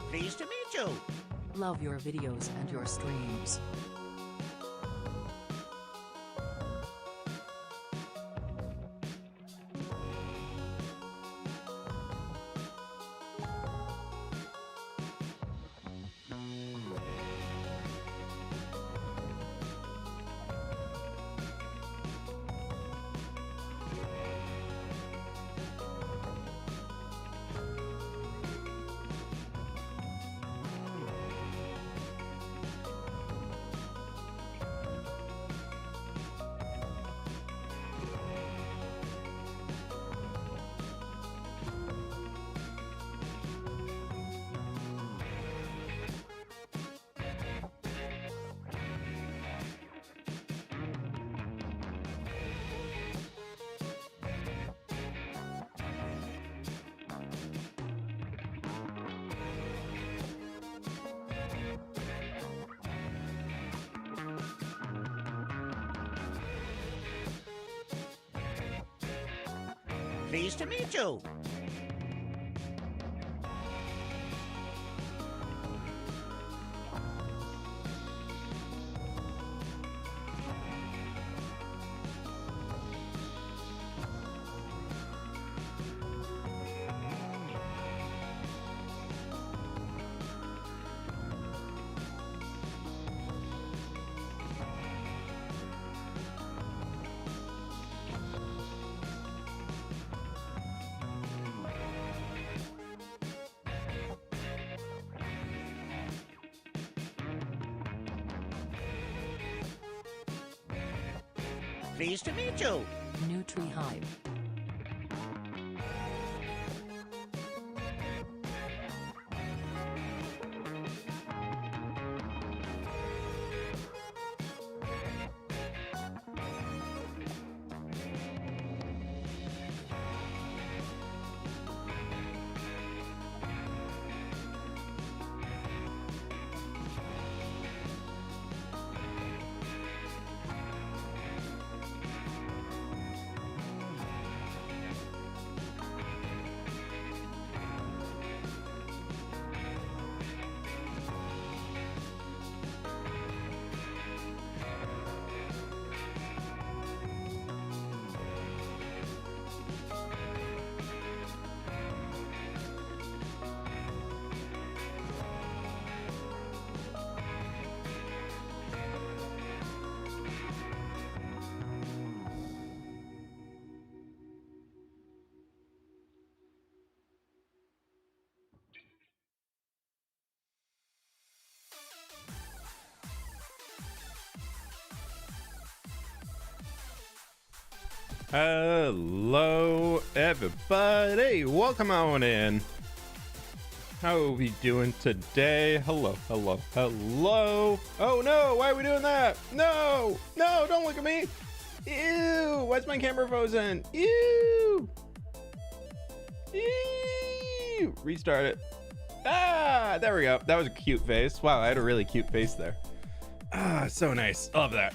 Pleased to meet you. Love your videos and your streams. Pleased to meet you. Pleased to meet you. Nutri Hive. Hello everybody, welcome on in. How are we doing today? Hello. Oh no, why are we doing that? No, don't look at me. Ew, why's my camera frozen? Ew. Restart it. There we go. That was a cute face. Wow, I had a really cute face there. So nice. Love that.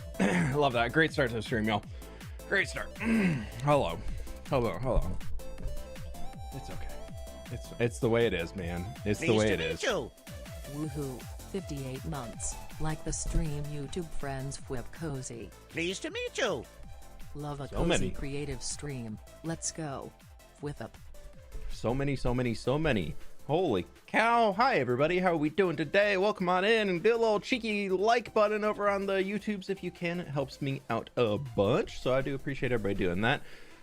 Love that. Great start to the stream, y'all. Great start. Hello. It's okay. It's the way it is, man. It's the way it is. Woohoo. 58 months. Like the stream, YouTube friends fWhip cozy. Pleased to meet you. Love a So cozy many. creative stream. Let's go. fWhip. So many. Holy cow. Hi everybody, how are we doing today? Welcome on in and do a little cheeky like button over on the YouTubes if you can. It helps me out a bunch, so I do appreciate everybody doing that.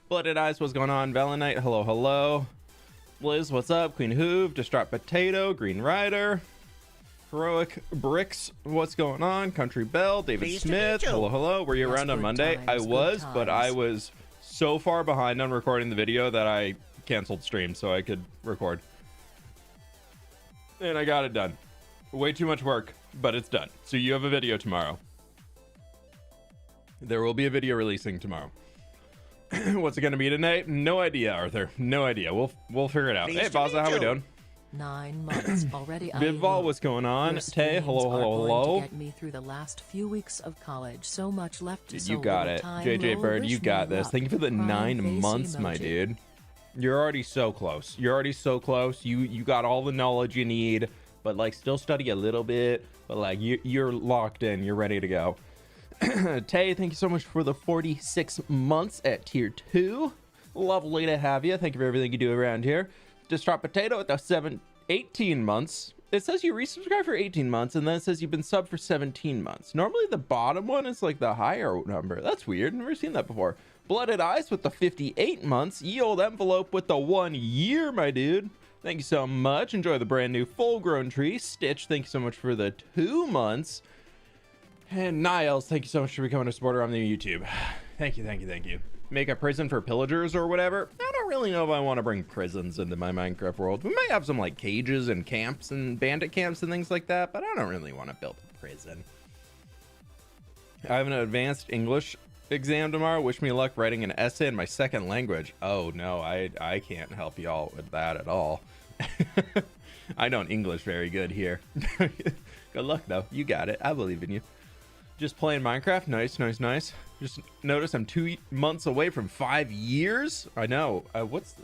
Blooded Eyes, what's going on? Valenite, hello. Liz, what's up? Queen Hoove, Distraught Potato, Green Rider, Heroic Bricks, what's going on? Country Bell, David Pleased to Smith, meet you. hello. Were you Yes, around on good Monday? times, I good was, but I times. was so far behind on recording the video that I canceled stream so I could record. And I got it done. Way too much work, but it's done. So you have a video tomorrow. There will be a video releasing tomorrow. What's it gonna be tonight? No idea, Arthur. No idea. We'll figure it out. Pleased Hey, to Baza, meet how we you. doing? 9 months already. Bivval, what's going on? Your Tay, streams hello. are going to get me through the last few weeks of college. So much left to You got it. JJ Bird, you got this. Thank you for the 9 months, my dude. You're already so close. You got all the knowledge you need. but like still study a little bit, but like you're locked in, you're ready to go. Tay, thank you so much for the 46 months at tier 2. Lovely to have you. Thank you for everything you do around here. Distraught Potato at the 18 months. It says you resubscribed for 18 months, and then it says you've been subbed for 17 months. Normally the bottom one is like the higher number. That's weird. Never seen that before. Blooded Eyes with the 58 months. Ye old envelope with the 1 year, my dude. Thank you so much. Enjoy the brand new full-grown tree. Stitch, thank you so much for the 2 months. And Niles, thank you so much for becoming a supporter on the YouTube. Thank you, thank you, thank you. Make a prison for pillagers or whatever. I don't really know if I want to bring prisons into my Minecraft world. We might have some like cages and camps and bandit camps and things like that, but I don't really want to build a prison. I have an advanced English exam tomorrow. Wish me luck writing an essay in my second language. Oh no, I can't help y'all with that at all. I don't English very good here. Good luck though. You got it. I believe in you. Just playing Minecraft. Nice, nice, nice. Just notice I'm 2 months away from 5 years. I know.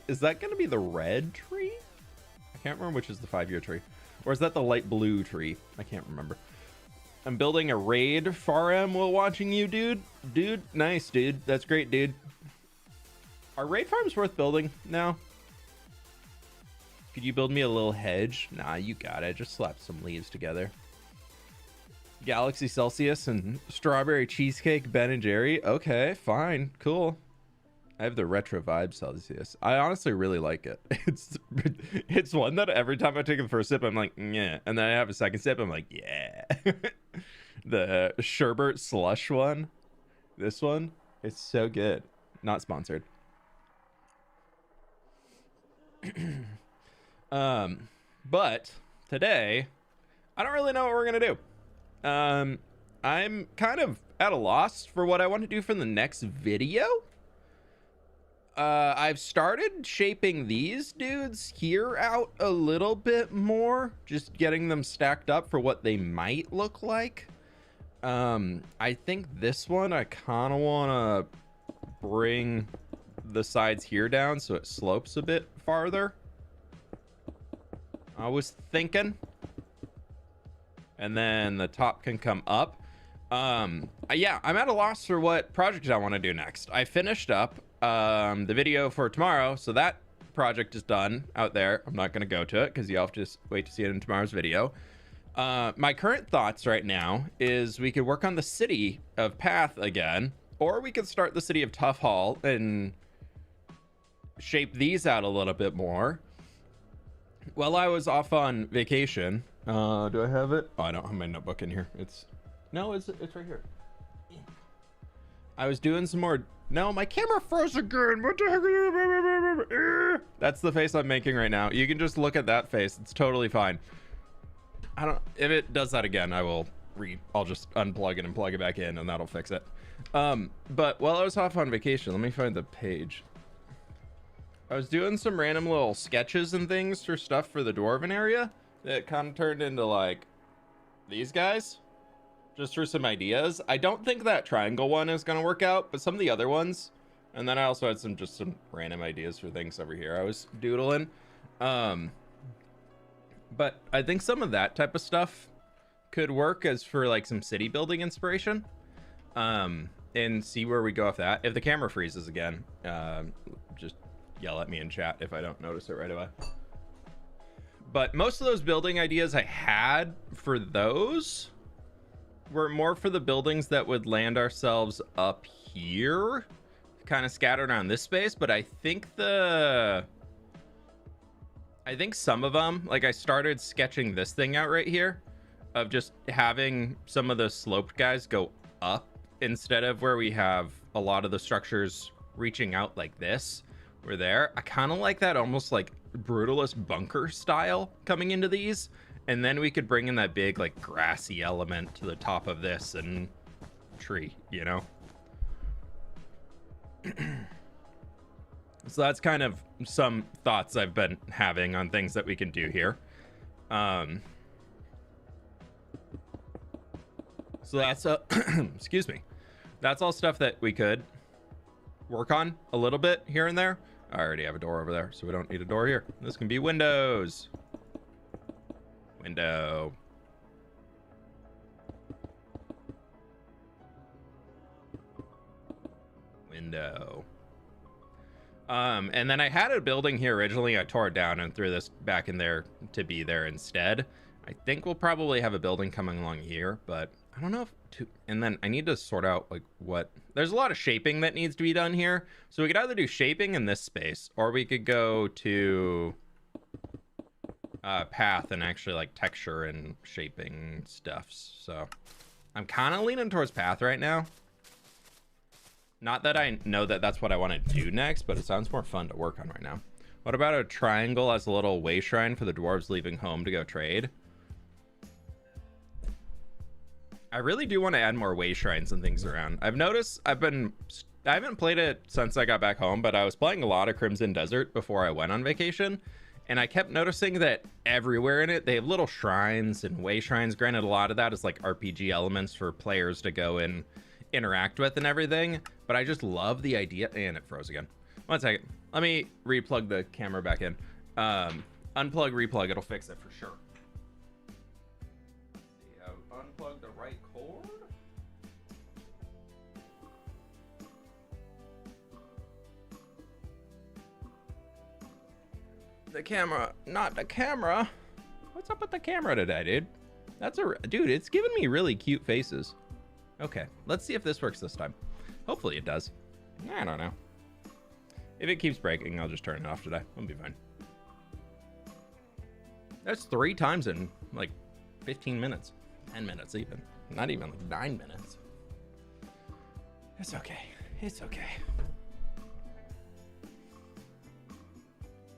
Is that going to be the red tree? I can't remember which is the 5-year tree. Or is that the light blue tree? I can't remember. I'm building a raid farm while watching you, dude. Dude, nice, dude. That's great, dude. Are raid farms worth building now? Could you build me a little hedge? Nah, you got it. Just slap some leaves together. Galaxy Celsius and strawberry cheesecake Ben & Jerry. Okay, fine, cool. I have the retro vibe Celsius. I honestly really like it. It's one that every time I take the first sip, I'm like, yeah, and then I have a second sip, I'm like, yeah. The sherbet slush one, this one, it's so good. Not sponsored. But today, I don't really know what we're gonna do. I'm kind of at a loss for what I want to do for the next video. I've started shaping these dudes here out a little bit more, just getting them stacked up for what they might look like. I think this one, I kind of want to bring the sides here down so it slopes a bit farther. I was thinking. And then the top can come up. Yeah, I'm at a loss for what project I want to do next. I finished up the video for tomorrow, so that project is done out there. I'm not going to go to it because you'll have to just wait to see it in tomorrow's video. My current thoughts right now is we could work on the city of Path again, or we could start the city of Tough Hall and shape these out a little bit more. While I was off on vacation, do I have it? Oh, I don't have my notebook in here. It's right here. I was doing some more. No, my camera froze again. What the heck are you? That's the face I'm making right now. You can just look at that face. It's totally fine. If it does that again, I'll just unplug it and plug it back in, and that'll fix it. But while I was off on vacation, let me find the page. I was doing some random little sketches and things for stuff for the dwarven area that kind of turned into like these guys, just for some ideas. I don't think that triangle one is going to work out, but some of the other ones. And then I also had some random ideas for things over here I was doodling. But I think some of that type of stuff could work as for like some city building inspiration. And see where we go with that. If the camera freezes again, just yell at me in chat if I don't notice it right away. But most of those building ideas I had for those were more for the buildings that would land ourselves up here, kind of scattered around this space. But I think some of them, like I started sketching this thing out right here of just having some of the sloped guys go up instead of where we have a lot of the structures reaching out like this. We're there. I kind of like that almost like brutalist bunker style coming into these, and then we could bring in that big like grassy element to the top of this and tree, you know. So that's kind of some thoughts I've been having on things that we can do here. So that's excuse me, that's all stuff that we could work on a little bit here and there. I already have a door over there, so we don't need a door here. This can be windows. Window. Window. And then I had a building here originally. I tore it down and threw this back in there to be there instead. I think we'll probably have a building coming along here, but I don't know if to, and then I need to sort out like what, there's a lot of shaping that needs to be done here. So we could either do shaping in this space, or we could go to path and actually like texture and shaping stuffs. So I'm kind of leaning towards path right now. Not that I know that that's what I want to do next, but it sounds more fun to work on right now. What about a triangle as a little way shrine for the dwarves leaving home to go trade? I really do want to add more way shrines and things around. I've noticed I haven't played it since I got back home, but I was playing a lot of Crimson Desert before I went on vacation, and I kept noticing that everywhere in it they have little shrines and way shrines. Granted, a lot of that is like RPG elements for players to go and interact with and everything, but I just love the idea. And it froze again. One second, let me replug the camera back in. Unplug, replug, it'll fix it for sure. Unplug the right cord. The camera, not the camera. What's up with the camera today, dude? Dude, it's giving me really cute faces. Okay, let's see if this works this time. Hopefully it does. I don't know. If it keeps breaking, I'll just turn it off today. I'll be fine. That's 3 times in like 15 minutes. 10 minutes even. Not even like 9 minutes. It's okay. It's okay.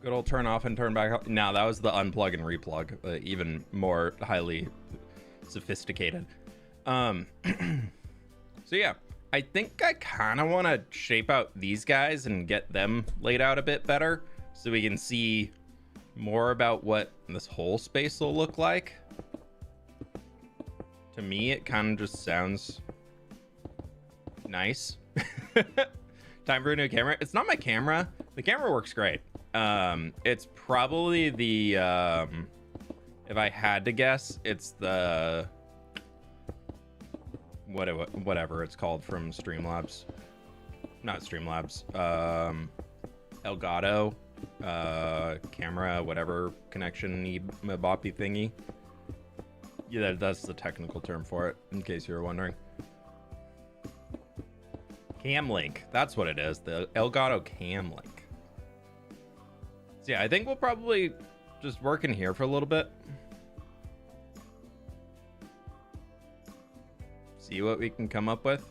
Good old turn off and turn back up. Now that was the unplug and replug. Even more highly sophisticated. So yeah, I think I kind of want to shape out these guys and get them laid out a bit better so we can see more about what this whole space will look like. To me, it kind of just sounds nice. Time for a new camera. It's not my camera. The camera works great. It's probably the, if I had to guess, it's the, whatever it's called from Streamlabs. Not Streamlabs. Elgato, camera, whatever connection boppy thingy. Yeah, that's the technical term for it, in case you were wondering. Cam link, that's what it is. The Elgato cam link. So yeah, I think we'll probably just work in here for a little bit. See what we can come up with.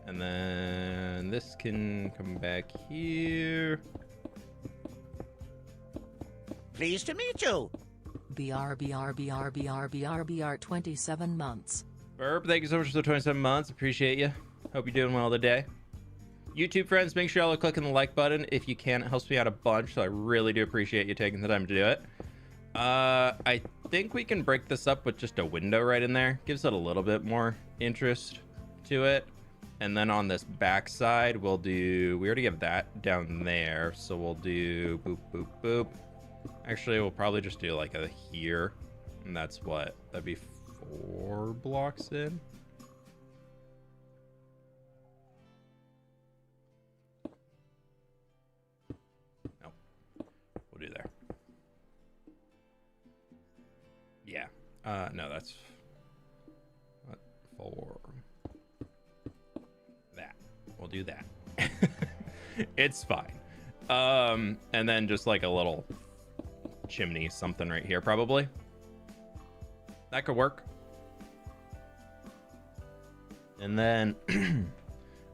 And then this can come back here. Pleased to meet you. BR 27 months. Burp, thank you so much for the 27 months. Appreciate you. Hope you're doing well today. YouTube friends, make sure y'all are clicking the like button if you can. It helps me out a bunch, so I really do appreciate you taking the time to do it. I think we can break this up with just a window right in there. Gives it a little bit more interest to it. And then on this back side, we'll do, we already have that down there, so we'll do boop, boop, boop. Actually, we'll probably just do like a here, and that's what, that'd be 4 blocks in. No, we'll do there. Yeah, no, that's what, 4. We'll do that. It's fine. And then just like a little chimney, something right here, probably. That could work. And then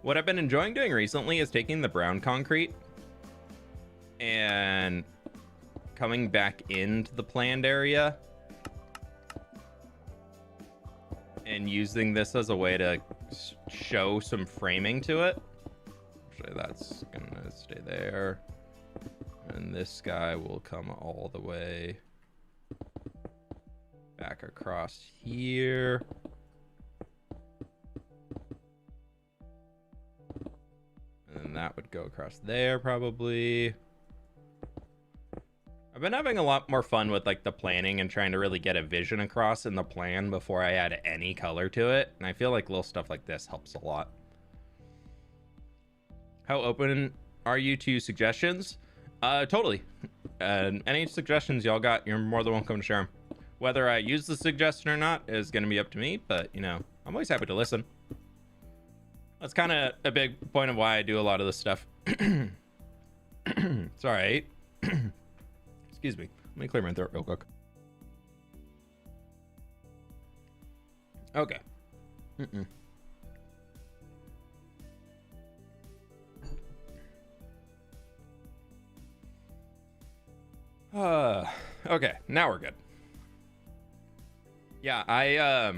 what I've been enjoying doing recently is taking the brown concrete and coming back into the planned area and using this as a way to show some framing to it. Actually, that's gonna stay there, and this guy will come all the way back across here. And then that would go across there probably. I've been having a lot more fun with like the planning and trying to really get a vision across in the plan before I add any color to it. And I feel like little stuff like this helps a lot. How open are you to suggestions? Totally. And any suggestions y'all got, you're more than welcome to share them. Whether I use the suggestion or not is going to be up to me, but you know, I'm always happy to listen. That's kind of a big point of why I do a lot of this stuff. It's all right. Excuse me. Let me clear my throat real quick. Okay. Okay, now we're good. Yeah, I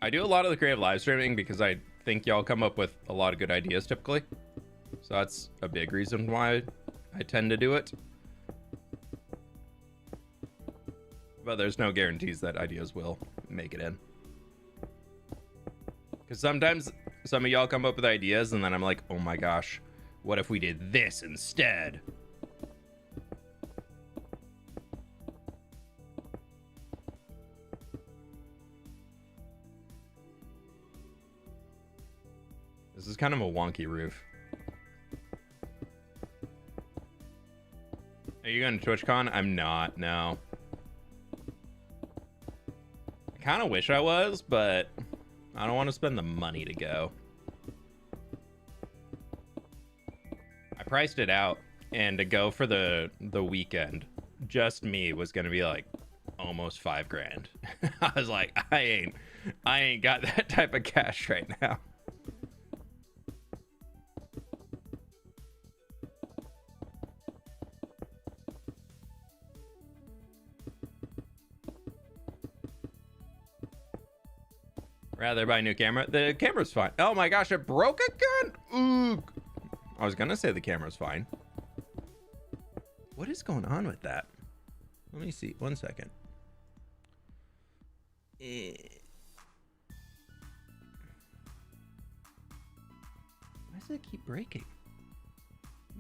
do a lot of the creative live streaming because I think y'all come up with a lot of good ideas typically. So that's a big reason why I tend to do it. But there's no guarantees that ideas will make it in. Because sometimes some of y'all come up with ideas and then I'm like, oh my gosh, what if we did this instead? This is kind of a wonky roof. Are you going to TwitchCon? I'm not, no. I kind of wish I was, but I don't want to spend the money to go. I priced it out, and to go for the weekend, just me was going to be like almost $5,000. I was like, I ain't got that type of cash right now. Rather buy a new camera. The camera's fine. Oh my gosh, it broke again? Ooh. I was gonna say the camera's fine. What is going on with that? Let me see. 1 second. Why does it keep breaking?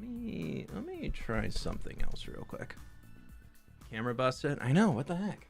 Let me try something else real quick. Camera busted. I know. What the heck?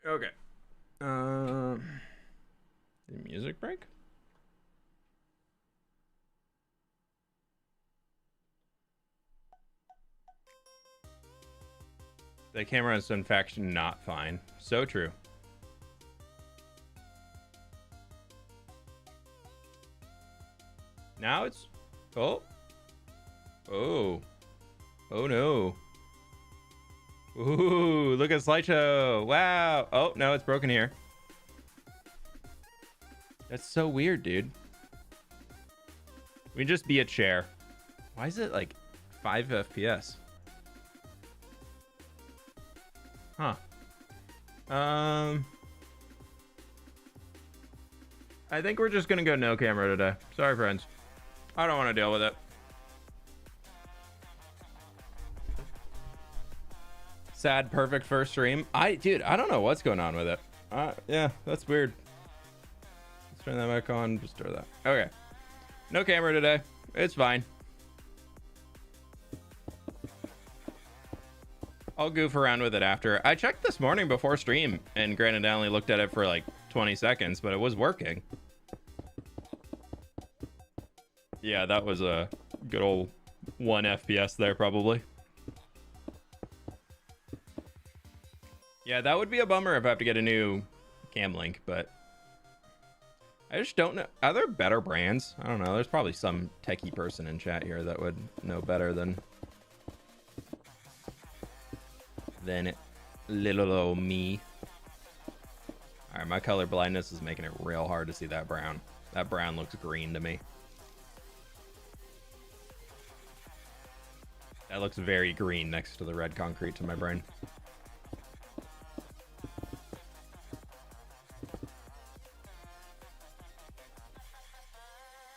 Okay. Did music break? The camera is in fact not fine. So true. Now it's... Oh. Oh. Oh no. Ooh, look at slideshow. Wow. Oh, no, it's broken here. That's so weird, dude. We can just be a chair. Why is it like 5 FPS? Huh. I think we're just gonna go no camera today. Sorry, friends. I don't want to deal with it. Sad, perfect first stream. Dude, I don't know what's going on with it. Yeah, that's weird. Let's turn that back on. Just throw that. Okay. No camera today. It's fine. I'll goof around with it after. I checked this morning before stream, and granted, I only looked at it for like 20 seconds, but it was working. Yeah, that was a good old 1 FPS there, probably. Yeah, that would be a bummer if I have to get a new cam link, but I just don't know. Are there better brands? I don't know. There's probably some techie person in chat here that would know better than little old me. All right, my color blindness is making it real hard to see that brown. That brown looks green to me. That looks very green next to the red concrete to my brain.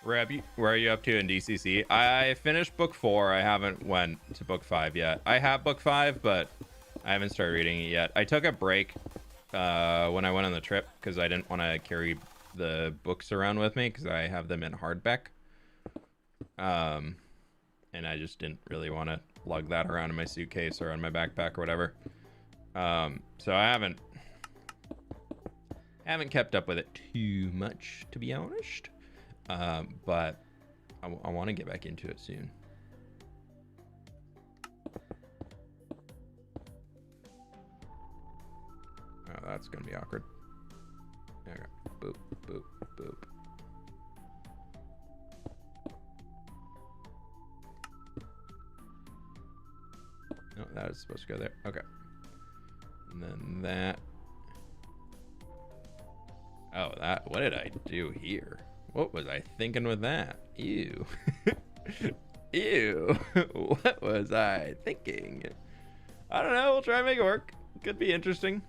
Where are you up to in DCC? I finished book 4. I haven't went to book 5 yet. I have book 5, but I haven't started reading it yet. I took a break when I went on the trip because I didn't want to carry the books around with me because I have them in hardback. And I just didn't really want to lug that around in my suitcase or on my backpack or whatever. So I haven't kept up with it too much, to be honest. But I want to get back into it soon. Oh, that's gonna be awkward. Okay. Boop, boop, boop. No, that is supposed to go there. Okay. And then that. Oh, that. What did I do here? What was I thinking with that? Ew. Ew. What was I thinking? I don't know. We'll try and make it work. Could be interesting.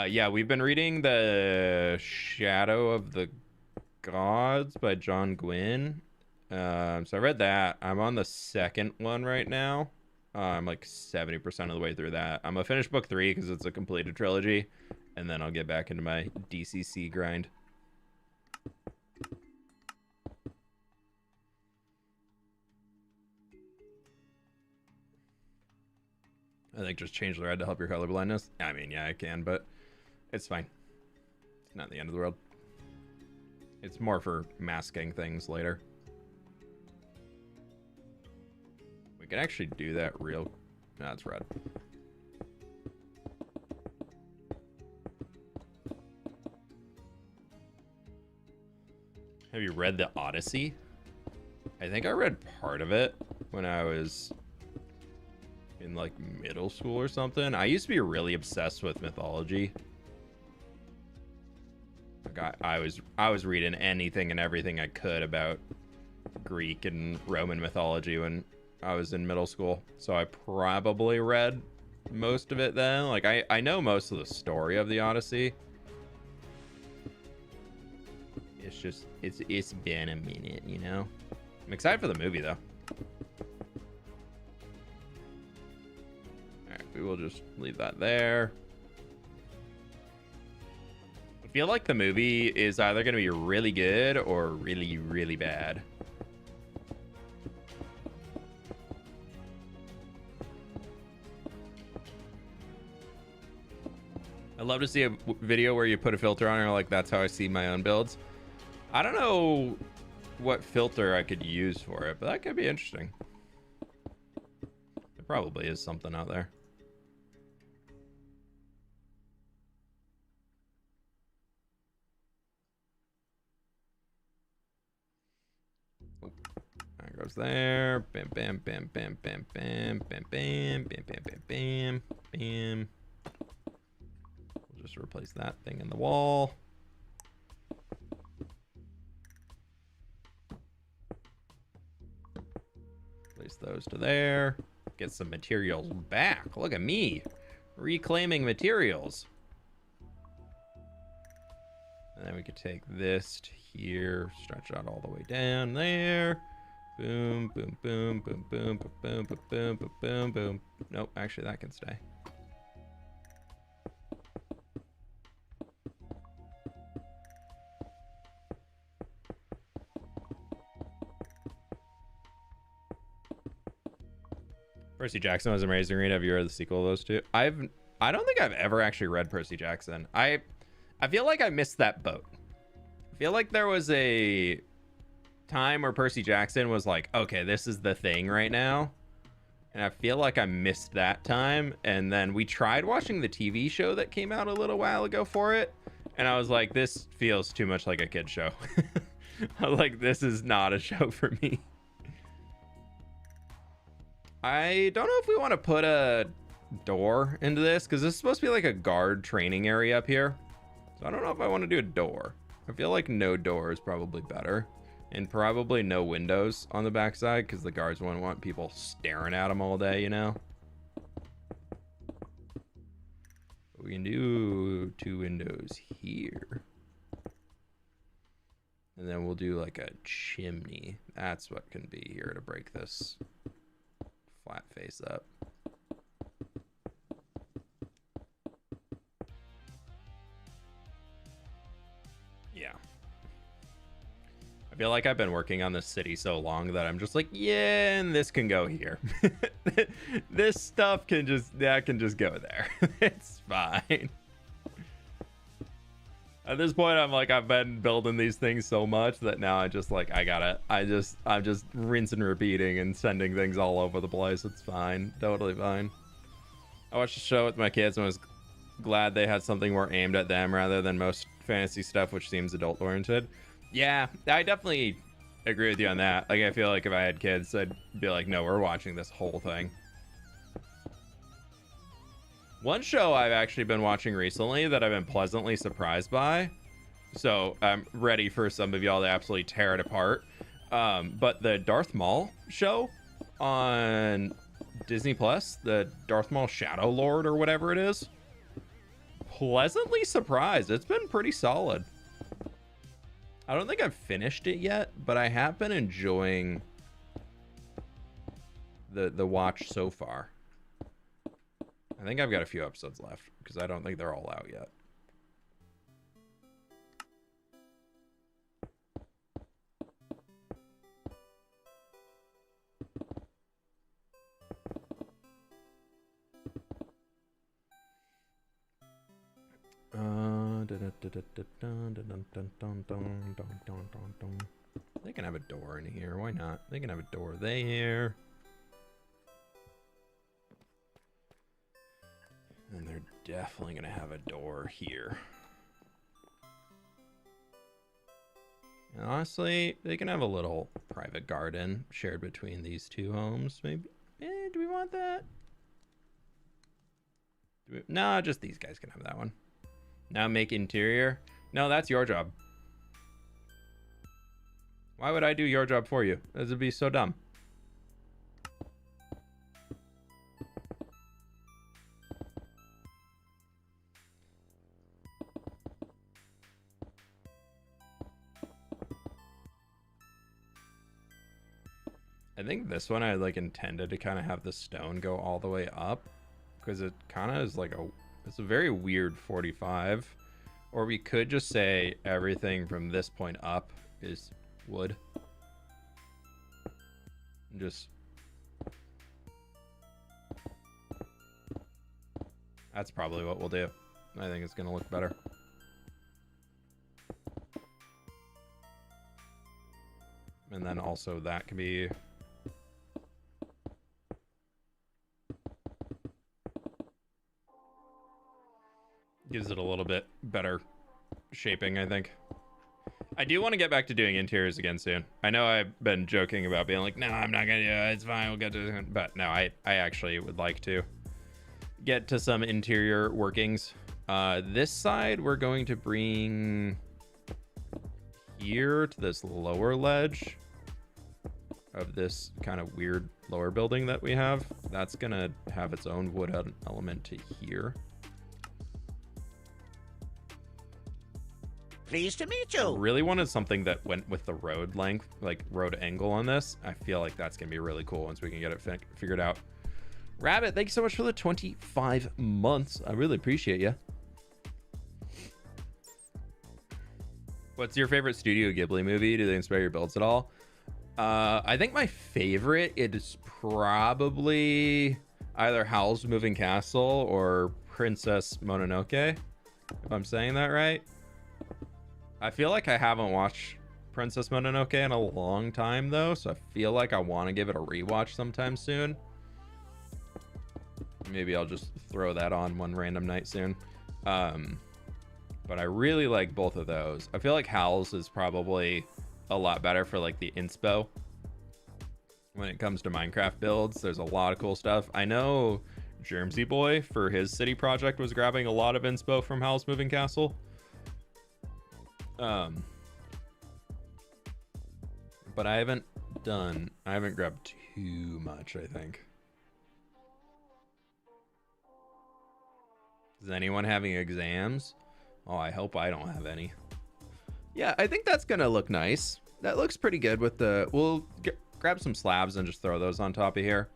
Yeah, we've been reading The Shadow of the Gods by John Gwynne. So I read that. I'm on the second one right now. I'm like 70% of the way through that. I'm gonna finish book 3 because it's a completed trilogy, and then I'll get back into my DCC grind. I think just change the red to help your color blindness. I mean, yeah, I can, but it's fine. It's not the end of the world. It's more for masking things later. We can actually do that real... No, it's red. Have you read The Odyssey? I think I read part of it when I was in like middle school or something. I used to be really obsessed with mythology. Like I was reading anything and everything I could about Greek and Roman mythology when I was in middle school. So I probably read most of it then. Like I know most of the story of the Odyssey. It's just it's been a minute, you know. I'm excited for the movie though. All right, we will just leave that there. I feel like the movie is either going to be really good or really, really bad. I'd love to see a video where you put a filter on it, like that's how I see my own builds. I don't know what filter I could use for it, but that could be interesting. There probably is something out there. That goes there. Bam, bam, bam, bam, bam, bam, bam, bam, bam, bam, bam, bam, bam. We'll just replace that thing in the wall. Place those to there. Get some materials back. Look at me reclaiming materials. And then we could take this to here, stretch out all the way down there. Boom, boom, boom, boom, boom, boom, boom, boom, boom, boom, boom, boom. Nope, actually that can stay. Percy Jackson was amazing read. Have you read the sequel of those two? I don't think I've ever actually read Percy Jackson. I feel like I missed that boat. I feel like there was a time where Percy Jackson was like, okay, this is the thing right now. And I feel like I missed that time. And then we tried watching the TV show that came out a little while ago for it. And I was like, this feels too much like a kid show. I was like, this is not a show for me. I don't know if we want to put a door into this, because this is supposed to be like a guard training area up here. So I don't know if I want to do a door. I feel like no door is probably better. And probably no windows on the backside, because the guards won't want people staring at them all day, you know? We can do 2 windows here. And then we'll do like a chimney. That's what can be here to break this flat face up. Yeah. I feel like I've been working on this city so long that I'm just like, yeah, and this can go here. This stuff can just, that can just go there. It's fine. At this point, I'm like, I've been building these things so much that now I just like, I'm just rinsing and repeating and sending things all over the place. It's fine. Totally fine. I watched the show with my kids and was glad they had something more aimed at them rather than most fantasy stuff, which seems adult oriented. Yeah, I definitely agree with you on that. Like, I feel like if I had kids, I'd be like, no, we're watching this whole thing. One show I've actually been watching recently that I've been pleasantly surprised by, so I'm ready for some of y'all to absolutely tear it apart, but the Darth Maul show on Disney Plus, the Darth Maul Shadow Lord or whatever it is, pleasantly surprised. It's been pretty solid. I don't think I've finished it yet, but I have been enjoying the watch so far. I think I've got a few episodes left because I don't think they're all out yet. They can have a door in here. Why not? They can have a door there. And they're definitely going to have a door here. And honestly, they can have a little private garden shared between these two homes. Maybe. Do we want that? No, just these guys can have that one. Now make interior. No, that's your job. Why would I do your job for you? This would be so dumb. I think this one I like intended to kind of have the stone go all the way up, because it kind of is like it's a very weird 45. Or we could just say everything from this point up is wood. Just that's probably what we'll do. I think it's gonna look better. And then also that can be gives it a little bit better shaping, I think. I do want to get back to doing interiors again soon. I know I've been joking about being like, no, I'm not gonna do it, it's fine, we'll get to it. But no, I actually would like to get to some interior workings. This side we're going to bring here to this lower ledge of this kind of weird lower building that we have. That's gonna have its own wood element to here. Pleased to meet you. I really wanted something that went with the road length, like road angle on this. I feel like that's gonna be really cool once we can get it figured out. Rabbit, thank you so much for the 25 months. I really appreciate you. What's your favorite Studio Ghibli movie? Do they inspire your builds at all? I think my favorite is probably either Howl's Moving Castle or Princess Mononoke, if I'm saying that right. I feel like I haven't watched Princess Mononoke in a long time, though, so I feel like I want to give it a rewatch sometime soon. Maybe I'll just throw that on one random night soon. But I really like both of those. I feel like Howl's is probably a lot better for like the inspo. When it comes to Minecraft builds, there's a lot of cool stuff. I know Germsy Boy for his city project was grabbing a lot of inspo from Howl's Moving Castle. But I haven't grabbed too much, I think. Is anyone having exams? Oh, I hope I don't have any. Yeah, I think that's gonna look nice. That looks pretty good with the, we'll grab some slabs and just throw those on top of here.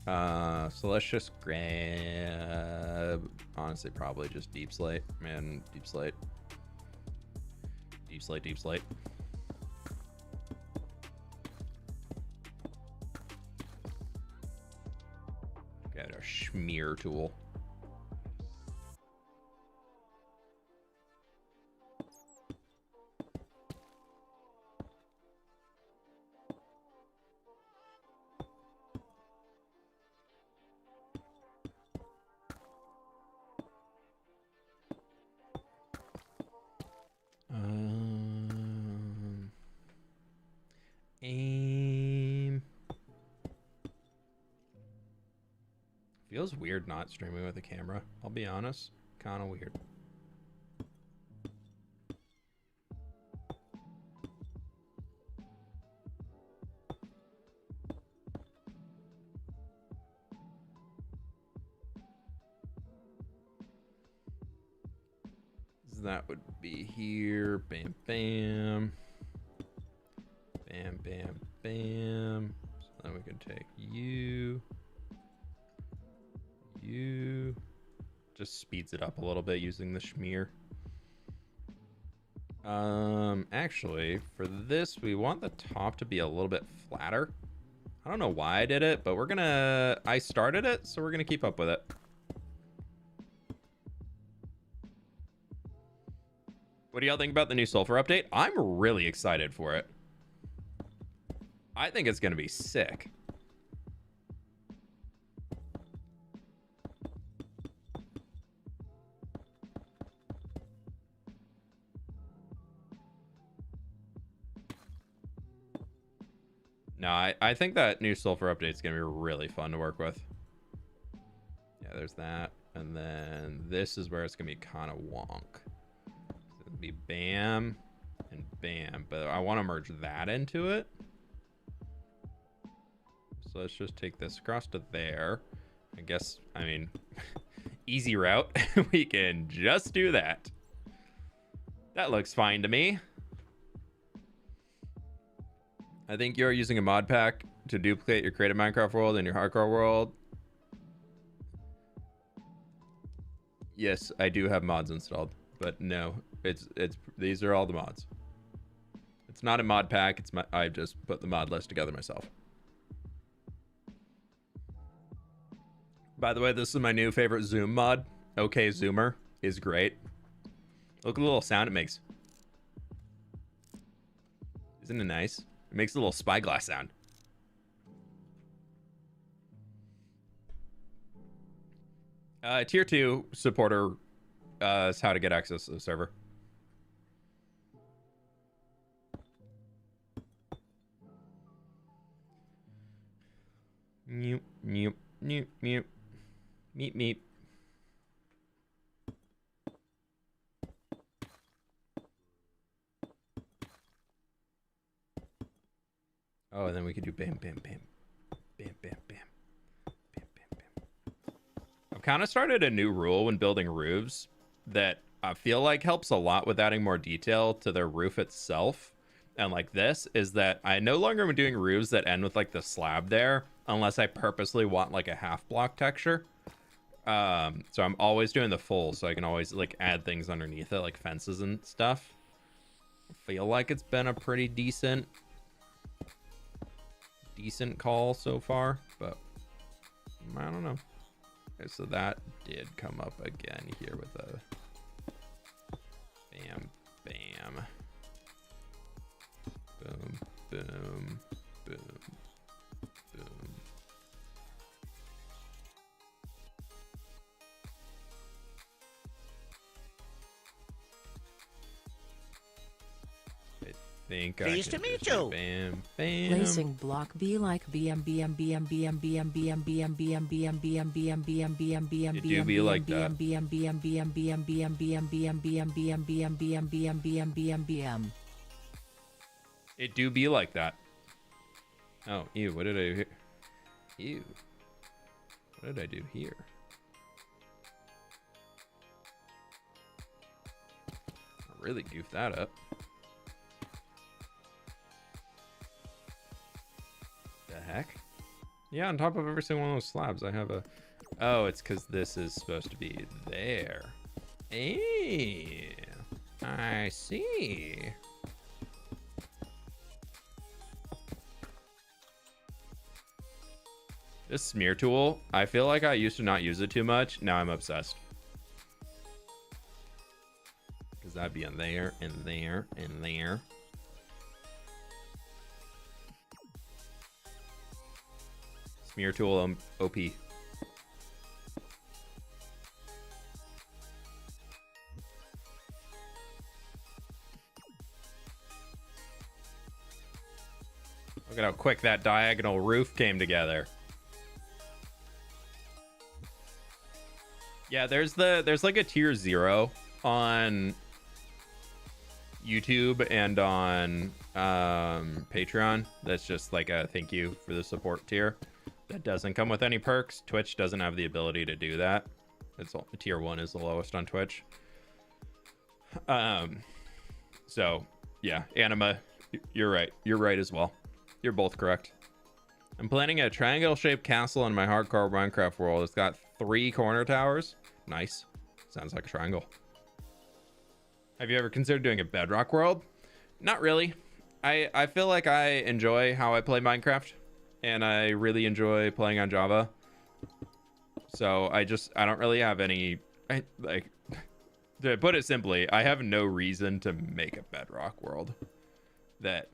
So let's just grab, honestly, probably just deep slate, man. Deep slate. Got our smear tool. Aim. Feels weird not streaming with a camera. I'll be honest, kind of weird. That would be here. Bam, bam. Bam, bam, bam. So then we can take you. Just speeds it up a little bit using the schmear. Actually, for this, we want the top to be a little bit flatter. I don't know why I did it, but I started it, so we're gonna keep up with it. What do y'all think about the new sulfur update? I'm really excited for it. I think it's gonna be sick. No, I think that new sulfur update is gonna be really fun to work with. Yeah, there's that. And then this is where it's gonna be kind of wonk. So it'll be bam and bam, but I want to merge that into it. So let's just take this across to there. I guess, I mean, easy route. We can just do that. That looks fine to me. I think you're using a mod pack to duplicate your creative Minecraft world and your hardcore world. Yes, I do have mods installed, but no, these are all the mods. It's not a mod pack. I just put the mod list together myself. By the way, this is my new favorite zoom mod. OK Zoomer is great. Look at the little sound it makes. Isn't it nice? It makes a little spyglass sound. Tier 2 supporter is how to get access to the server. Meep, meep, meep, meep. Meep, meep. Oh, and then we could do bam, bam, bam. Bam, bam, bam. Bam, bam, bam. I've kind of started a new rule when building roofs that I feel like helps a lot with adding more detail to the roof itself. And like this is that I no longer am doing roofs that end with like the slab there unless I purposely want like a half block texture. So I'm always doing the full, so I can always like add things underneath it, like fences and stuff. I feel like it's been a pretty decent call so far, but I don't know. Okay, so that did come up again here with a bam, bam. Boom, boom, boom, boom. Think Pleased to meet you. Bam, bam. Racing block B like BM BM BM BM BM BM BM BM BM BM BM BM BM BM It do be like that. BM BM BM BM BM BM BM BM BM BM BM BM BM BM BM. It do be like that. Oh, ew, what did I do here? Ew. What did I do here? I really goofed that up. The heck? Yeah, on top of every single one of those slabs, I have a... Oh, it's because this is supposed to be there. Hey, I see. This smear tool, I feel like I used to not use it too much. Now I'm obsessed. Because that'd be in there, and there, and there. Smear tool OP. Look at how quick that diagonal roof came together. Yeah, there's like a tier 0 on YouTube and on Patreon. That's just like a thank you for the support tier. That doesn't come with any perks. Twitch doesn't have the ability to do that. It's all, tier 1 is the lowest on Twitch. So yeah, Anima, you're right. You're right as well. You're both correct. I'm planning a triangle-shaped castle in my hardcore Minecraft world. It's got 3 corner towers. Nice. Sounds like a triangle. Have you ever considered doing a bedrock world? Not really. I feel like I enjoy how I play Minecraft, and I really enjoy playing on Java. So I don't really have any... like, to put it simply, I have no reason to make a bedrock world. That...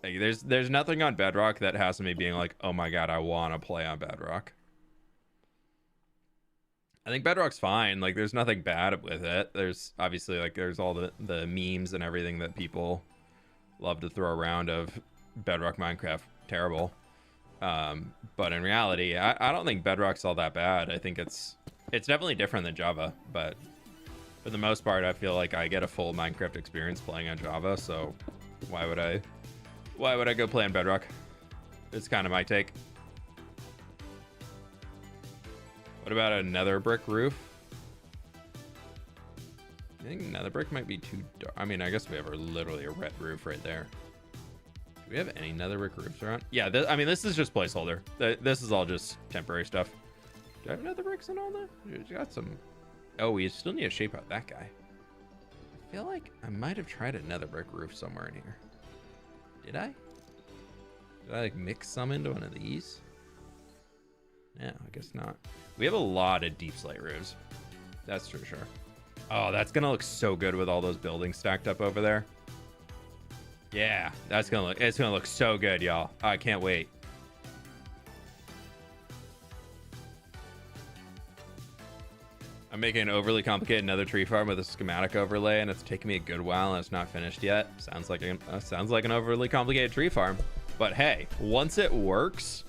Like, there's nothing on Bedrock that has me being like, oh my god, I want to play on Bedrock. I think Bedrock's fine. Like, there's nothing bad with it. There's obviously, like, there's all the memes and everything that people love to throw around of Bedrock Minecraft terrible. But in reality, I don't think Bedrock's all that bad. I think it's definitely different than Java, but for the most part, I feel like I get a full Minecraft experience playing on Java, so why would I go play on Bedrock? It's kind of my take. What about a nether brick roof? I think nether brick might be too dark. I mean, I guess we have literally a red roof right there. Do we have any nether brick roofs around? Yeah, I mean, this is just placeholder. This is all just temporary stuff. Do I have nether bricks and all that? We got some... Oh, we still need to shape out that guy. I feel like I might have tried a nether brick roof somewhere in here. Did I? Did I like mix some into one of these? Yeah, I guess not. We have a lot of deep slate roofs. That's for sure. Oh, that's gonna look so good with all those buildings stacked up over there. Yeah, it's gonna look so good, y'all. I can't wait. I'm making an overly complicated nether tree farm with a schematic overlay, and it's taking me a good while, and it's not finished yet. Sounds like an overly complicated tree farm. But hey, once it works,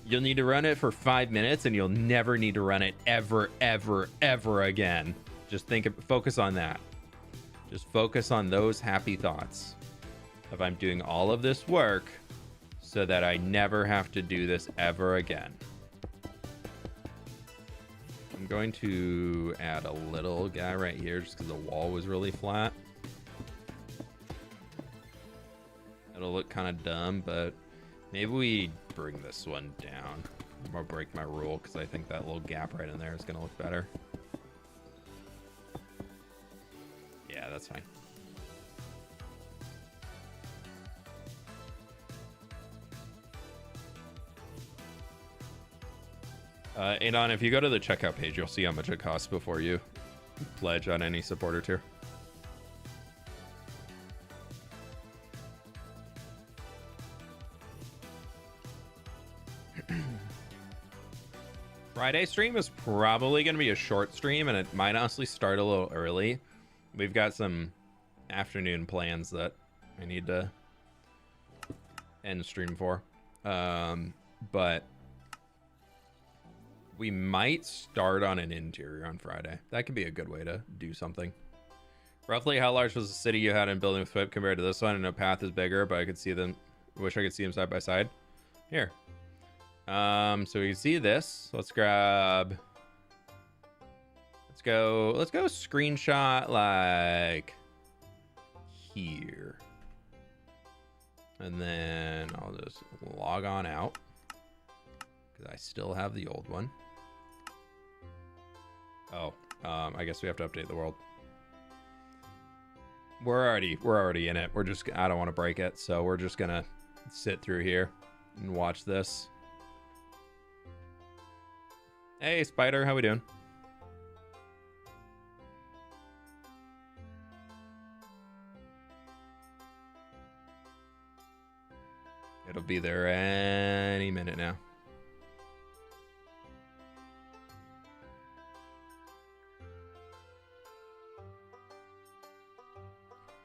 you'll need to run it for 5 minutes, and you'll never need to run it ever, ever, ever again. Just focus on that. Just focus on those happy thoughts of I'm doing all of this work so that I never have to do this ever again. I'm going to add a little guy right here just because the wall was really flat. It'll look kind of dumb, but maybe we bring this one down. I'm gonna break my rule because I think that little gap right in there is gonna look better. Yeah, that's fine. Adon, if you go to the checkout page, you'll see how much it costs before you pledge on any supporter tier. Friday stream is probably going to be a short stream, and it might honestly start a little early. We've got some afternoon plans that I need to end stream for. But we might start on an interior on Friday. That could be a good way to do something. Roughly how large was the city you had in building with fWhip compared to this one? I know Path is bigger, but I could see them. Wish I could see them side by side. Here. So we can see this. Let's go screenshot like here. And then I'll just log on out because I still have the old one. Oh, I guess we have to update the world. We're already in it. I don't want to break it, so we're just gonna sit through here and watch this. Hey, Spider, how we doing? It'll be there any minute now.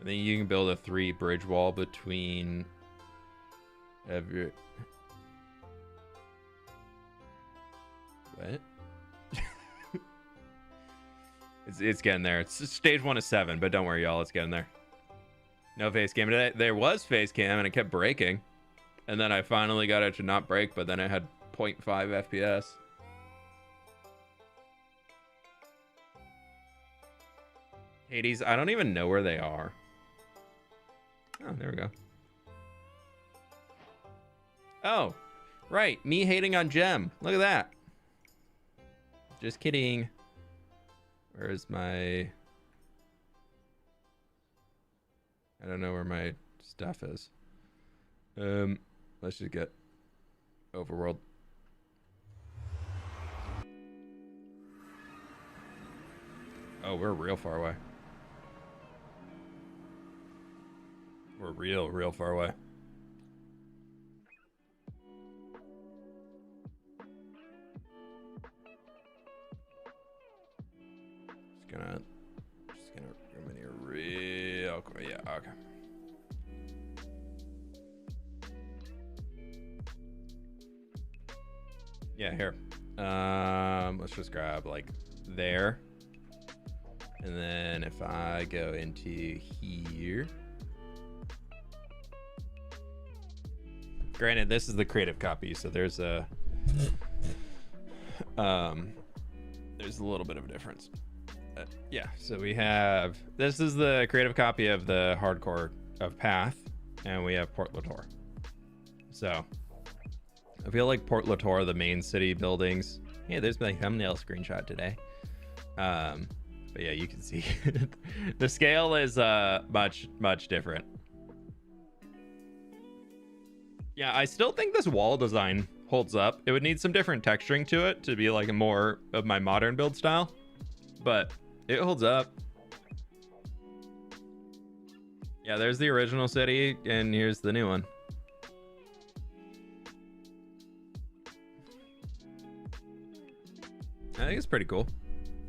I think you can build a 3 bridge wall between every... What? It's getting there. It's stage 1 of 7, but don't worry, y'all. It's getting there. No face cam today. There was face cam, and it kept breaking. And then I finally got it to not break, but then it had 0.5 FPS. Hades, I don't even know where they are. Oh, there we go. Oh, right. Me hating on Gem. Look at that. Just kidding. Where's my... I don't know where my stuff is. Let's just get Overworld. Oh, we're real far away. We're real far away. Just gonna come in here real quick. Yeah, okay. Yeah, here. Let's just grab like there. And then if I go into here. Granted, this is the creative copy, so there's a little bit of a difference. Yeah, so we have, this is the creative copy of the hardcore of Path, and we have Port Latour. So I feel like Port Latour, the main city buildings. Yeah, there's my thumbnail screenshot today. But yeah, you can see the scale is much different. Yeah, I still think this wall design holds up. It would need some different texturing to it to be like a more of my modern build style, but it holds up. Yeah, there's the original city, and here's the new one. I think it's pretty cool.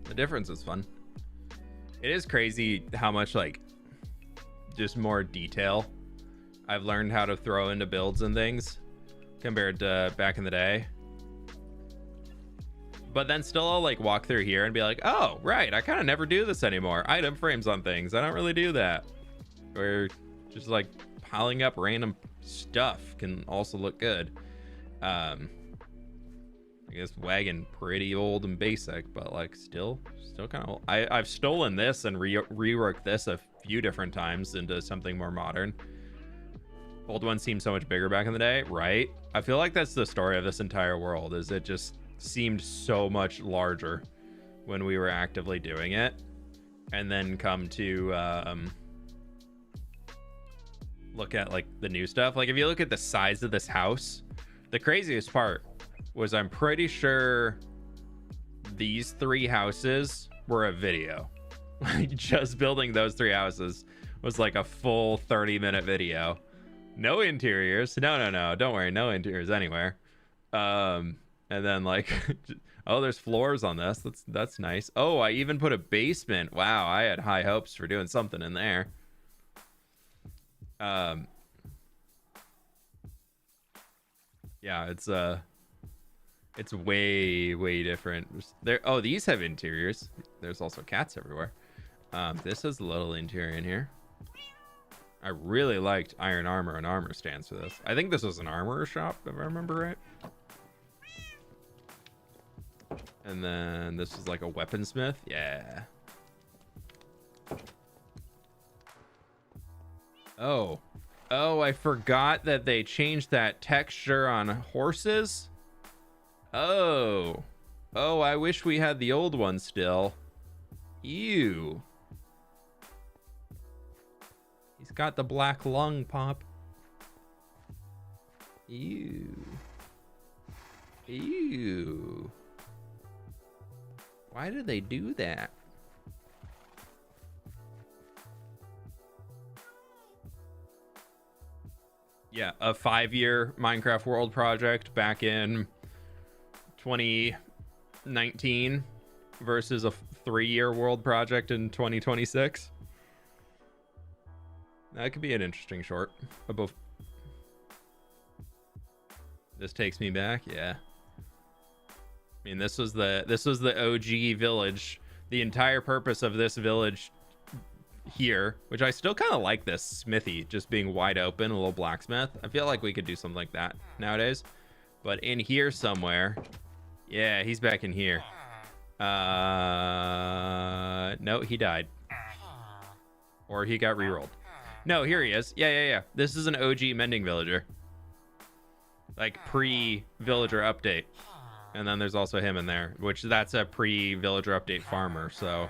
The difference is fun. It is crazy how much like just more detail I've learned how to throw into builds and things compared to back in the day. But then still I'll like walk through here and be like, oh, right, I kind of never do this anymore. Item frames on things. I don't really do that. Or just like piling up random stuff can also look good. I guess wagon pretty old and basic, but like still kind of, I've stolen this and reworked this a few different times into something more modern. Old ones seemed so much bigger back in the day, right? I feel like that's the story of this entire world, is it just seemed so much larger when we were actively doing it, and then come to look at like the new stuff. Like if you look at the size of this house, the craziest part was I'm pretty sure these 3 houses were a video. Like just building those 3 houses was like a full 30-minute video. No interiors. No, don't worry, no interiors anywhere. And then like, oh, there's floors on this. That's nice. Oh, I even put a basement. Wow, I had high hopes for doing something in there. Yeah, it's way different. There. Oh, these have interiors. There's also cats everywhere. This has a little interior in here. I really liked iron armor and armor stands for this. I think this was an armorer shop, if I remember right. And then this is like a weaponsmith. Yeah. Oh, I forgot that they changed that texture on horses. Oh, I wish we had the old one still. Ew. He's got the black lung pop. Ew. Why did they do that? Yeah, a 5-year Minecraft world project back in 2019 versus a 3-year world project in 2026. That could be an interesting short. Above. This takes me back, yeah. I mean, this was the OG village. The entire purpose of this village here, which I still kind of like this smithy just being wide open, a little blacksmith. I feel like we could do something like that nowadays. But in here somewhere, yeah, he's back in here. No, he died, or he got rerolled. No, here he is. Yeah. This is an OG mending villager, like pre-villager update. And then there's also him in there, which that's a pre-villager update farmer. So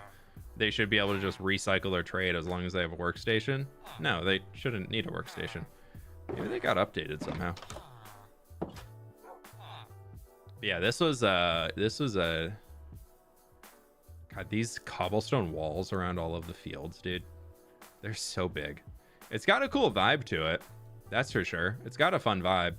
they should be able to just recycle their trade as long as they have a workstation. No, they shouldn't need a workstation. Maybe they got updated somehow. But yeah, this was a God, these cobblestone walls around all of the fields, dude. They're so big. It's got a cool vibe to it. That's for sure. It's got a fun vibe.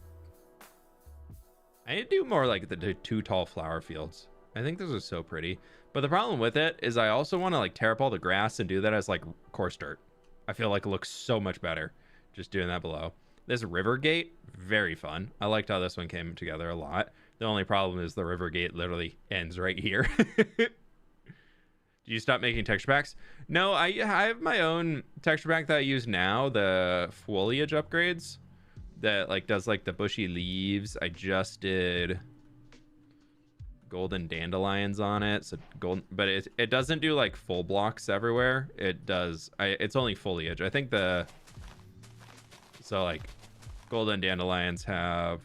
I need to do more like the two tall flower fields. I think those are so pretty. But the problem with it is I also want to like tear up all the grass and do that as like coarse dirt. I feel like it looks so much better just doing that below. This river gate, very fun. I liked how this one came together a lot. The only problem is the river gate literally ends right here. Do you stop making texture packs? No, I have my own texture pack that I use now, the foliage upgrades. That like does like the bushy leaves. I just did golden dandelions on it, so golden, but it doesn't do like full blocks everywhere. It does. It's only foliage. I think so like golden dandelions have.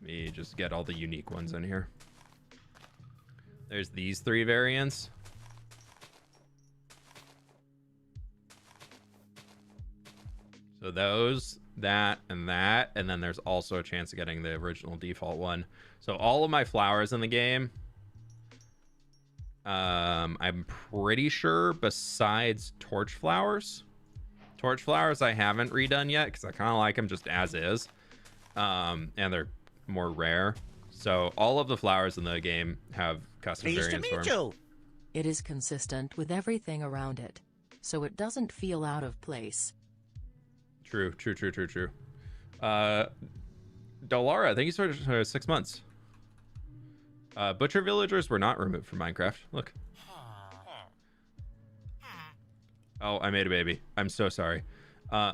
Let me just get all the unique ones in here. There's these 3 variants. So those, that, and then there's also a chance of getting the original default one. So all of my flowers in the game, I'm pretty sure besides torch flowers I haven't redone yet because I kind of like them just as is, and they're more rare. So all of the flowers in the game have custom variants for them. It is consistent with everything around it, so it doesn't feel out of place. True. Dolara, thank you so much for 6 months. Butcher villagers were not removed from Minecraft. Look. Oh, I made a baby. I'm so sorry.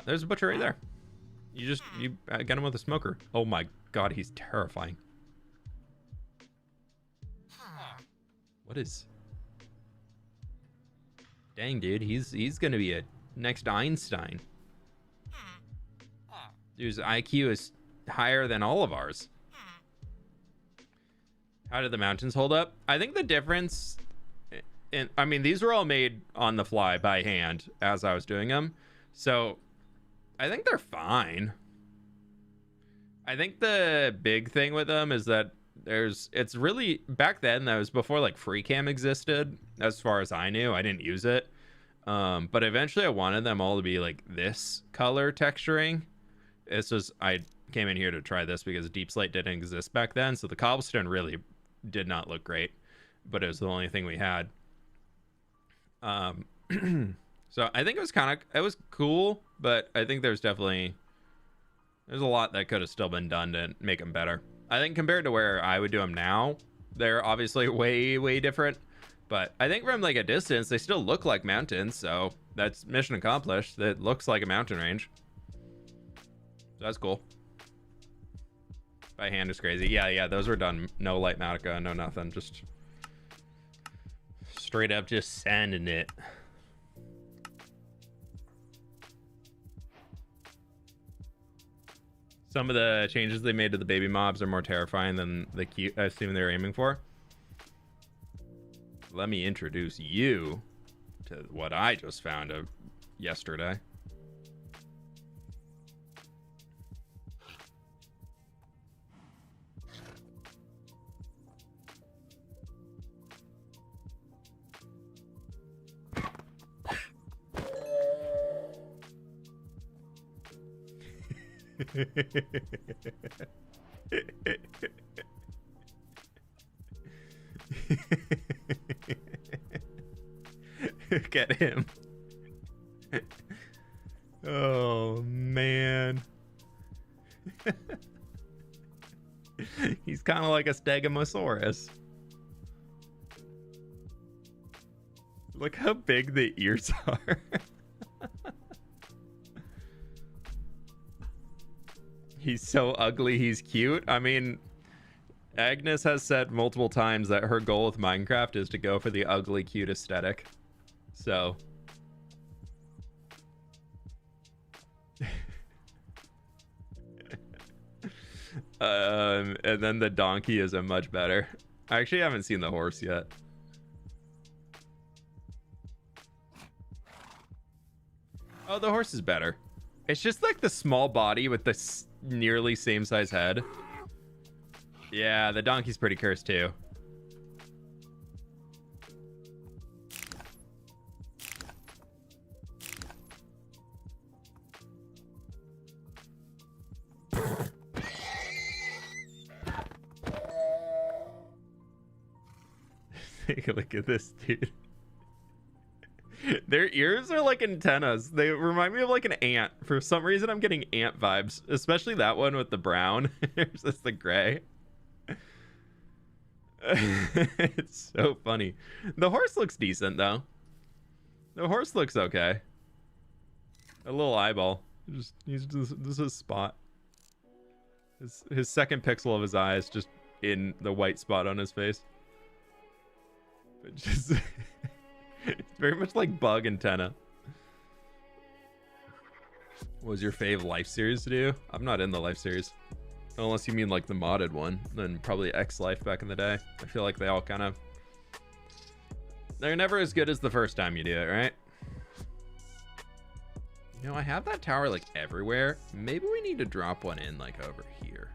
There's a butcher right there. You get him with a smoker. Oh my god, he's terrifying. What is... Dang, dude, he's gonna be a next Einstein. Dude's IQ is higher than all of ours. How did the mountains hold up? I think the difference... I mean, these were all made on the fly by hand as I was doing them. So, I think they're fine. I think the big thing with them is that it's really... Back then, that was before, like, free cam existed. As far as I knew, I didn't use it. But eventually, I wanted them all to be, like, this color texturing. It's just I came in here to try this because deep slate didn't exist back then, so the cobblestone really did not look great, but it was the only thing we had. So I think it was cool, but I think there's a lot that could have still been done to make them better. I think compared to where I would do them now, they're obviously way different, but I think from like a distance they still look like mountains, so that's mission accomplished. It looks like a mountain range, so that's cool. By hand is crazy. Yeah, those were done. No light Matica, no nothing, just straight up just sanding it. Some of the changes they made to the baby mobs are more terrifying than the cute I assume they were aiming for. Let me introduce you to what I just found out yesterday. Look at him. Oh man. He's kind of like a stegosaurus. Look how big the ears are. He's so ugly, he's cute. I mean, Agnes has said multiple times that her goal with Minecraft is to go for the ugly, cute aesthetic. So. And then the donkey is a much better. I actually haven't seen the horse yet. Oh, the horse is better. It's just like the small body with the nearly same size head. Yeah, the donkey's pretty cursed too. Take a look at this, dude. Their ears are like antennas. They remind me of like an ant. For some reason, I'm getting ant vibes, especially that one with the brown. It's the gray. It's so funny. The horse looks decent, though. The horse looks okay. A little eyeball. He's just this is a spot. His second pixel of his eye is just in the white spot on his face. But just... It's very much like bug antenna. What was your fave life series to do? I'm not in the life series. Unless you mean like the modded one. Then probably X Life back in the day. I feel like they all kind of... They're never as good as the first time you do it, right? You know, I have that tower like everywhere. Maybe we need to drop one in like over here.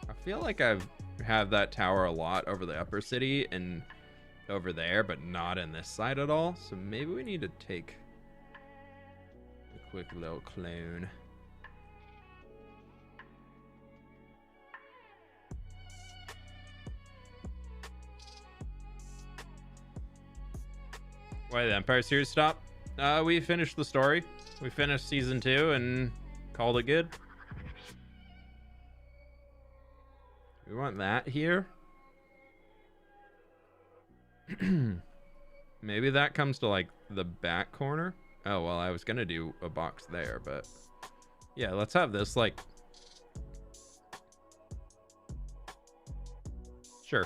I feel like I've have that tower a lot over the upper city and over there, but not in this side at all. So maybe we need to take a quick little clone. Why did the Empire series stop? We finished the story. We finished season 2 and called it good. We want that here. Maybe that comes to like the back corner. Oh, well, I was gonna do a box there, but yeah, let's have this like... Sure.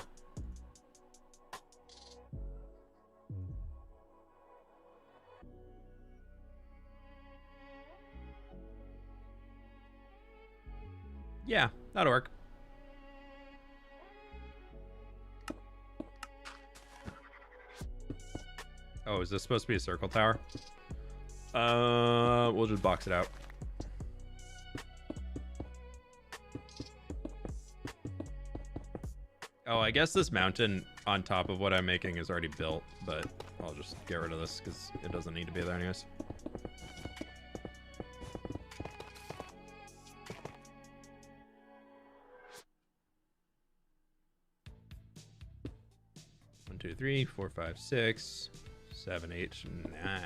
Yeah, that'll work. Oh, is this supposed to be a circle tower? We'll just box it out. Oh, I guess this mountain on top of what I'm making is already built, but I'll just get rid of this because it doesn't need to be there anyways. 2, 3, 4, 5, 6, 7, 8, 9.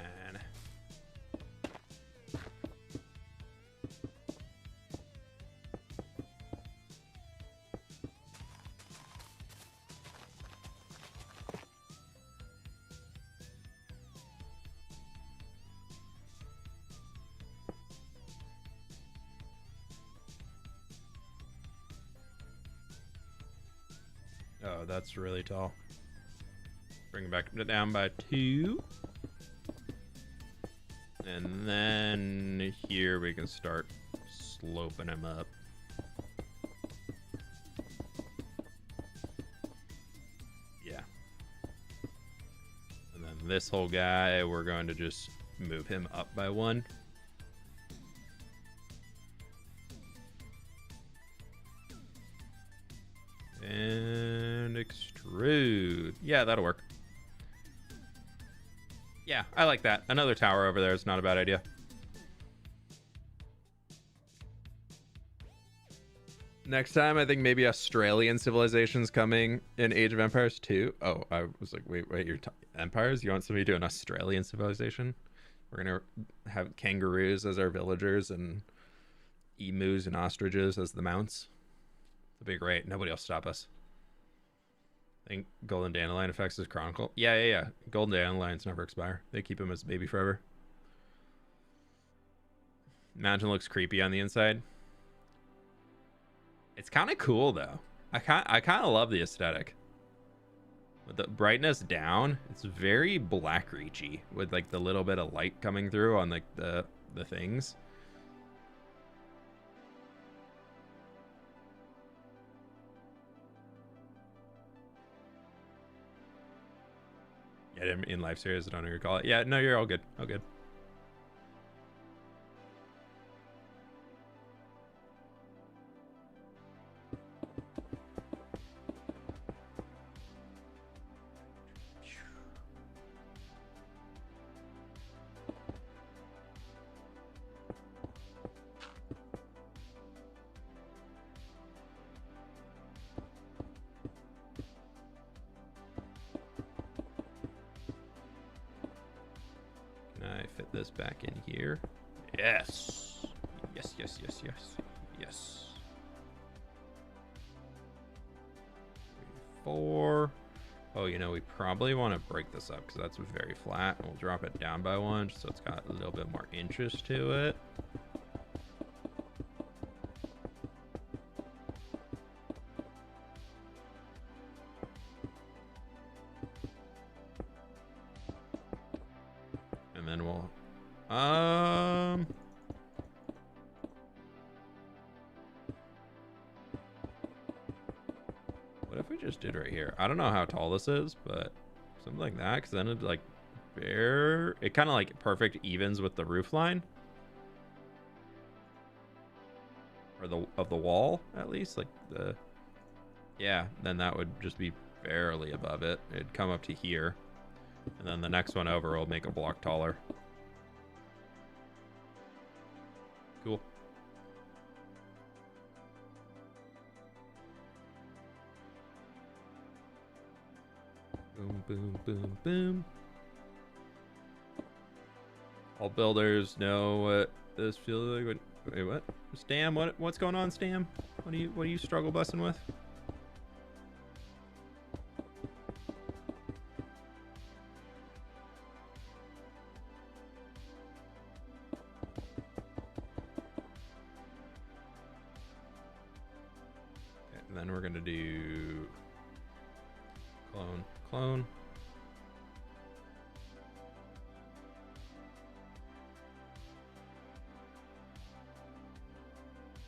Oh, that's really tall. Bring it back down by 2. And then here we can start sloping him up. Yeah. And then this whole guy, we're going to just move him up by 1. And extrude. Yeah, that'll work. Yeah, I like that. Another tower over there is not a bad idea. Next time, I think maybe Australian civilization's coming in Age of Empires 2. Oh, I was like, wait, you're Empires? You want somebody to do an Australian civilization? We're going to have kangaroos as our villagers and emus and ostriches as the mounts. It'll be great. Nobody will stop us. I think Golden Dandelion affects his Chronicle. Yeah. Golden Dandelions never expire. They keep him as a baby forever. Mountain looks creepy on the inside. It's kind of cool though. I kind of love the aesthetic. With the brightness down, it's very black reachy with like the little bit of light coming through on like the things. Yeah, in live series, I don't recall it. Yeah, no, you're all good. All good. This back in here. Yes. Yes. 4. Oh, you know, we probably want to break this up because that's very flat. We'll drop it down by 1 so it's got a little bit more interest to it. And then we'll what if we just did right here? I don't know how tall this is, but something like that, because then it like it kind of like perfect evens with the roof line or of the wall at least, like then that would just be barely above it. It'd come up to here, and then the next one over will make a block taller. Cool. Boom, boom, boom, boom. All builders know what this feels like. Wait, what? Stam, what's going on, Stam? What are you struggle busting with? Okay, and then we're gonna do clone.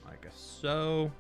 Like so.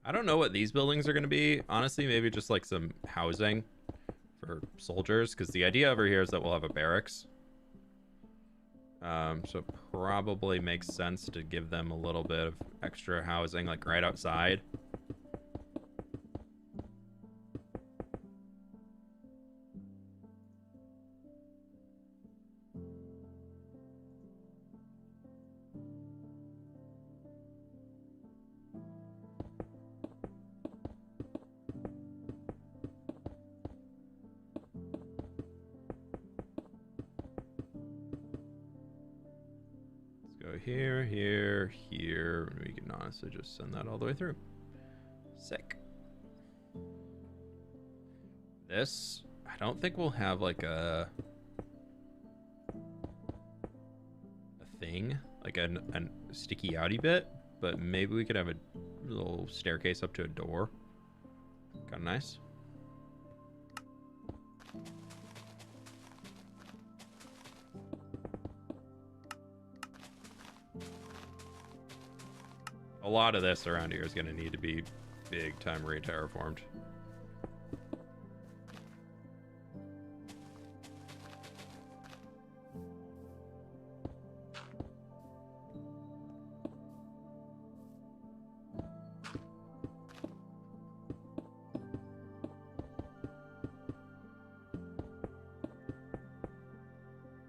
I don't know what these buildings are going to be. Honestly, maybe just like some housing for soldiers, because the idea over here is that we'll have a barracks. So it probably makes sense to give them a little bit of extra housing, like right outside. Here. We can honestly just send that all the way through. Sick. This, I don't think we'll have like a thing, like a sticky outy bit, but maybe we could have a little staircase up to a door. Kind of nice. A lot of this around here is going to need to be big time re-terraformed.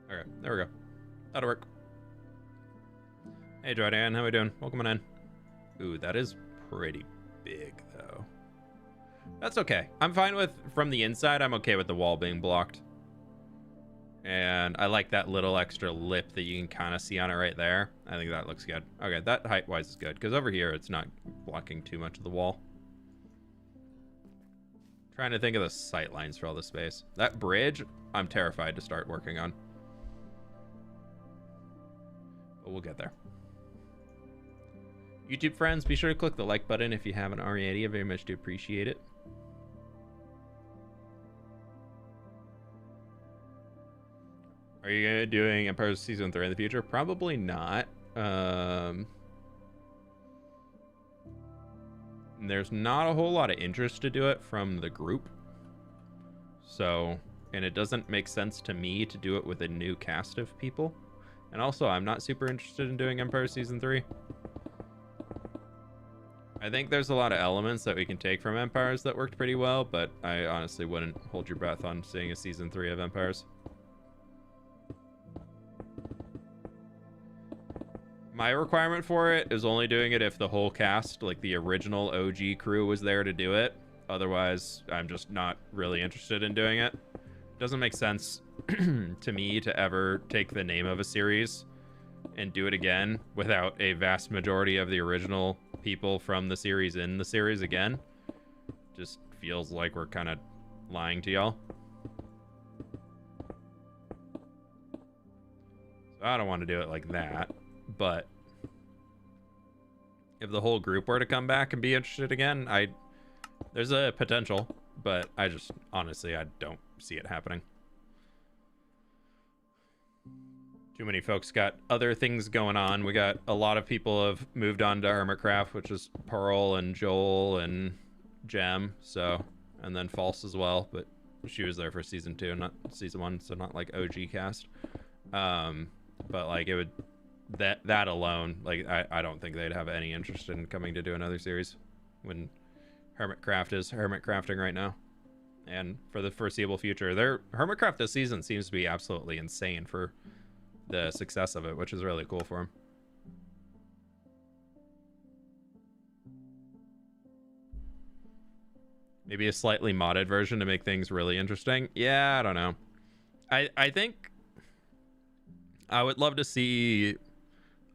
Okay, there we go. That'll work. Hey, Jordan, how we doing? Welcome on in. Ooh, that is pretty big, though. That's okay. I'm fine with, from the inside, I'm okay with the wall being blocked. And I like that little extra lip that you can kind of see on it right there. I think that looks good. Okay, that height-wise is good, because over here, it's not blocking too much of the wall. Trying to think of the sight lines for all this space. That bridge, I'm terrified to start working on. But we'll get there. YouTube friends, be sure to click the like button if you haven't already. I very much do appreciate it. Are you gonna doing Empire Season 3 in the future? Probably not. There's not a whole lot of interest to do it from the group. So, and it doesn't make sense to me to do it with a new cast of people. And also, I'm not super interested in doing Empire Season 3. I think there's a lot of elements that we can take from Empires that worked pretty well, but I honestly wouldn't hold your breath on seeing a Season 3 of Empires. My requirement for it is only doing it if the whole cast, like the original OG crew, was there to do it. Otherwise, I'm just not really interested in doing it. Doesn't make sense to me to ever take the name of a series and do it again without a vast majority of the original people from the series in the series again. Just feels like we're kind of lying to y'all. So I don't want to do it like that, but if the whole group were to come back and be interested again, there's a potential, but I just honestly I don't see it happening. Too many folks got other things going on. We got a lot of people have moved on to Hermitcraft, which is Pearl and Joel and Gem, so, and then False as well, but she was there for season 2, not season 1, so not like OG cast. But like it would, that alone, like I don't think they'd have any interest in coming to do another series when Hermitcraft is Hermitcrafting right now. And for the foreseeable future, Hermitcraft this season seems to be absolutely insane for the success of it, which is really cool for him. Maybe a slightly modded version to make things really interesting. Yeah, I don't know. I think I would love to see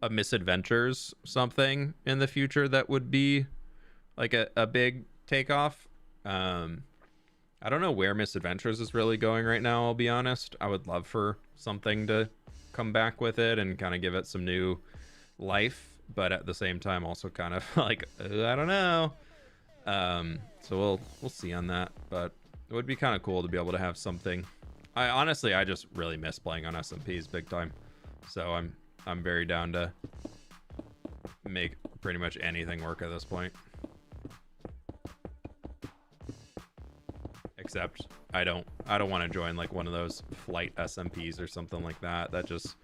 a Misadventures something in the future that would be like a big takeoff. I don't know where Misadventures is really going right now, I'll be honest. I would love for something to come back with it and kind of give it some new life, but at the same time also kind of like I don't know. So we'll see on that, but it would be kind of cool to be able to have something. I just really miss playing on SMPs big time, so I'm very down to make pretty much anything work at this point. except I don't want to join like one of those flight SMPs or something like that. That just,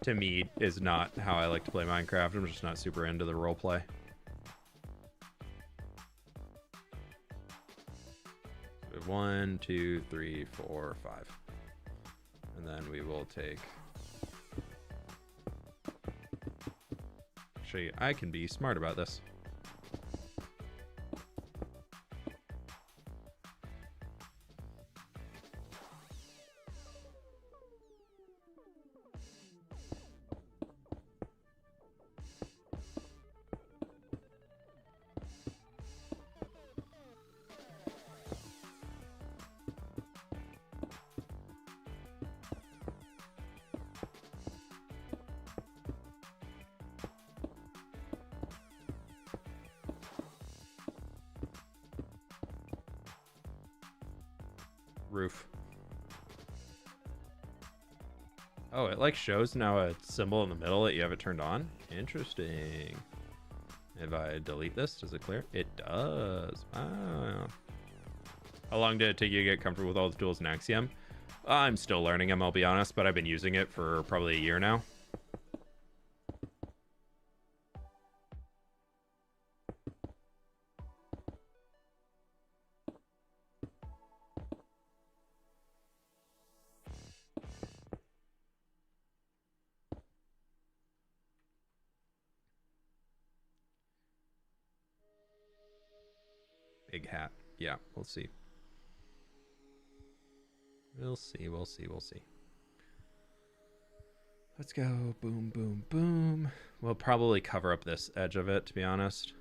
to me, is not how I like to play Minecraft. I'm just not super into the roleplay. So we have 1, 2, 3, 4, 5. And then we will take... Actually, I can be smart about this. Roof. Oh, it like shows now a symbol in the middle that you have it turned on. Interesting. If I delete this, does it clear? It does. Wow. How long did it take you to get comfortable with all the tools in Axiom? I'm still learning them, I'll be honest, but I've been using it for probably a year now. Big hat. Yeah, we'll see. We'll see, we'll see, we'll see. Let's go. Boom, boom, boom. We'll probably cover up this edge of it, to be honest.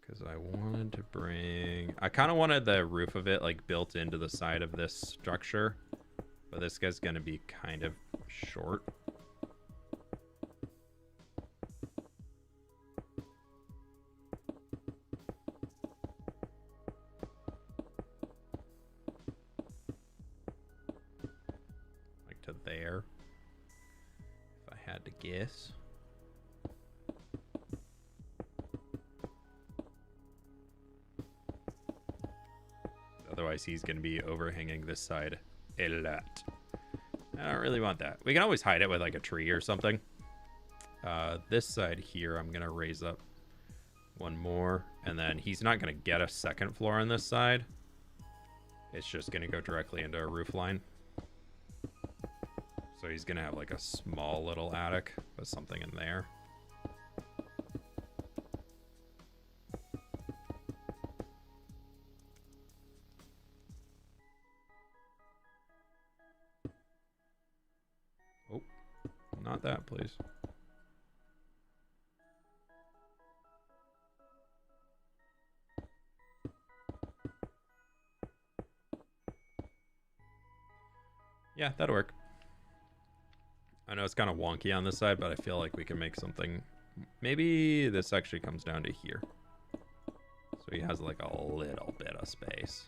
Because I wanted to bring... I kind of wanted the roof of it, like, built into the side of this structure. But this guy's going to be kind of short. There, if I had to guess. Otherwise, he's going to be overhanging this side a lot. I don't really want that. We can always hide it with like a tree or something. This side here, I'm going to raise up one more, and then he's not going to get a second floor on this side. It's just going to go directly into a roof line. So he's gonna have like a small little attic with something in there. Oh, not that, please. Yeah, that'll work. I know it's kind of wonky on this side, but I feel like we can make something. Maybe this actually comes down to here. So he has like a little bit of space.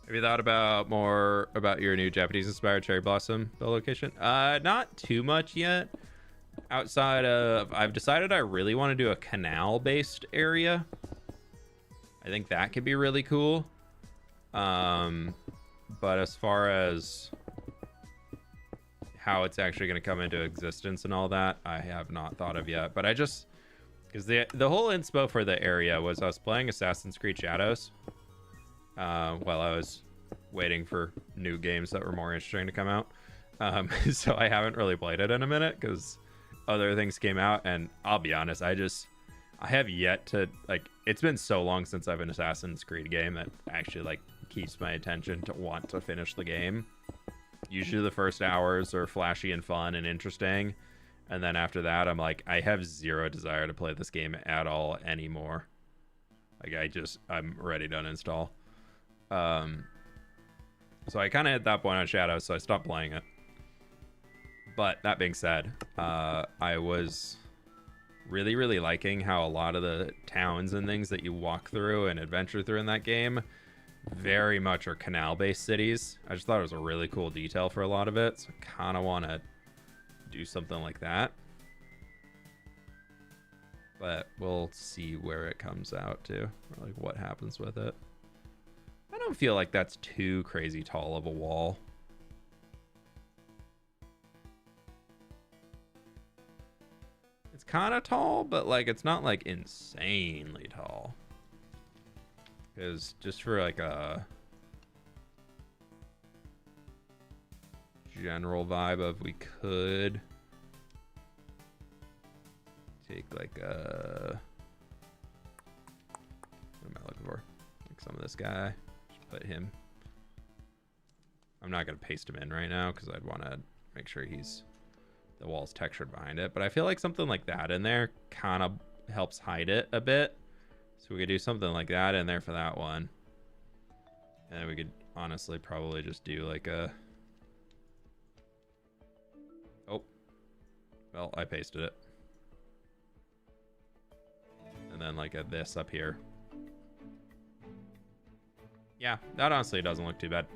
Have you thought about more about your new Japanese-inspired cherry blossom build location? Not too much yet. Outside of, I've decided I really want to do a canal-based area. I think that could be really cool. But as far as how it's actually going to come into existence and all that, I have not thought of yet. But I just, because the whole inspo for the area was I was playing Assassin's Creed Shadows while I was waiting for new games that were more interesting to come out. So I haven't really played it in a minute because other things came out, and I'll be honest, I have yet to, like, it's been so long since I've an Assassin's Creed game that actually like keeps my attention to want to finish the game. Usually the first hours are flashy and fun and interesting, and then after that I'm like, I have zero desire to play this game at all anymore. Like I'm ready to uninstall. So I kind of hit that point on Shadows, so I stopped playing it. But that being said, I was really, really liking how a lot of the towns and things that you walk through and adventure through in that game very much are canal-based cities. I just thought it was a really cool detail for a lot of it, so I kind of want to do something like that. But we'll see where it comes out to, or like what happens with it. I don't feel like that's too crazy tall of a wall. It's kind of tall, but like it's not like insanely tall. Because just for like a general vibe of we could take like a, what am I looking for? Like some of this guy. Just put him. I'm not going to paste him in right now because I'd want to make sure the wall's textured behind it. But I feel like something like that in there kind of helps hide it a bit. So we could do something like that in there for that one. And then we could honestly probably just do like a... Oh. Well, I pasted it. And then like a this up here. Yeah, that honestly doesn't look too bad.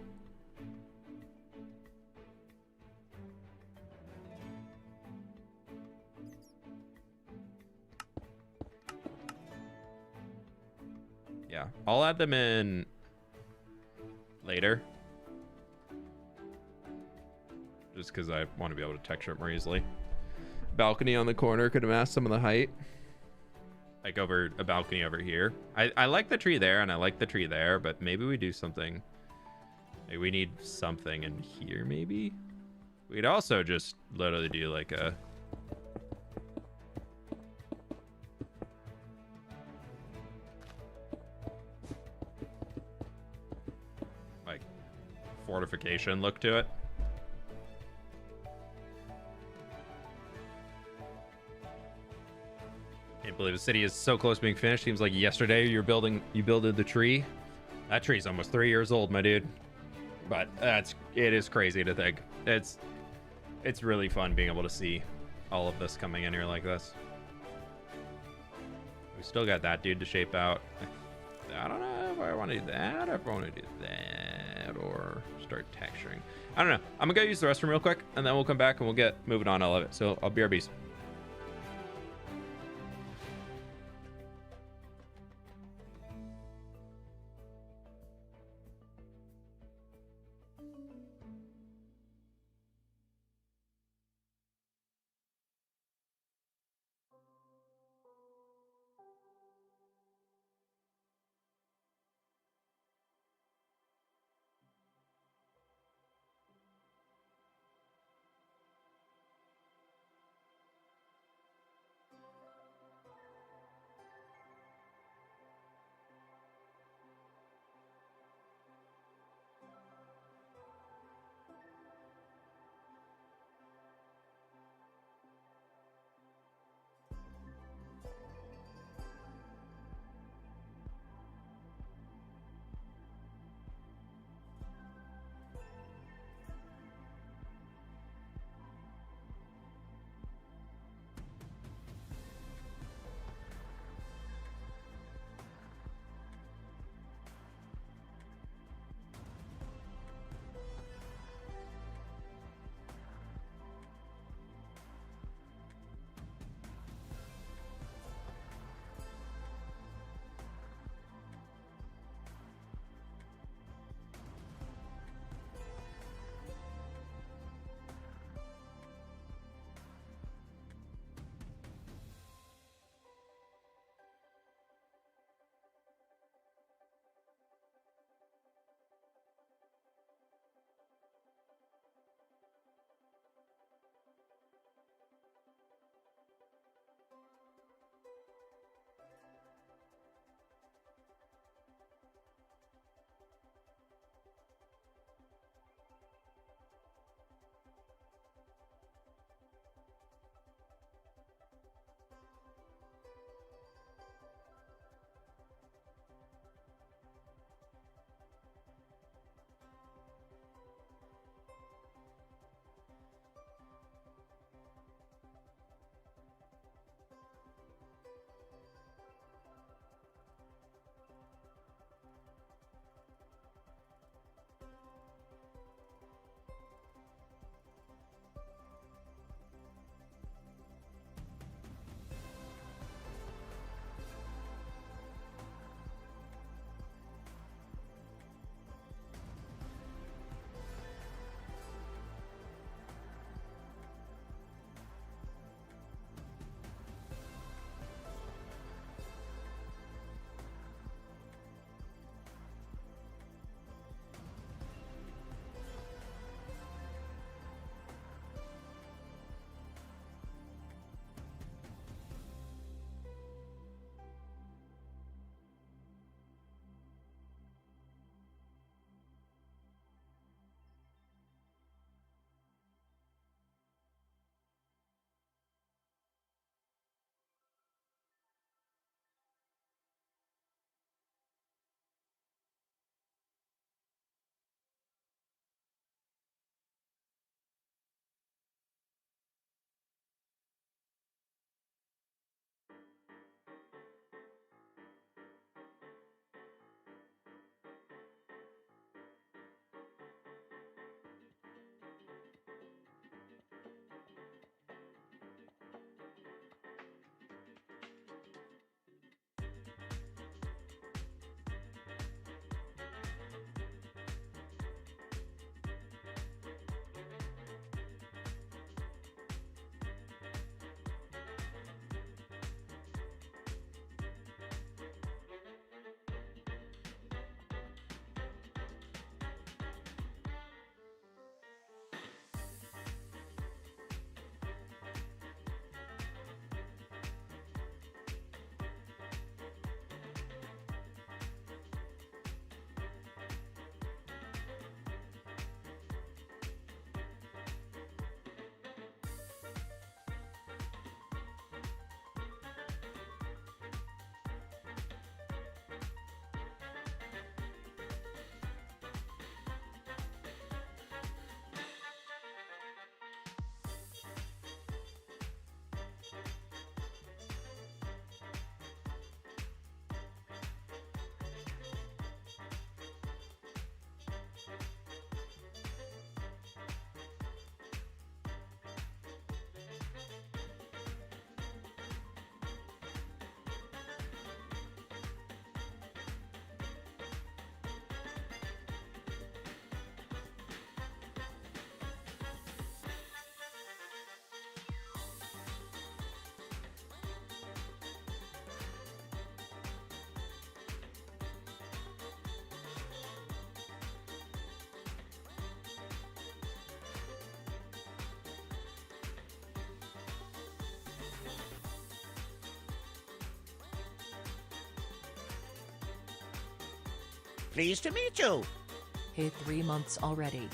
Yeah, I'll add them in later. Just because I want to be able to texture it more easily. Balcony on the corner could have masked some of the height. Like over a balcony over here. I like the tree there and I like the tree there, but maybe we do something. Like we need something in here maybe. We'd also just literally do like a... fortification look to it. Can't believe the city is so close to being finished. Seems like yesterday you builded the tree. That tree's almost 3 years old, my dude. But it is crazy to think. It's really fun being able to see all of this coming in here like this. We still got that dude to shape out. I don't know if I want to do that, or if I want to do that, or start texturing. I don't know. I'm gonna go use the restroom real quick, and then we'll come back and we'll get moving on all of it. So I'll BRBs. Pleased to meet you. Hey, 3 months already.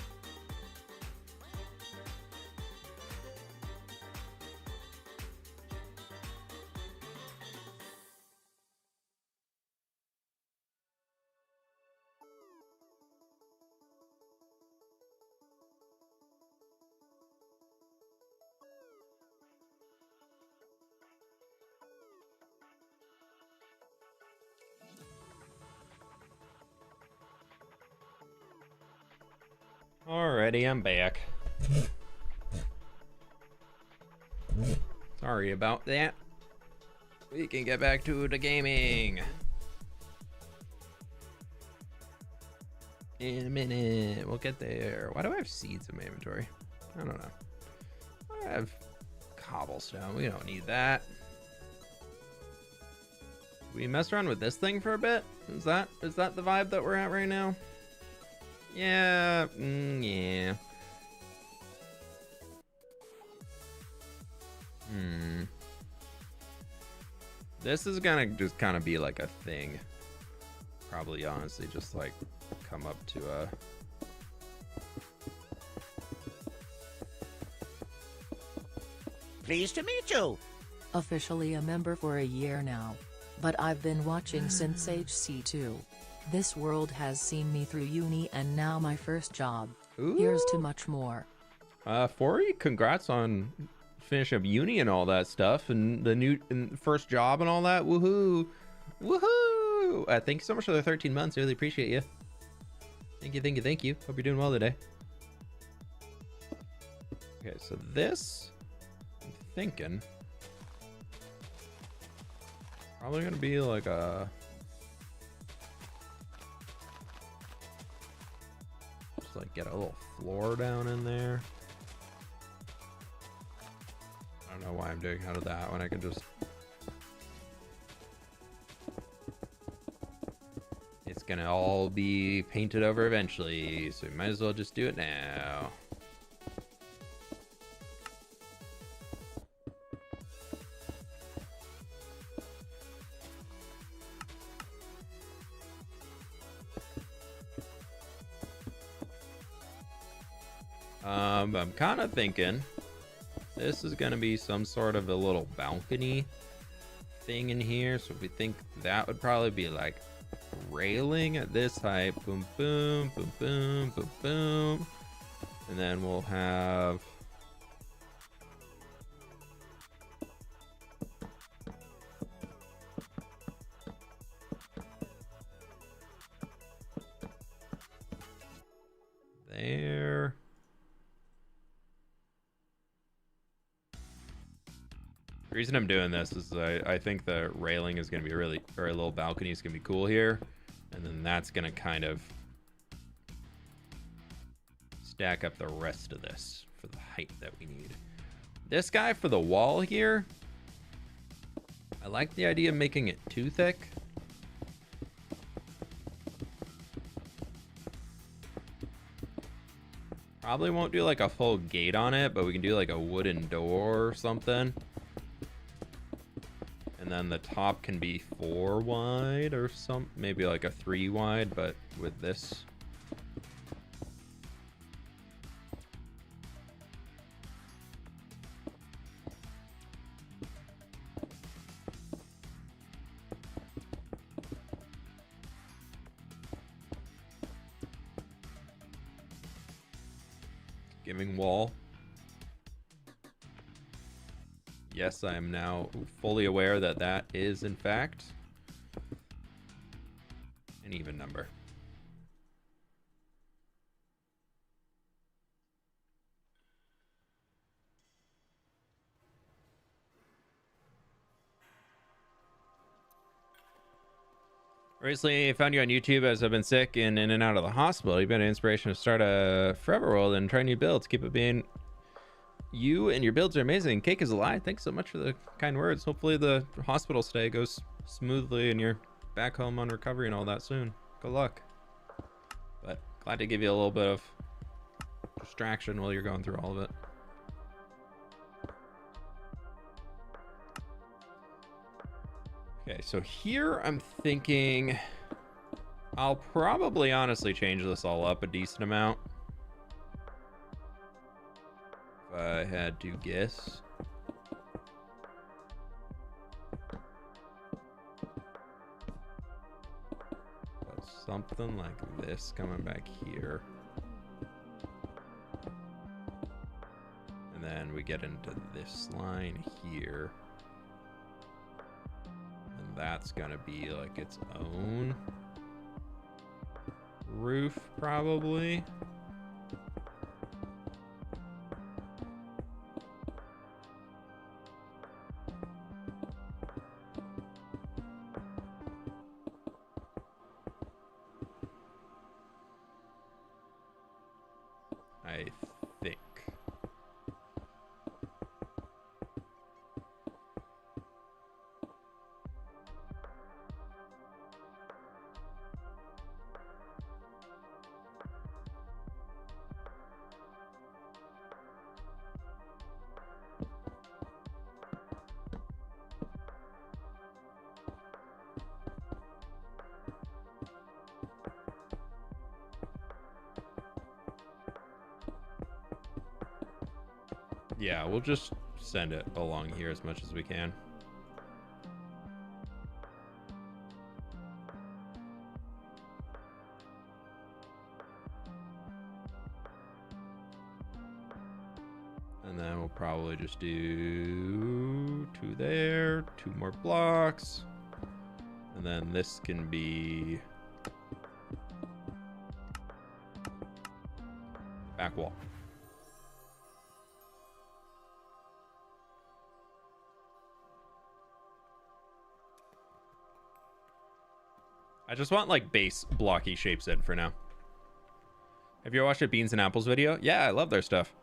Alrighty, I'm back. Sorry about that. We can get back to the gaming in a minute. We'll get there. Why do I have seeds in my inventory? I don't know. I have cobblestone. We don't need that. We mess around with this thing for a bit. Is that the vibe that we're at right now? Yeah, yeah. This is gonna just kind of be like a thing. Probably, honestly, just like come up to a... Pleased to meet you. Officially a member for a year now. But I've been watching since HC2. This world has seen me through uni and now my first job. Ooh. Here's to much more. Fori, congrats on finishing up uni and all that stuff and the new first job and all that. Woohoo! Woohoo! Thank you so much for the 13 months. I really appreciate you. Thank you, thank you, thank you. Hope you're doing well today. Okay, so this, I'm thinking, probably gonna be like a... like get a little floor down in there. I don't know why I'm doing out of that when I can just... It's gonna all be painted over eventually, so we might as well just do it now. I'm kind of thinking this is going to be some sort of a little balcony thing in here. So we think that would probably be like railing at this height. Boom, boom, boom, boom, boom, boom. And then we'll have... there. The reason I'm doing this is I think the railing is going to be really, or a little balcony is going to be cool here. And then that's going to kind of stack up the rest of this for the height that we need. This guy for the wall here, I like the idea of making it too thick. Probably won't do like a full gate on it, but we can do like a wooden door or something. And then the top can be 4 wide or some, maybe like a 3 wide, but with this. Giving wall. Yes, I am now fully aware that that is, in fact, an even number. Recently, I found you on YouTube as I've been sick and in and out of the hospital. You've been an inspiration to start a forever world and try new builds. Keep it being... You and your builds are amazing. Cake is alive. Thanks so much for the kind words. Hopefully the hospital stay goes smoothly and you're back home on recovery and all that soon. Good luck. But glad to give you a little bit of distraction while you're going through all of it. Okay, so here I'm thinking I'll probably honestly change this all up a decent amount. If I had to guess. But something like this coming back here. And then we get into this line here. And that's gonna be like its own roof, probably. I think. Yeah, we'll just send it along here as much as we can. And then we'll probably just do 2 there, 2 more blocks. And then this can be back wall. I just want like base blocky shapes in for now. Have you watched a Beans and Apples video? Yeah, I love their stuff.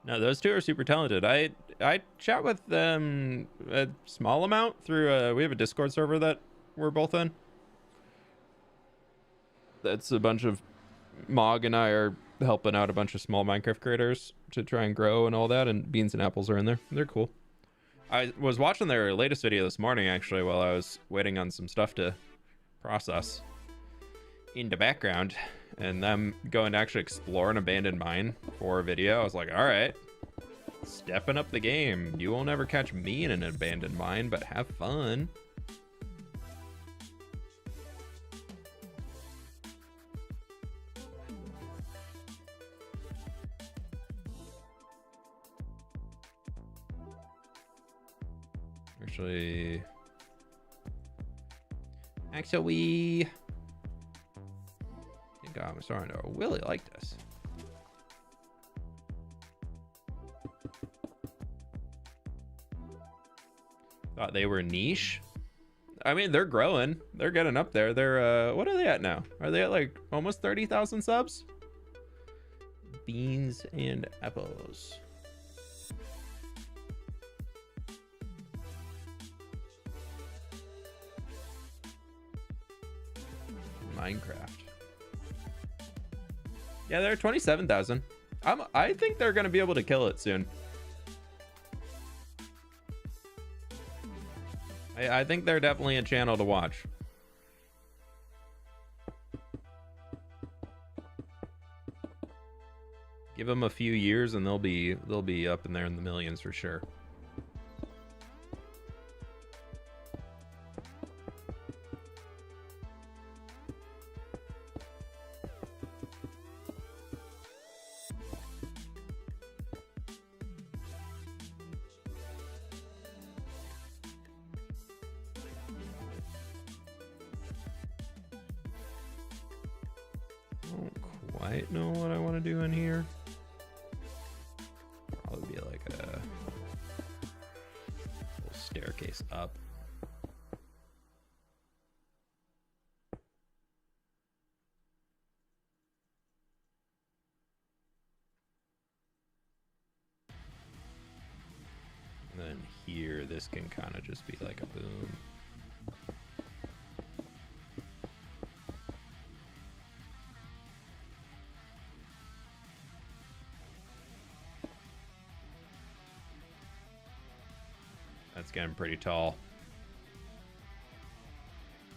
No, those two are super talented. I chat with them a small amount through we have a Discord server that we're both in. That's a bunch of Mog and I are helping out a bunch of small Minecraft creators to try and grow and all that, and Beans and Apples are in there. They're cool. I was watching their latest video this morning, actually, while I was waiting on some stuff to process in the background, and them going to actually explore an abandoned mine for a video. I was like, all right, stepping up the game. You will never catch me in an abandoned mine, but have fun. Actually, I think I'm starting to really like this. Thought they were niche. I mean, they're growing. They're getting up there. They're what are they at now? Are they at like almost 30,000 subs? Beans and Apples. Minecraft. Yeah, they're 27,000. I think they're gonna be able to kill it soon. I think they're definitely a channel to watch. Give them a few years and they'll be up in there in the millions for sure. Quite know what I want to do in here. Probably be like a little staircase up. And then here, this can kind of just be like a boom. That's getting pretty tall.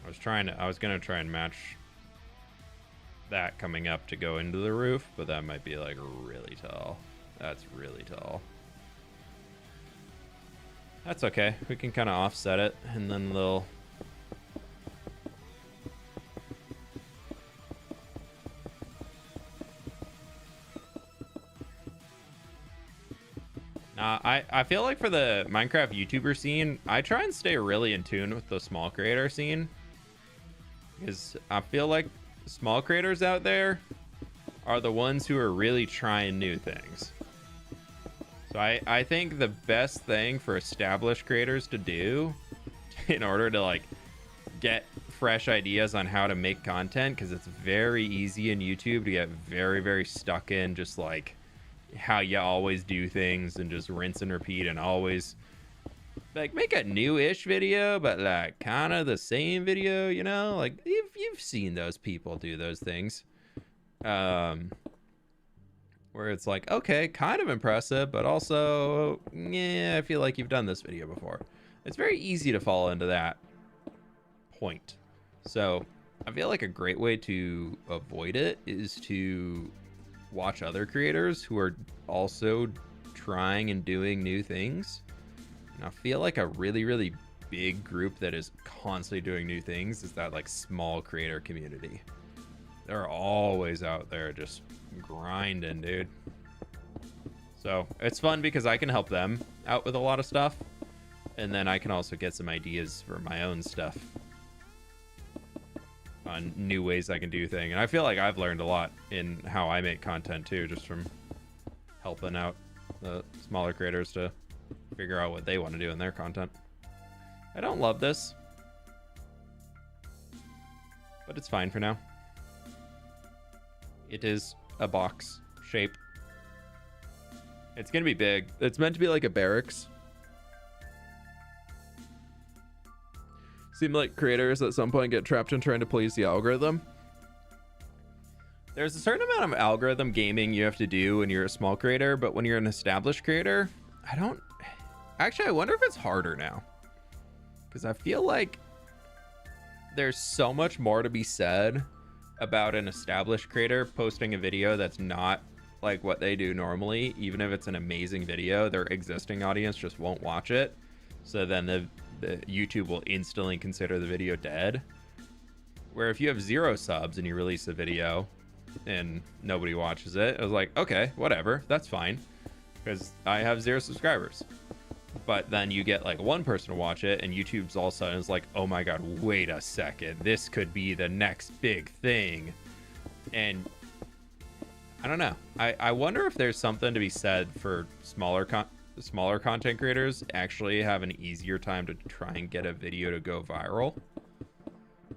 I was I was gonna try and match that coming up to go into the roof, but that might be like really tall. That's really tall. That's okay. We can kind of offset it, and then they'll... I feel like for the Minecraft YouTuber scene, I try and stay really in tune with the small creator scene. Because I feel like small creators out there are the ones who are really trying new things. So I think the best thing for established creators to do in order to like get fresh ideas on how to make content, because it's very easy in YouTube to get very, very stuck in just like how you always do things and just rinse and repeat and always like make a new-ish video but like kind of the same video, you know, like you've seen those people do those things where it's like, okay, kind of impressive, but also yeah, I feel like you've done this video before. It's very easy to fall into that point. So I feel like a great way to avoid it is to watch other creators who are also trying and doing new things. And I feel like a really, really big group that is constantly doing new things is that like small creator community. They're always out there just grinding, dude. So it's fun because I can help them out with a lot of stuff, and then I can also get some ideas for my own stuff on new ways I can do things. And I feel like I've learned a lot in how I make content too, just from helping out the smaller creators to figure out what they want to do in their content. I don't love this, but it's fine for now. It is a box shape. It's gonna be big. It's meant to be like a barracks. Seem like creators at some point get trapped in trying to please the algorithm. There's a certain amount of algorithm gaming you have to do when you're a small creator, but when you're an established creator, I wonder if it's harder now. Because I feel like there's so much more to be said about an established creator posting a video that's not like what they do normally. Even if it's an amazing video, their existing audience just won't watch it. So then the YouTube will instantly consider the video dead. Where if you have 0 subs and you release a video and nobody watches it, I was like, okay, whatever, that's fine, because I have 0 subscribers. But then you get like 1 person to watch it, and YouTube's all of a sudden is like, oh my god, wait a second, this could be the next big thing. And I don't know, I wonder if there's something to be said for smaller content creators actually have an easier time to try and get a video to go viral,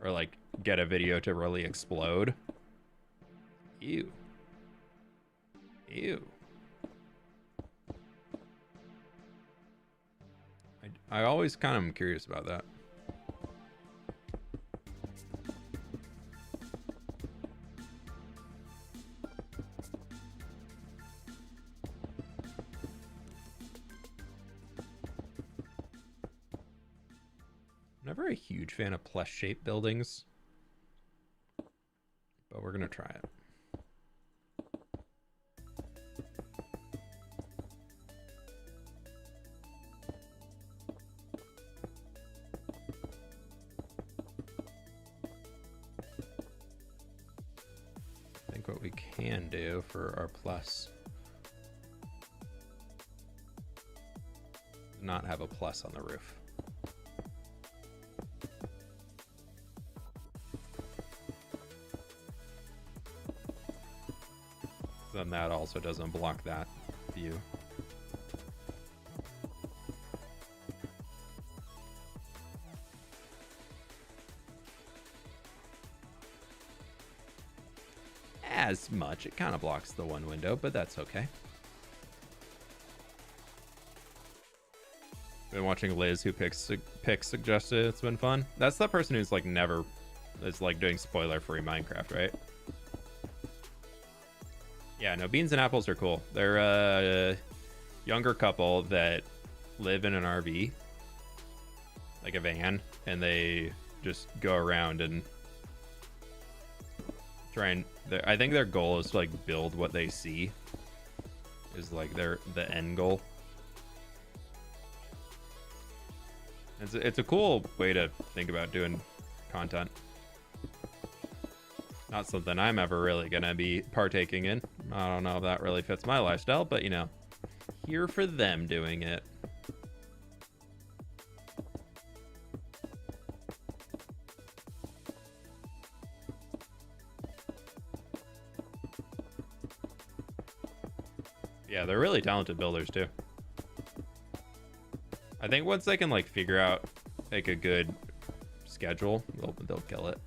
or like get a video to really explode. Ew. I always kind of am curious about that. Never a huge fan of plus shape buildings, but we're gonna try it. I think what we can do for our plus, not have a plus on the roof. Then that also doesn't block that view. As much, it kind of blocks the one window, but that's okay. Been watching Liz, who picks suggested. It's been fun. That's the person who's like never is like doing spoiler free Minecraft, right? Yeah, no, Beans and Apples are cool. They're a younger couple that live in an RV, like a van, and they just go around and try and... I think their goal is to, like, build what they see. Is, like, the end goal. It's a cool way to think about doing content. Not something I'm ever really gonna be partaking in. I don't know if that really fits my lifestyle, but, you know, here for them doing it. Yeah, they're really talented builders too. I think once they can, like, figure out, like, a good schedule, they'll kill it.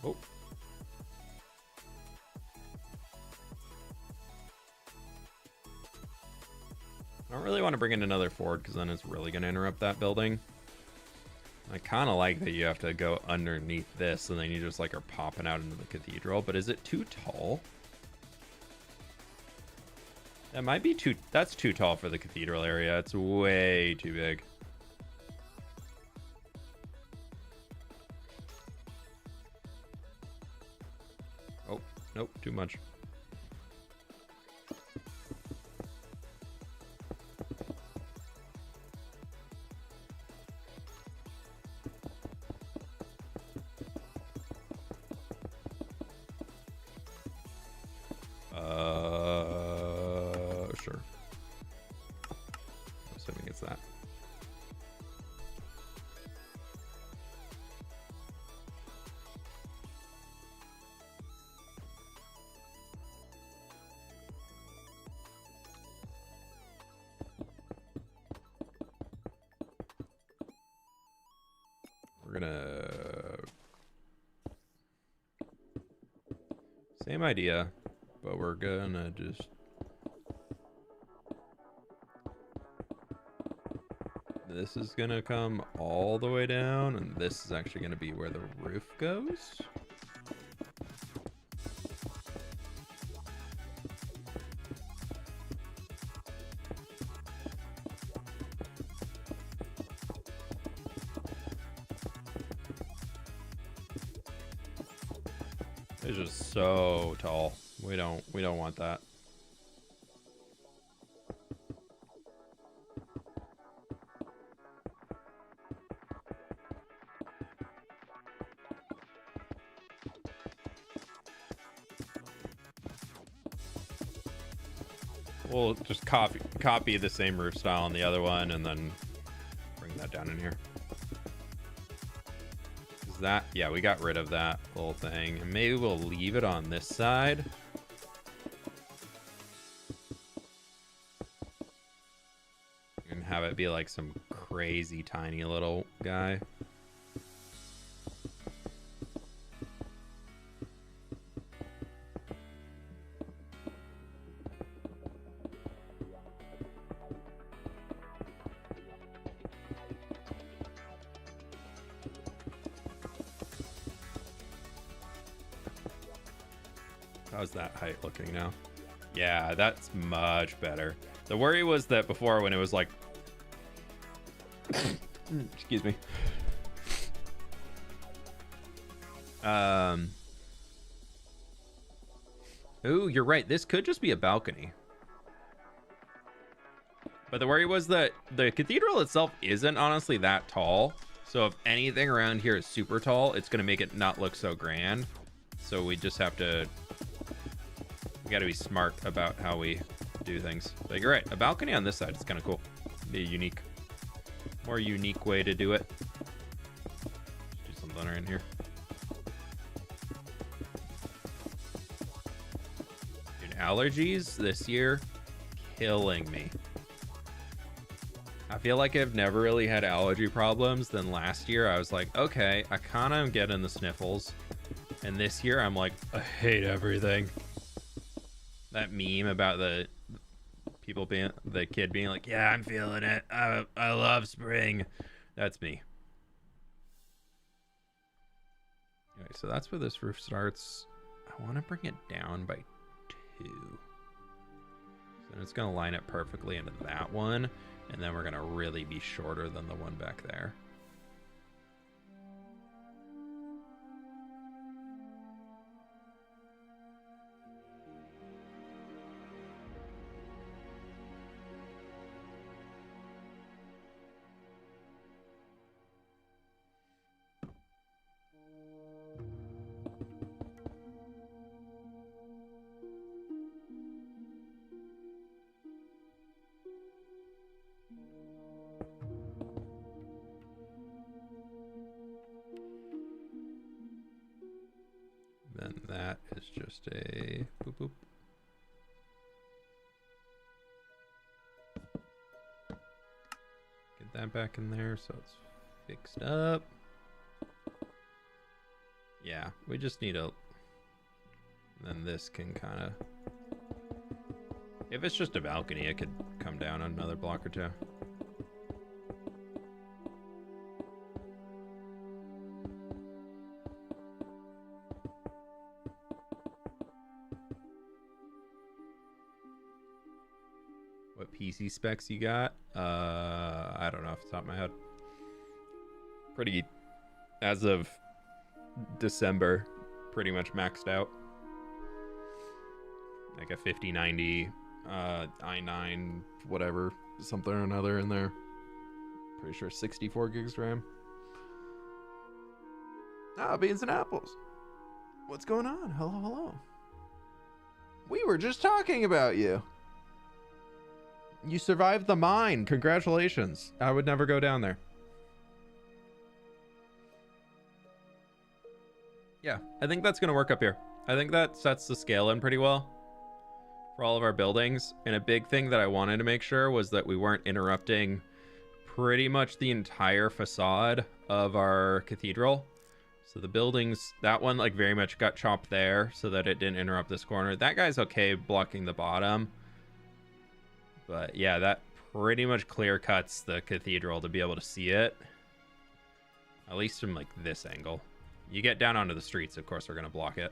Oh. I don't really want to bring in another ford because then it's really going to interrupt that building. I kind of like that you have to go underneath this and then you just, like, are popping out into the cathedral. But is it too tall? That might be too... That's too tall for the cathedral area. It's way too big. Oh, nope, too much. Sure. Assuming it's that. We're gonna... Same idea, but we're gonna just... This is gonna come all the way down, and this is actually gonna be where the roof goes. It's just so tall. We don't want that. We'll just copy the same roof style on the other one and then bring that down in here. Is that... Yeah, we got rid of that little thing. And maybe we'll leave it on this side. And have it be like some crazy tiny little guy. How's that height looking now? Yeah, that's much better. The worry was that before when it was like... Excuse me. Ooh, you're right. This could just be a balcony. But the worry was that the cathedral itself isn't honestly that tall. So if anything around here is super tall, it's going to make it not look so grand. So we just have to... We got to be smart about how we do things. But you're right. A balcony on this side is kind of cool. Be a unique, more unique way to do it. Do something right in here. Dude, allergies this year, killing me. I feel like I've never really had allergy problems. Then last year I was like, okay, I kind of am getting the sniffles. And this year I'm like, I hate everything. That meme about the the kid being like, yeah, I'm feeling it. I love spring. That's me. Okay, so that's where this roof starts. I want to bring it down by 2. So it's going to line up perfectly into that one. And then we're going to really be shorter than the one back there. Then that is just a boop boop. Get that back in there so it's fixed up. Yeah, we just need a... Then this can kind of... If it's just a balcony, it could come down another block or 2. What PC specs you got? I don't know off the top of my head. Pretty, as of December, pretty much maxed out. Like a 5090 i9 whatever, something or another in there. Pretty sure 64 gigs RAM. Beans and apples. What's going on? Hello. We were just talking about you. You survived the mine. Congratulations. I would never go down there. Yeah, I think that's going to work up here. I think that sets the scale in pretty well for all of our buildings. And a big thing that I wanted to make sure was that we weren't interrupting pretty much the entire facade of our cathedral. So the buildings, that one like very much got chopped there so that it didn't interrupt this corner. That guy's okay blocking the bottom. But yeah, that pretty much clear cuts the cathedral to be able to see it. At least from like this angle. You get down onto the streets, of course, we're going to block it.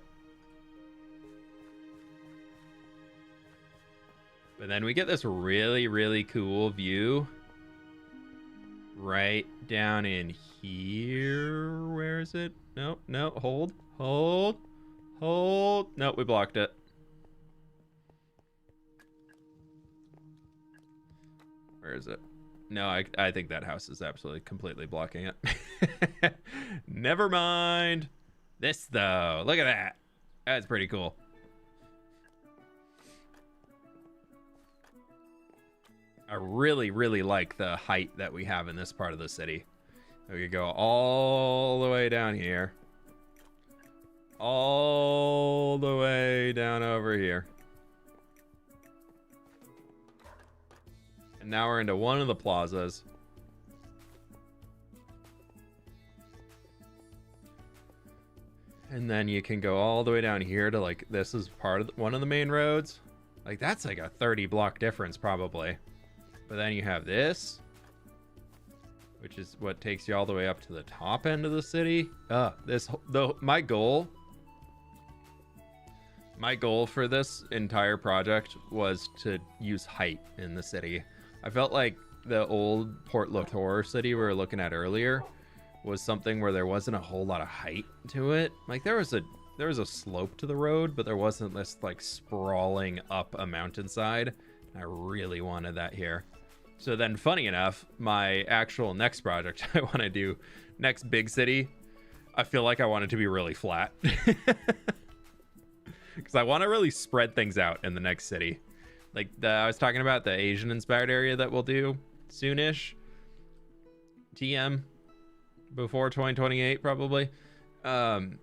But then we get this really, really cool view right down in here. Where is it? No, hold. No, we blocked it. Where is it? No, I think that house is absolutely completely blocking it. Never mind. This, though. Look at that. That's pretty cool. I really, really like the height that we have in this part of the city. We could go all the way down here. All the way down over here. And now we're into one of the plazas. And then you can go all the way down here to like, this is part of one of the main roads. Like that's like a 30 block difference probably. But then you have this, which is what takes you all the way up to the top end of the city. My goal for this entire project was to use height in the city. I felt like the old Port Latour city we were looking at earlier was something where there wasn't a whole lot of height to it. Like there was a slope to the road, but there wasn't this like sprawling up a mountainside. I really wanted that here. So then funny enough, my actual next project I want to do, next big city, I feel like I want it to be really flat. Because I want to really spread things out in the next city. Like I was talking about the Asian inspired area that we'll do soonish. TM before 2028 probably. But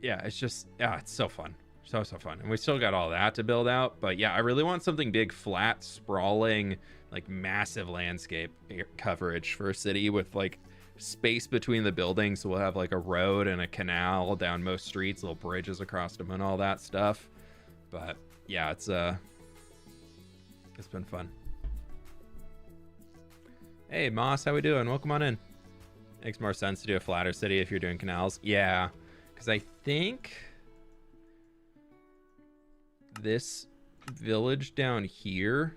yeah, it's just, it's so fun. So fun. And we still got all that to build out. But yeah, I really want something big, flat, sprawling, like massive landscape coverage for a city with like space between the buildings. So we'll have like a road and a canal down most streets, little bridges across them and all that stuff. But yeah, it's It's been fun. Hey, Moss, how we doing? Welcome on in. Makes more sense to do a flatter city if you're doing canals. Yeah, because I think this village down here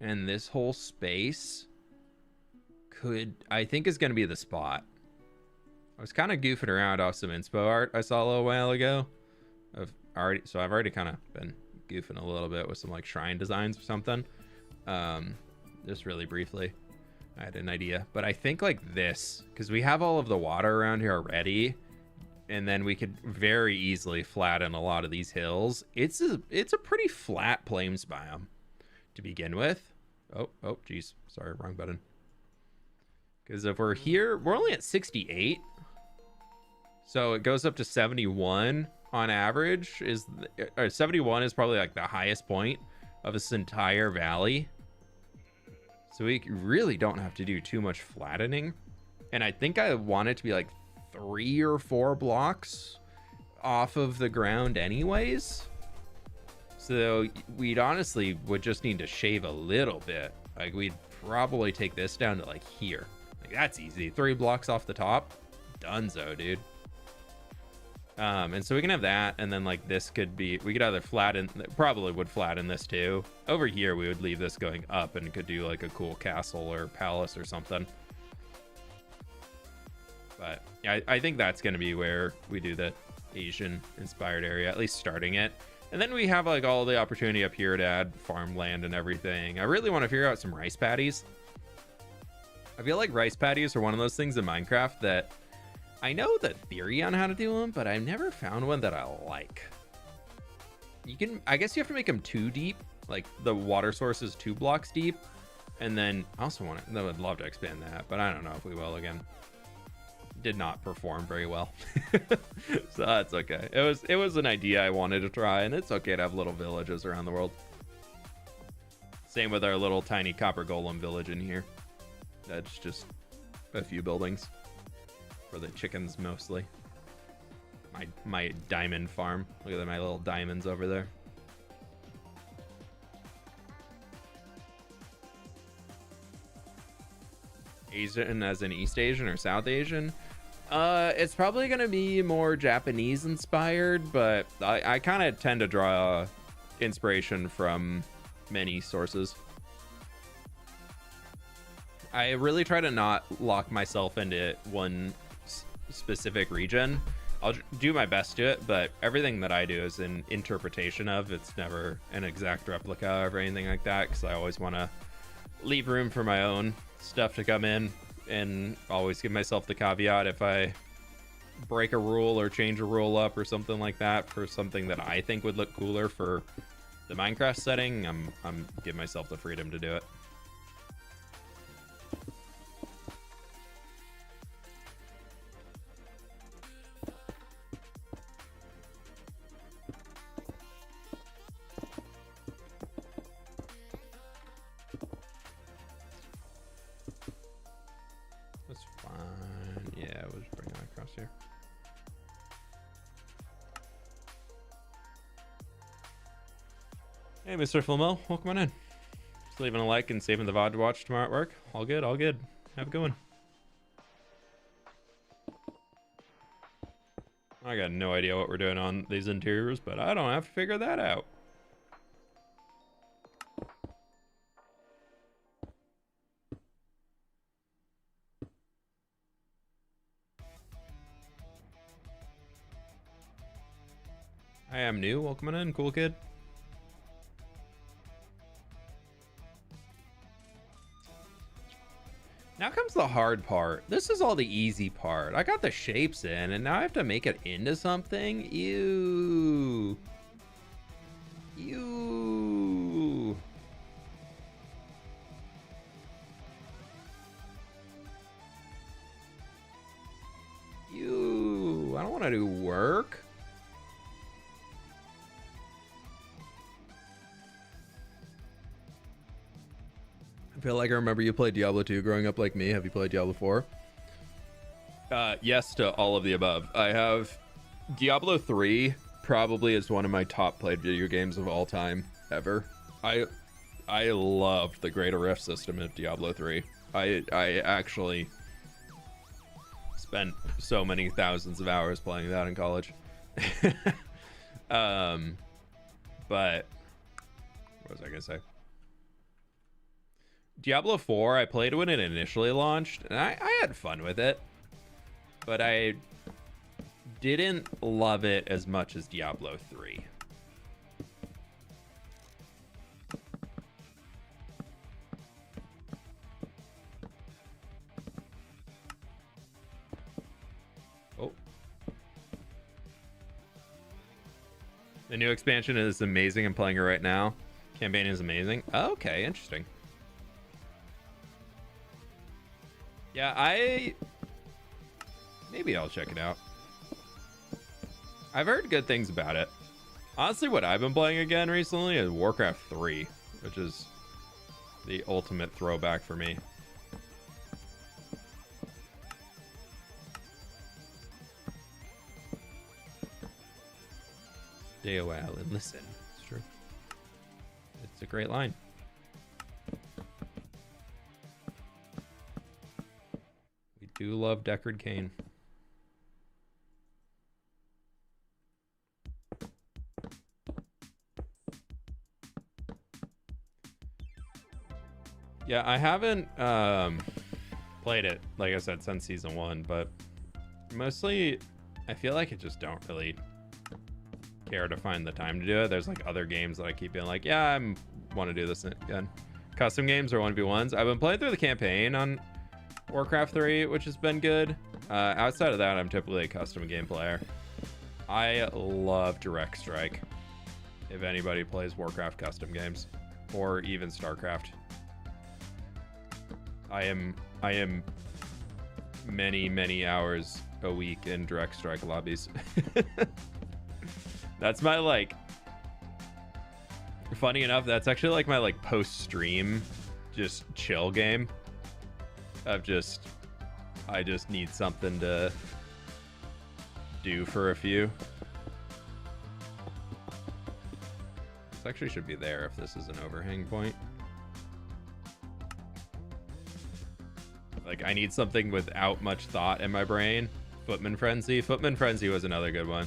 and this whole space I think is going to be the spot. I was kind of goofing around off some inspo art I saw a little while ago. I've already kind of been goofing a little bit with some like shrine designs or something. Just really briefly, I had an idea, but I think like this, because we have all of the water around here already, and then we could very easily flatten a lot of these hills. It's a pretty flat plains biome to begin with. Oh, geez, sorry, wrong button. Because if we're here, we're only at 68. So it goes up to 71 on average. 71 is probably like the highest point of this entire valley. So we really don't have to do too much flattening. And I think I want it to be like 3 or 4 blocks off of the ground anyways. So we'd honestly would just need to shave a little bit. Like we'd probably take this down to like here. Like that's easy. 3 blocks off the top. Dunzo, dude. And so we can have that, and then like this could be, we could either flatten, probably would flatten this too. Over here we would leave this going up and could do like a cool castle or palace or something. But yeah, I think that's going to be where we do the Asian inspired area, at least starting it. And then we have like all the opportunity up here to add farmland and everything. I really want to figure out some rice paddies. I feel like rice paddies are one of those things in Minecraft that I know the theory on how to do them, but I've never found one that I like. You can, I guess you have to make them 2 deep, like the water source is 2 blocks deep. And then I also want to, I would love to expand that, but I don't know if we will again. Did not perform very well. So that's okay. It was an idea I wanted to try, and it's okay to have little villages around the world. Same with our little tiny copper golem village in here. That's just a few buildings for the chickens mostly. My diamond farm. Look at my little diamonds over there. Asian as in East Asian or South Asian? It's probably gonna be more Japanese inspired, but I kind of tend to draw inspiration from many sources. I really try to not lock myself into one specific region. I'll do my best to it, but everything that I do is an interpretation of. It's never an exact replica or anything like that, because I always want to leave room for my own stuff to come in, and always give myself the caveat if I break a rule or change a rule up or something like that for something that I think would look cooler for the Minecraft setting, I'm give myself the freedom to do it. Here. Hey, Mr. Filmo, welcome on in. Just leaving a like and saving the VOD to watch tomorrow at work. All good, all good. Have a good one. I got no idea what we're doing on these interiors, but I don't have to figure that out. I am new. Welcome on in, cool kid. Now comes the hard part. This is all the easy part. I got the shapes in, and now I have to make it into something. Ew. Ew. Ew. I don't want to do work. I feel like I remember you played Diablo 2 growing up like me. Have you played Diablo 4? Yes to all of the above. I have Diablo 3 probably is one of my top played video games of all time ever. I I loved the Greater Rift system of Diablo 3. I actually spent so many thousands of hours playing that in college. But what was I gonna say? Diablo 4, I played when it initially launched, and I had fun with it, but I didn't love it as much as Diablo 3. Oh. The new expansion is amazing. I'm playing it right now. Campaign is amazing. Okay, interesting. Yeah, maybe I'll check it out. I've heard good things about it. Honestly, what I've been playing again recently is Warcraft 3, which is the ultimate throwback for me. Stay a while and listen. It's true. It's a great line. We do love Deckard Cain. Yeah, I haven't played it, like I said, since season 1, but mostly I feel like I just don't really care to find the time to do it. There's like other games that I keep being like, yeah, I want to do this again. Custom games or 1v1s. I've been playing through the campaign on Warcraft 3, which has been good. Outside of that, I'm typically a custom game player. I love Direct Strike. If anybody plays Warcraft custom games or even StarCraft. I am many hours a week in Direct Strike lobbies. That's my, like, funny enough, that's actually like my like post-stream just chill game of just, I just need something to do for a few. This actually should be there if this is an overhang point. Like, I need something without much thought in my brain. Footman Frenzy. Footman Frenzy was another good one.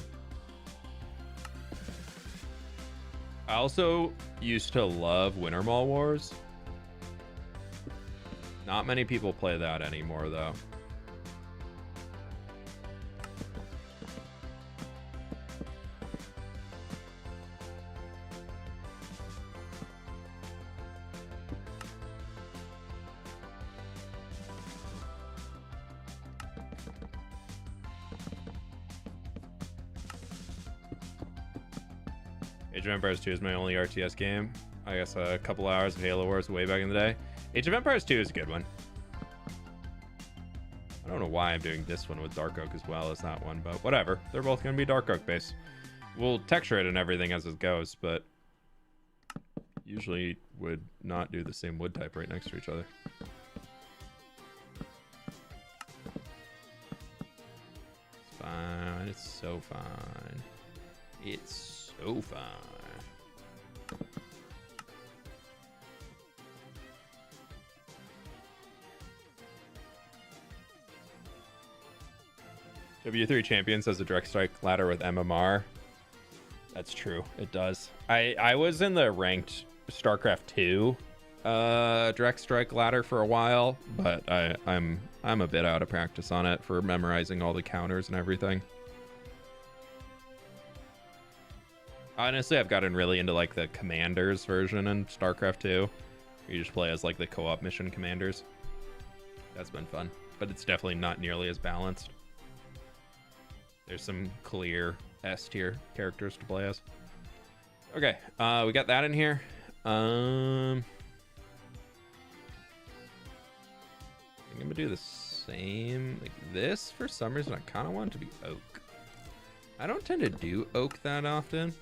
I also used to love Winter Mall Wars. Not many people play that anymore, though. Age of Empires 2 is my only RTS game. I guess a couple hours of Halo Wars way back in the day. Age of Empires 2 is a good one. I don't know why I'm doing this one with Dark Oak as well as that one, but whatever. They're both going to be Dark Oak based. We'll texture it and everything as it goes, but usually would not do the same wood type right next to each other. It's fine. It's so fine. It's so fine. W3 Champions has a direct strike ladder with MMR. That's true. It does. I was in the ranked StarCraft 2 direct strike ladder for a while, but I'm a bit out of practice on it for memorizing all the counters and everything. Honestly, I've gotten really into like the commanders version in StarCraft 2. You just play as like the co-op mission commanders. That's been fun, but it's definitely not nearly as balanced. There's some clear S tier characters to play as. Okay, we got that in here. I think I'm gonna do the same like this. For some reason, I kind of want it to be oak. I don't tend to do oak that often.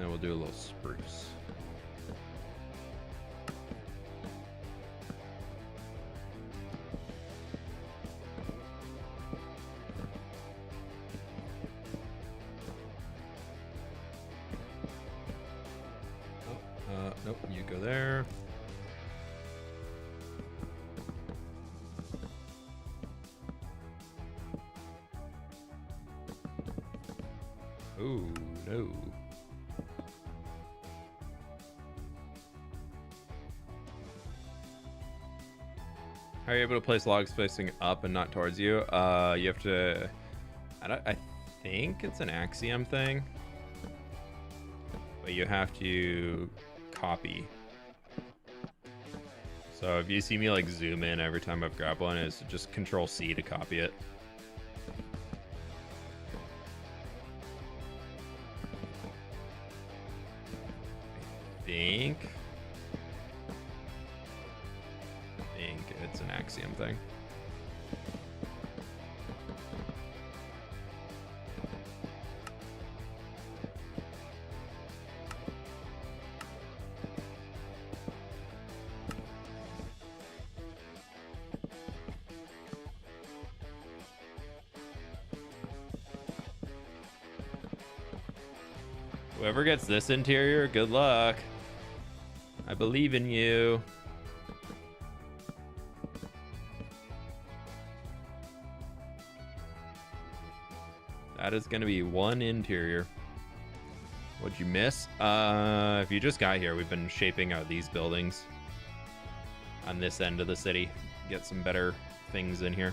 And then we'll do a little spruce. Nope, you go there. Oh, no. How are you able to place logs facing up and not towards you? You have to... I think it's an axiom thing. But you have to copy. So if you see me like zoom in every time I've grabbed one, it's just Control C to copy it. I think it's an axiom thing. Whoever gets this interior, good luck. I believe in you. That is going to be one interior. What'd you miss? If you just got here, we've been shaping out these buildings on this end of the city. Get some better things in here.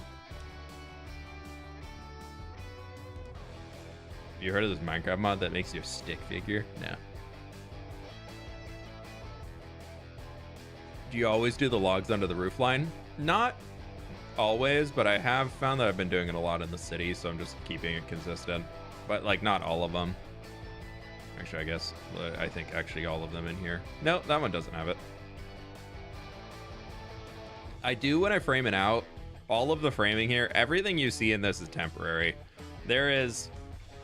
Have you heard of this Minecraft mod that makes you a stick figure? No. Do you always do the logs under the roof line? Not always, but I have found that I've been doing it a lot in the city, so I'm just keeping it consistent. But like not all of them. Actually, I guess I think actually all of them in here. No, that one doesn't have it. I do when I frame it out. All of the framing here, everything you see in this is temporary. There is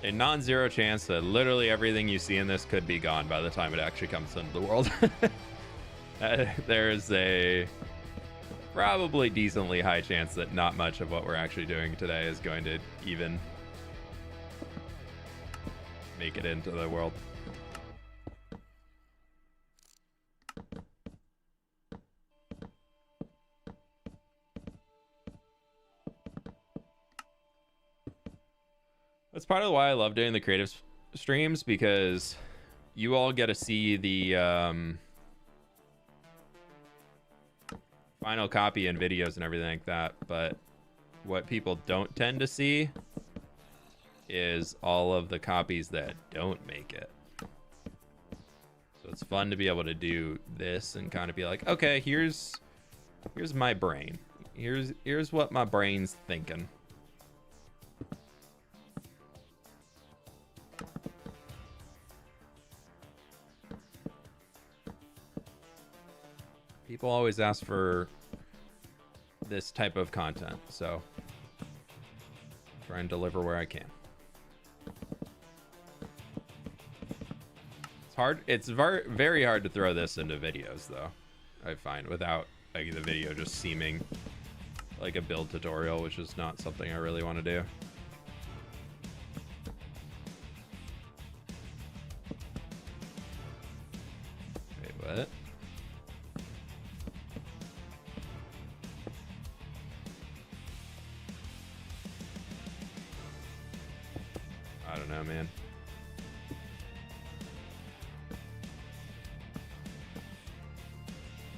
a non-zero chance that literally everything you see in this could be gone by the time it actually comes into the world. There's a probably decently high chance that not much of what we're actually doing today is going to even make it into the world. That's part of why I love doing the creative streams, because you all get to see the final copy and videos and everything like that, but what people don't tend to see is all of the copies that don't make it. So it's fun to be able to do this and kind of be like, okay, here's my brain. Here's what my brain's thinking. People always ask for this type of content, so try and deliver where I can. It's hard. It's very, very hard to throw this into videos, though, I find, without like the video just seeming like a build tutorial, which is not something I really want to do. Wait, what? I don't know, man.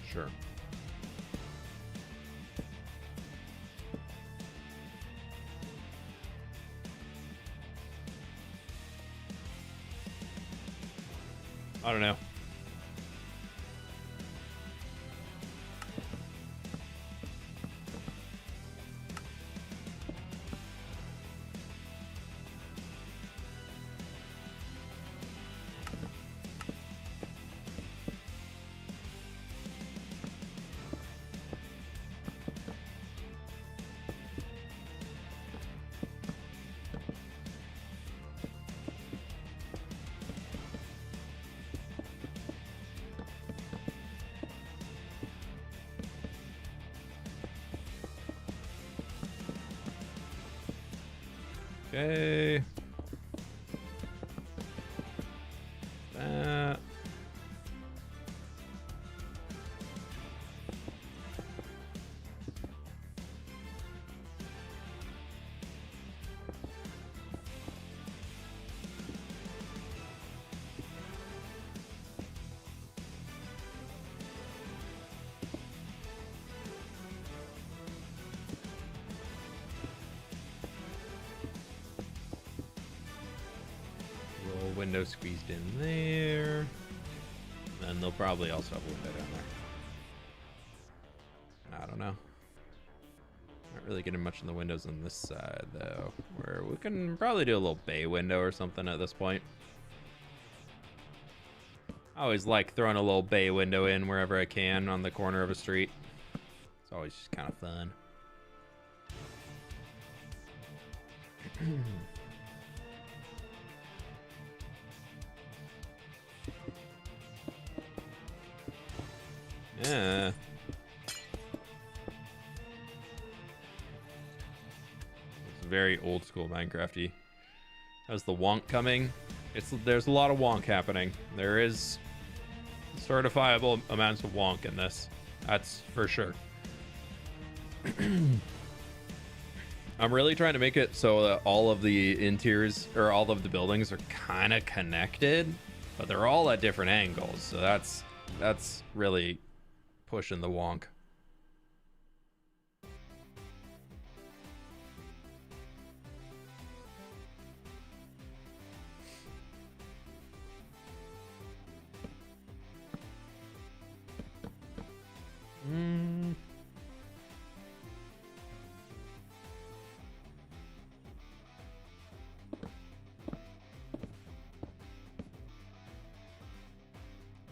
Sure. I don't know. Okay. That. Window squeezed in there, and they'll probably also have a window down there. I don't know. Not really getting much in the windows on this side though, where we can probably do a little bay window or something at this point. I always like throwing a little bay window in wherever I can on the corner of a street. It's always just kind of fun. Yeah. It's very old school Minecrafty. How's the wonk coming? There's a lot of wonk happening. There is certifiable amounts of wonk in this. That's for sure. I'm really trying to make it so that all of the interiors or all of the buildings are kind of connected, but they're all at different angles. So that's really pushing the wonk.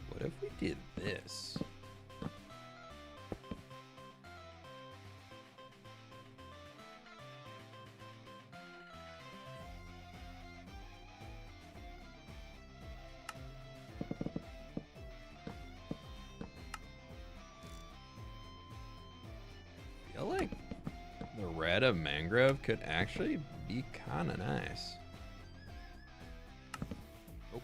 What if we did this? I feel like the red of mangrove could actually be kind of nice. Oh.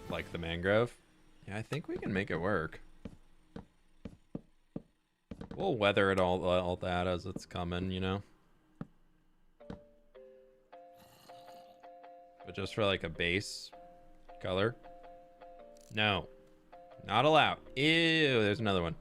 Like the mangrove? Yeah, I think we can make it work. We'll weather it all that as it's coming, you know. But just for like a base color. No. Not allowed. Ew, there's another one.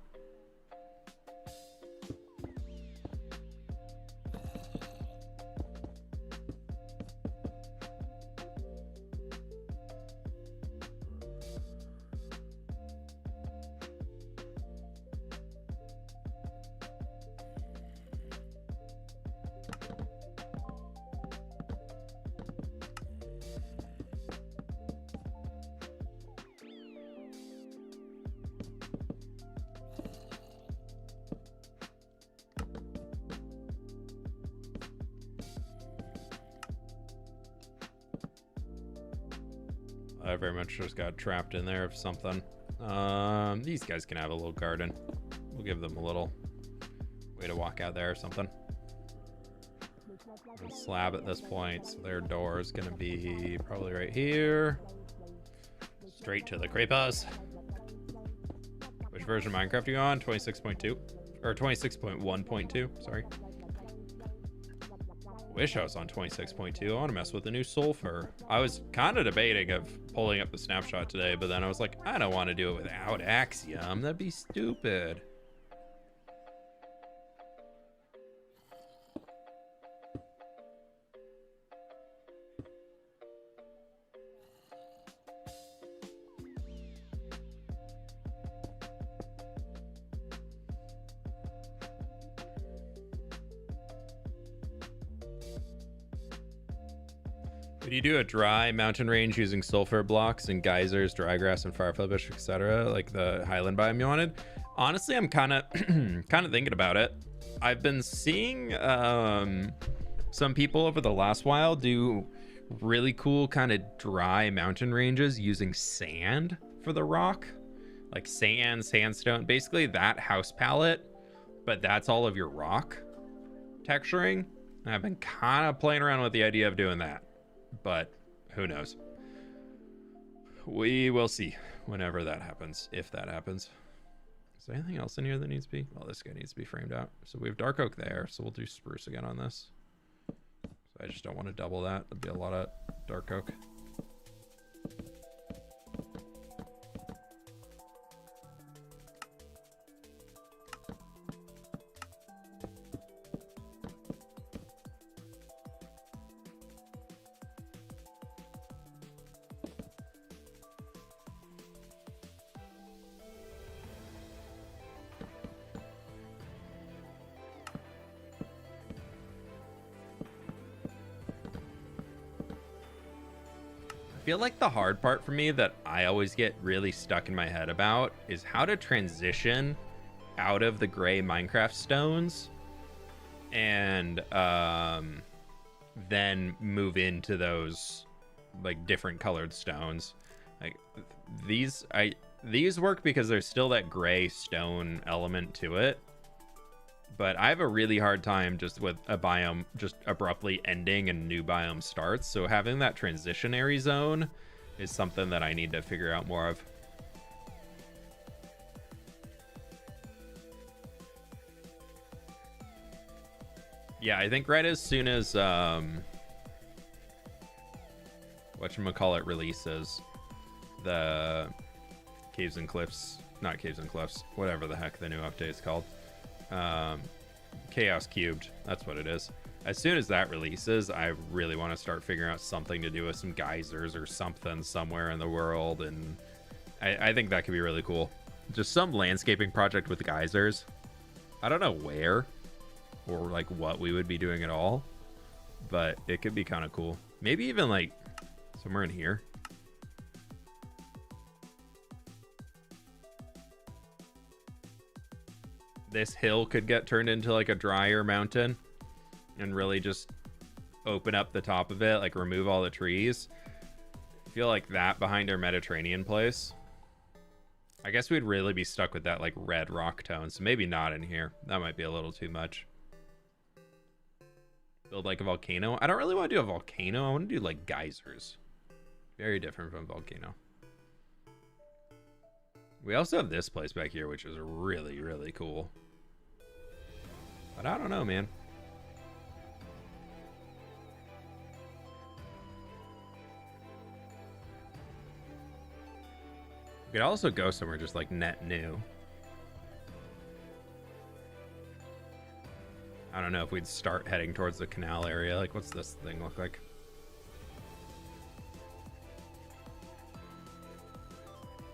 I very much just got trapped in there of something. These guys can have a little garden. We'll give them a little way to walk out there or something. Slab at this point, so their door is gonna be probably right here. Straight to the creepers. Which version of Minecraft are you on? 26.2 or 26.1.2? Sorry. Wish I was on 26.2. I want to mess with the new sulfur. I was kind of debating of pulling up the snapshot today, but then I was like, I don't want to do it without Axiom. That'd be stupid. Would you do a dry mountain range using sulfur blocks and geysers, dry grass, and firefly bush, etc., like the highland biome you wanted? Honestly, I'm kind of thinking about it. I've been seeing some people over the last while do really cool kind of dry mountain ranges using sand for the rock, like sand, sandstone, basically that house palette, but that's all of your rock texturing. And I've been kind of playing around with the idea of doing that, but who knows? We will see whenever that happens, if that happens. Is there anything else in here that needs to be? Well, this guy needs to be framed out. So we have dark oak there, so we'll do spruce again on this. So I just don't want to double that. That'd be a lot of dark oak. I feel like the hard part for me that I always get really stuck in my head about is how to transition out of the gray Minecraft stones and then move into those like different colored stones. Like these work because there's still that gray stone element to it. But I have a really hard time just with a biome just abruptly ending and new biome starts. So having that transitionary zone is something that I need to figure out more of. Yeah, I think right as soon as whatchamacallit releases, the Caves and Cliffs, not Caves and Cliffs, whatever the heck the new update is called. Chaos Cubed, that's what it is. As soon as that releases, I really want to start figuring out something to do with some geysers or something somewhere in the world, and I think that could be really cool. Just some landscaping project with geysers. I don't know where or like what we would be doing at all, but it could be kind of cool. Maybe even like somewhere in here. This hill could get turned into like a drier mountain and really just open up the top of it, like remove all the trees. I feel like that behind our Mediterranean place. I guess we'd really be stuck with that like red rock tone, so maybe not in here. That might be a little too much. Build like a volcano. I don't really want to do a volcano. I want to do like geysers. Very different from volcano. We also have this place back here, which is really, really cool. But I don't know, man. We could also go somewhere just like net new. I don't know if we'd start heading towards the canal area. Like, what's this thing look like?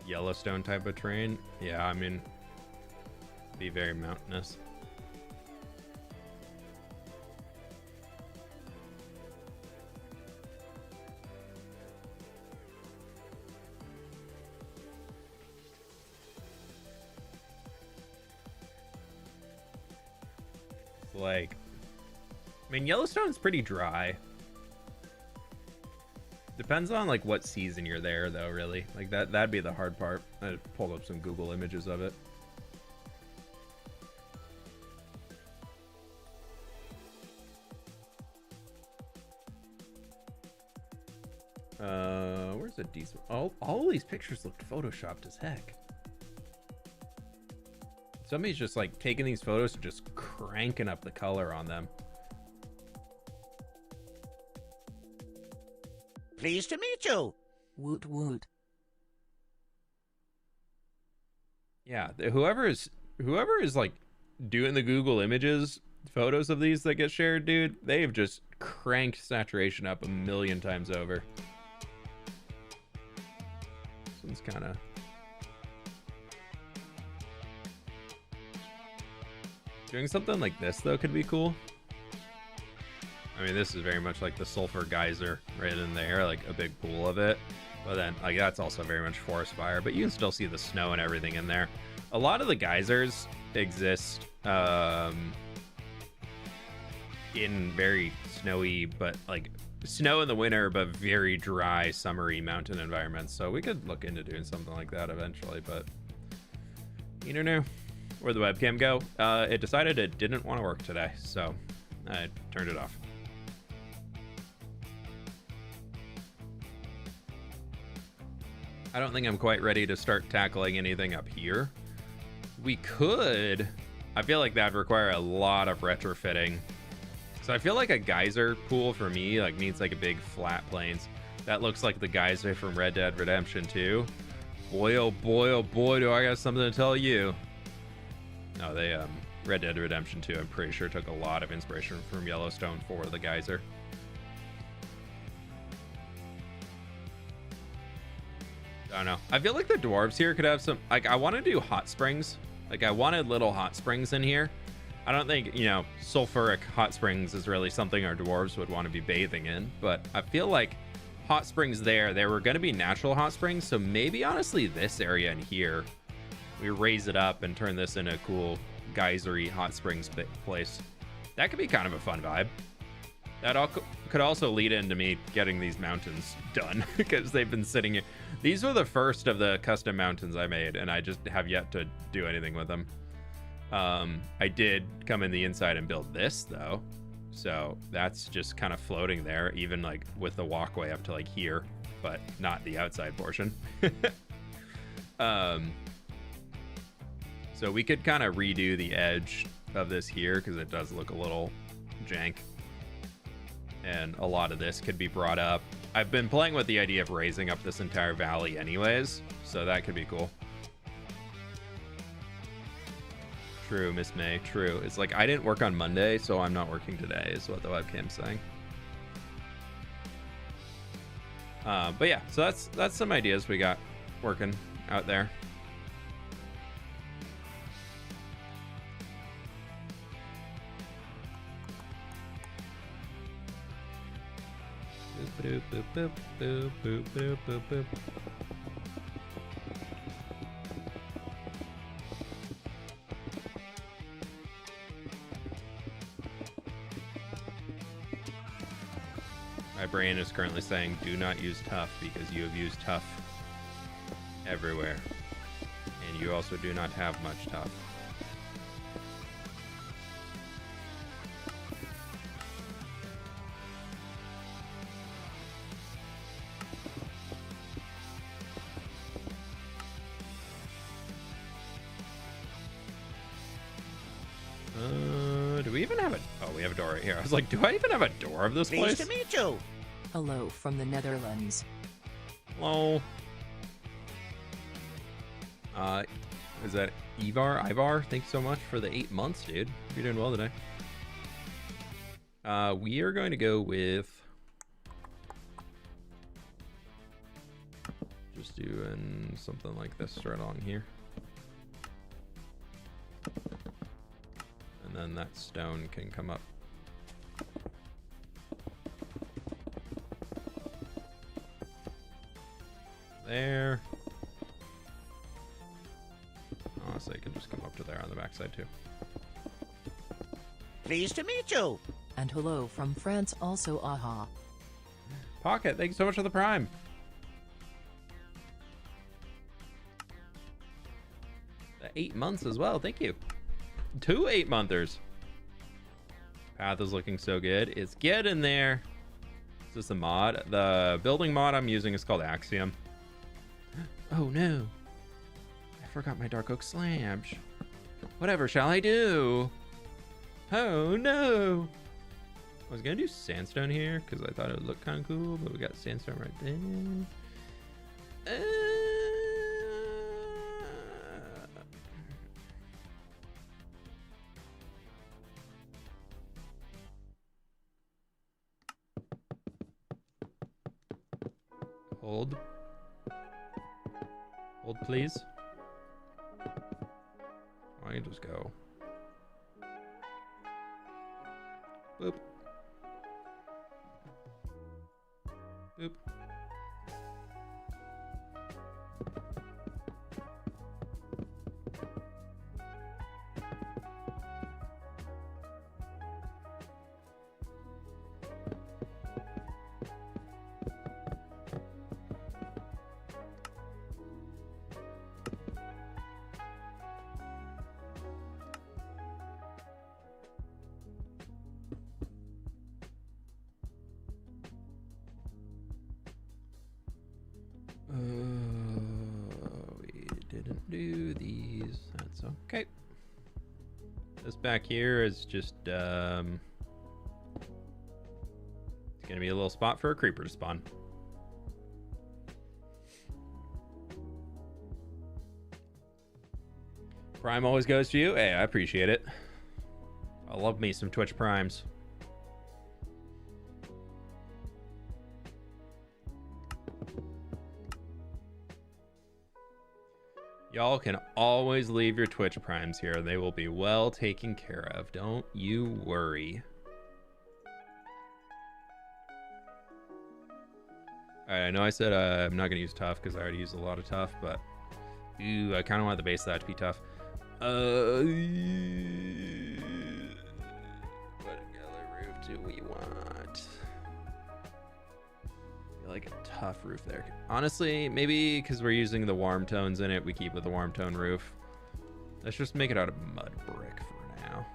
Yellowstone type of terrain. Yeah, I mean, be very mountainous. Like, I mean, Yellowstone's pretty dry. Depends on like what season you're there though, really. Like that'd be the hard part. I pulled up some Google images of it. Where's a decent, all these pictures looked photoshopped as heck. Somebody's just like taking these photos and just cranking up the color on them. Pleased to meet you. Woot woot. Yeah, whoever is like doing the Google images photos of these that get shared, dude, they've just cranked saturation up a million times over. This one's kind of doing something like this though could be cool. I mean, this is very much like the sulfur geyser right in there, like a big pool of it. But then, like, that's also very much forest fire, but you can still see the snow and everything in there. A lot of the geysers exist in very snowy, but like snow in the winter, but very dry, summery mountain environments. So we could look into doing something like that eventually, but you don't know. Where'd the webcam go? It decided it didn't want to work today, so I turned it off. I don't think I'm quite ready to start tackling anything up here. We could. I feel like that'd require a lot of retrofitting. So I feel like a geyser pool for me like needs like a big flat plains. That looks like the geyser from Red Dead Redemption 2. Boy, oh boy, oh boy, do I got something to tell you. No, they Red Dead Redemption 2, I'm pretty sure took a lot of inspiration from Yellowstone for the geyser. I don't know. I feel like the dwarves here could have some, like, I want to do hot springs. Like, I wanted little hot springs in here. I don't think, you know, sulfuric hot springs is really something our dwarves would want to be bathing in, but I feel like hot springs there were going to be natural hot springs, so maybe honestly this area in here, we raise it up and turn this into a cool geysery hot springs place. That could be kind of a fun vibe. That could also lead into me getting these mountains done because they've been sitting here. These were the first of the custom mountains I made, and I just have yet to do anything with them. I did come in the inside and build this though, so that's just kind of floating there, even like with the walkway up to like here, but not the outside portion. So we could kind of redo the edge of this here because it does look a little jank, and a lot of this could be brought up. I've been playing with the idea of raising up this entire valley anyways, so that could be cool. True, Miss May, true. It's like I didn't work on Monday, so I'm not working today is what the webcam's saying. But yeah, so that's some ideas we got working out there. Boop, boop, boop, boop, boop, boop, boop, boop. My brain is currently saying do not use tough because you have used tough everywhere, and you also do not have much tough. Do we even have a... Oh, we have a door right here. I was like, do I even have a door of this place? Pleased to meet you. Hello from the Netherlands. Hello. Is that Ivar? Ivar, thanks so much for the 8 months, dude. You're doing well today. We are going to go with... just doing something like this right along here. And then that stone can come up. There. Oh, so it can just come up to there on the backside too. Pleased to meet you. And hello from France also, aha. Pocket, thank you so much for the prime. The 8 months as well, thank you. 2 8-monthers. Path is looking so good. It's getting there. Is this a mod? The building mod I'm using is called Axiom. Oh no. I forgot my dark oak slabs. Whatever shall I do? Oh no. I was gonna do sandstone here because I thought it would look kind of cool, but we got sandstone right there. Hold. Hold, please. I can just go. Boop. Boop. We didn't do these. That's okay. This back here is just it's gonna be a little spot for a creeper to spawn. Prime always goes to you. Hey, I appreciate it. I love me some Twitch Primes. Y'all can always leave your Twitch Primes here. They will be well taken care of. Don't you worry. Alright, I know I said I'm not going to use tough because I already used a lot of tough, but ooh, I kind of want the base of that to be tough. What color roof do we want? I feel like a tough roof there. Honestly, maybe because we're using the warm tones in it, we keep with the warm tone roof. Let's just make it out of mud brick for now.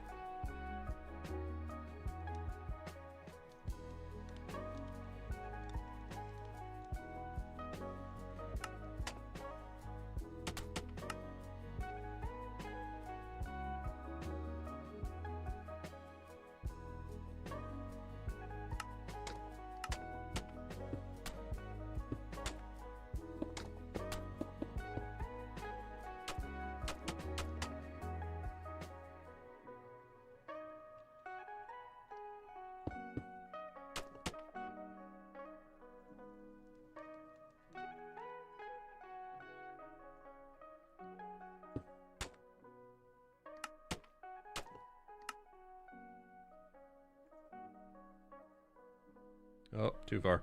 Oh, too far.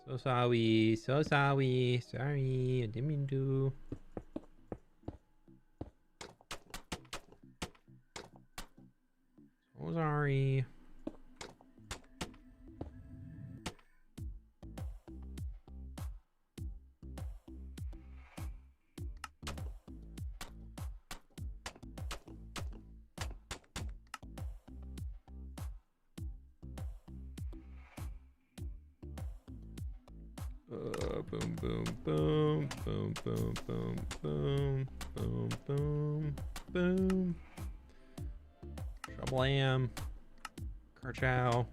So sorry, sorry, I didn't mean to. So sorry. Boom, boom, boom, boom, boom, boom, boom, boom, boom, boom. Shablam. Kerchow.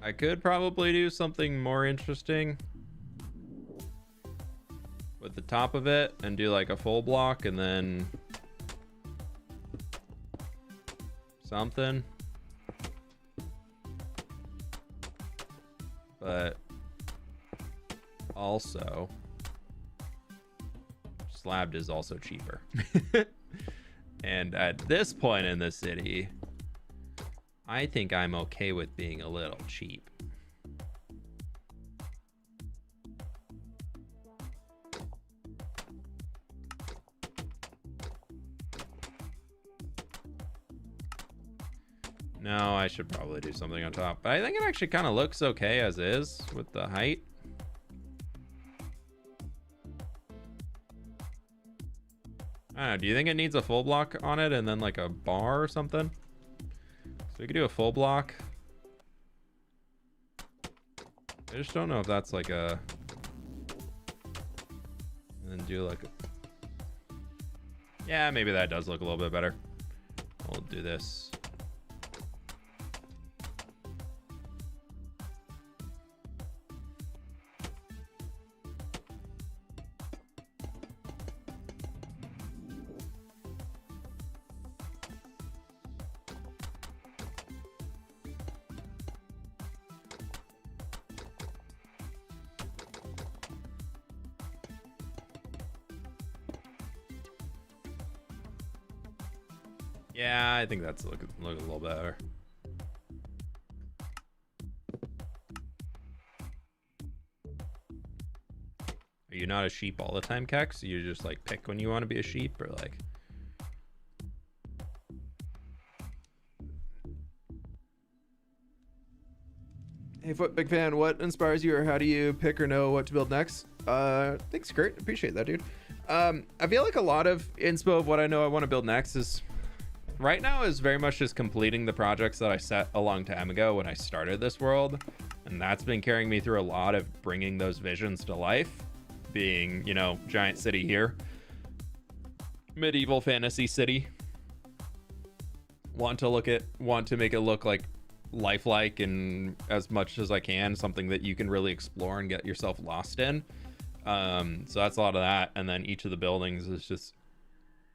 I could probably do something more interesting with the top of it and do like a full block and then something. But also slabbed is also cheaper. And at this point in the city, I think I'm okay with being a little cheap. No, I should probably do something on top. But I think it actually kind of looks okay as is with the height. I don't know, do you think it needs a full block on it and then like a bar or something? So we could do a full block. I just don't know if that's like a... And then do like a... Yeah, maybe that does look a little bit better. We'll do this. Yeah, I think that's look a little better. Are you not a sheep all the time, Kex? You just like pick when you want to be a sheep, or like? Hey, Foot Big Fan, what inspires you, or how do you pick or know what to build next? Thanks, Kurt. Appreciate that, dude. I feel like a lot of inspo of what I know I want to build next is right now is very much just completing the projects that I set a long time ago when I started this world. And that's been carrying me through a lot of bringing those visions to life. Being, you know, giant city here. Medieval fantasy city. Want to make it look like lifelike and as much as I can, something that you can really explore and get yourself lost in. So that's a lot of that. And then each of the buildings is just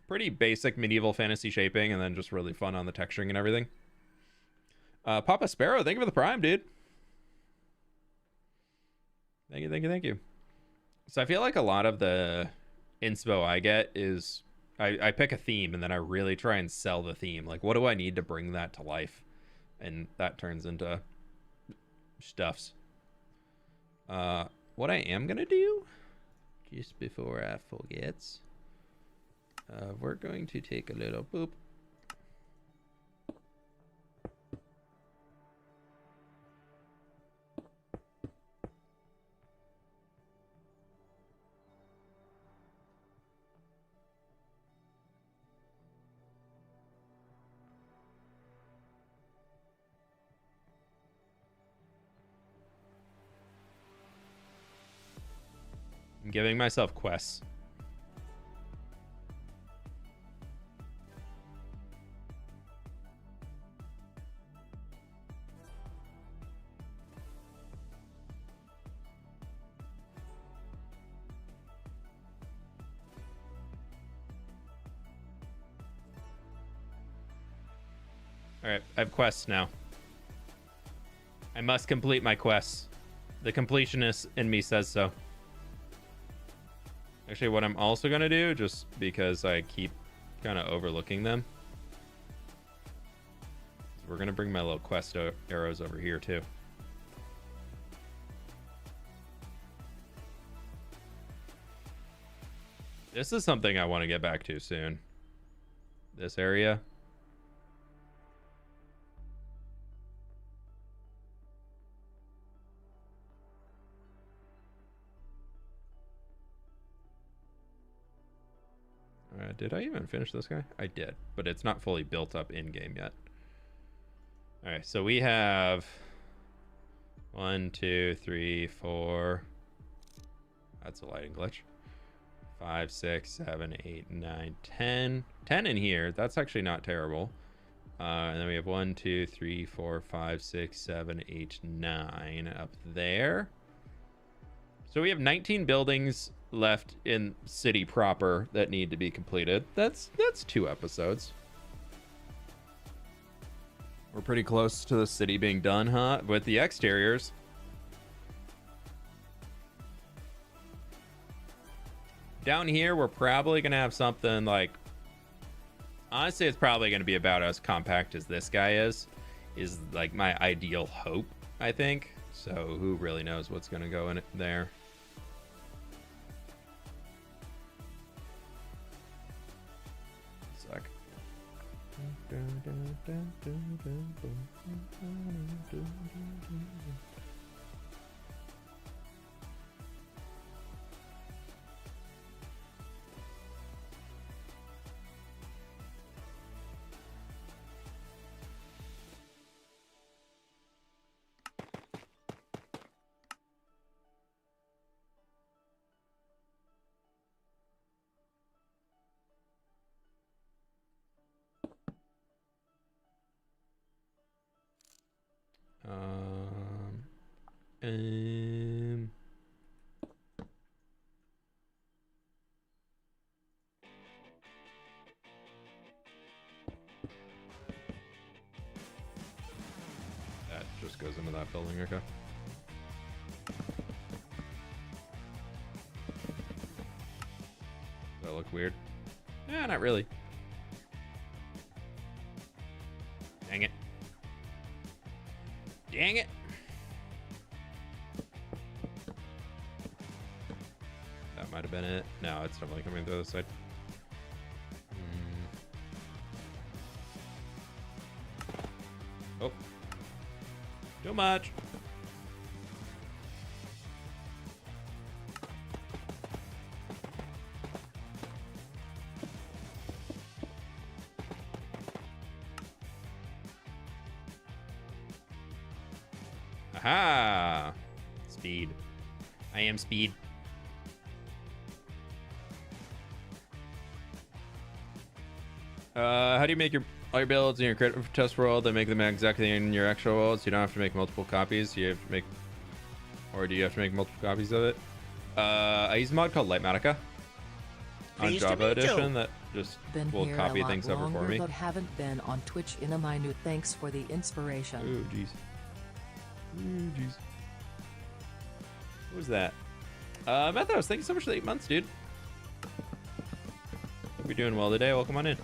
pretty basic medieval fantasy shaping, and then just really fun on the texturing and everything. Papa Sparrow, thank you for the prime, dude. Thank you. So I feel like a lot of the inspo I get is I pick a theme and then I really try and sell the theme. Like, what do I need to bring that to life? And that turns into stuffs. What I am gonna do, just before I forget, we're going to take a little boop. I'm giving myself quests. Alright, I have quests now. I must complete my quests. The completionist in me says so. Actually, what I'm also going to do, just because I keep kind of overlooking them, we're going to bring my little quest arrows over here, too. This is something I want to get back to soon. This area. Did I even finish this guy? I did, but it's not fully built up in game yet. All right, so we have 1, 2, 3, 4. That's a lighting glitch. 5, 6, 7, 8, 9, 10. 10 in here. That's actually not terrible. And then we have 1, 2, 3, 4, 5, 6, 7, 8, 9 up there. So we have 19 buildings left in city proper that need to be completed. That's 2 episodes. We're pretty close to the city being done, huh? With the exteriors. Down here, we're probably gonna have something like, honestly, it's probably gonna be about as compact as this guy is like my ideal hope, I think. So who really knows what's gonna go in there. Suck. Um, that just goes into that building, okay. Does that look weird? Yeah, not really. Dang it. Dang it. That might have been it. No, it's definitely coming to the other side. Oh. Too much. Aha! Speed. I am speed. How do you make all your builds in your crit test world and make them exactly in your actual world, so you don't have to make multiple copies? You have to make, or do you have to make multiple copies of it? I use a mod called Lightmatica on Pleased to Java meet you. Edition that just Been will here copy a lot things over longer, for me. but haven't been on Twitch in a minute. Thanks for the inspiration. Oh, jeez. Oh, jeez. What was that? Methos, thank you so much for the 8 months, dude. Hope you're doing well today. Welcome on in.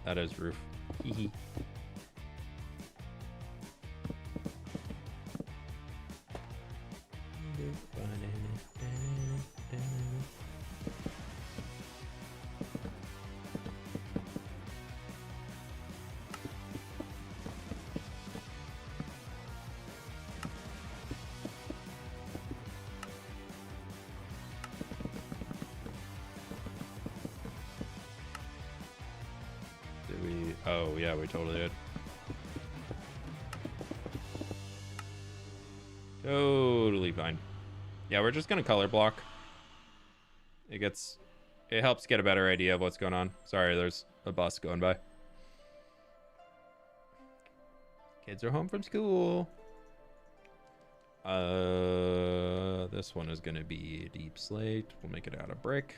That is roof. Hee hee. Oh, yeah, we totally did. Totally fine. Yeah, we're just gonna color block. It helps get a better idea of what's going on. Sorry, there's a bus going by. Kids are home from school. This one is gonna be a deep slate. We'll make it out of brick.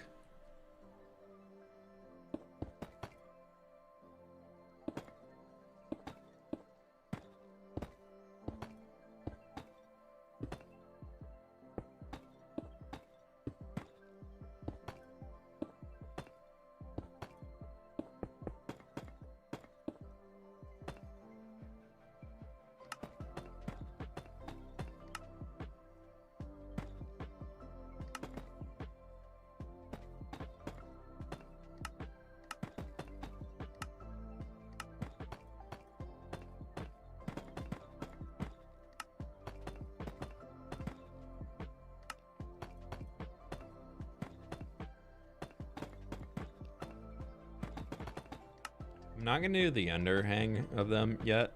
I'm not gonna do the underhang of them yet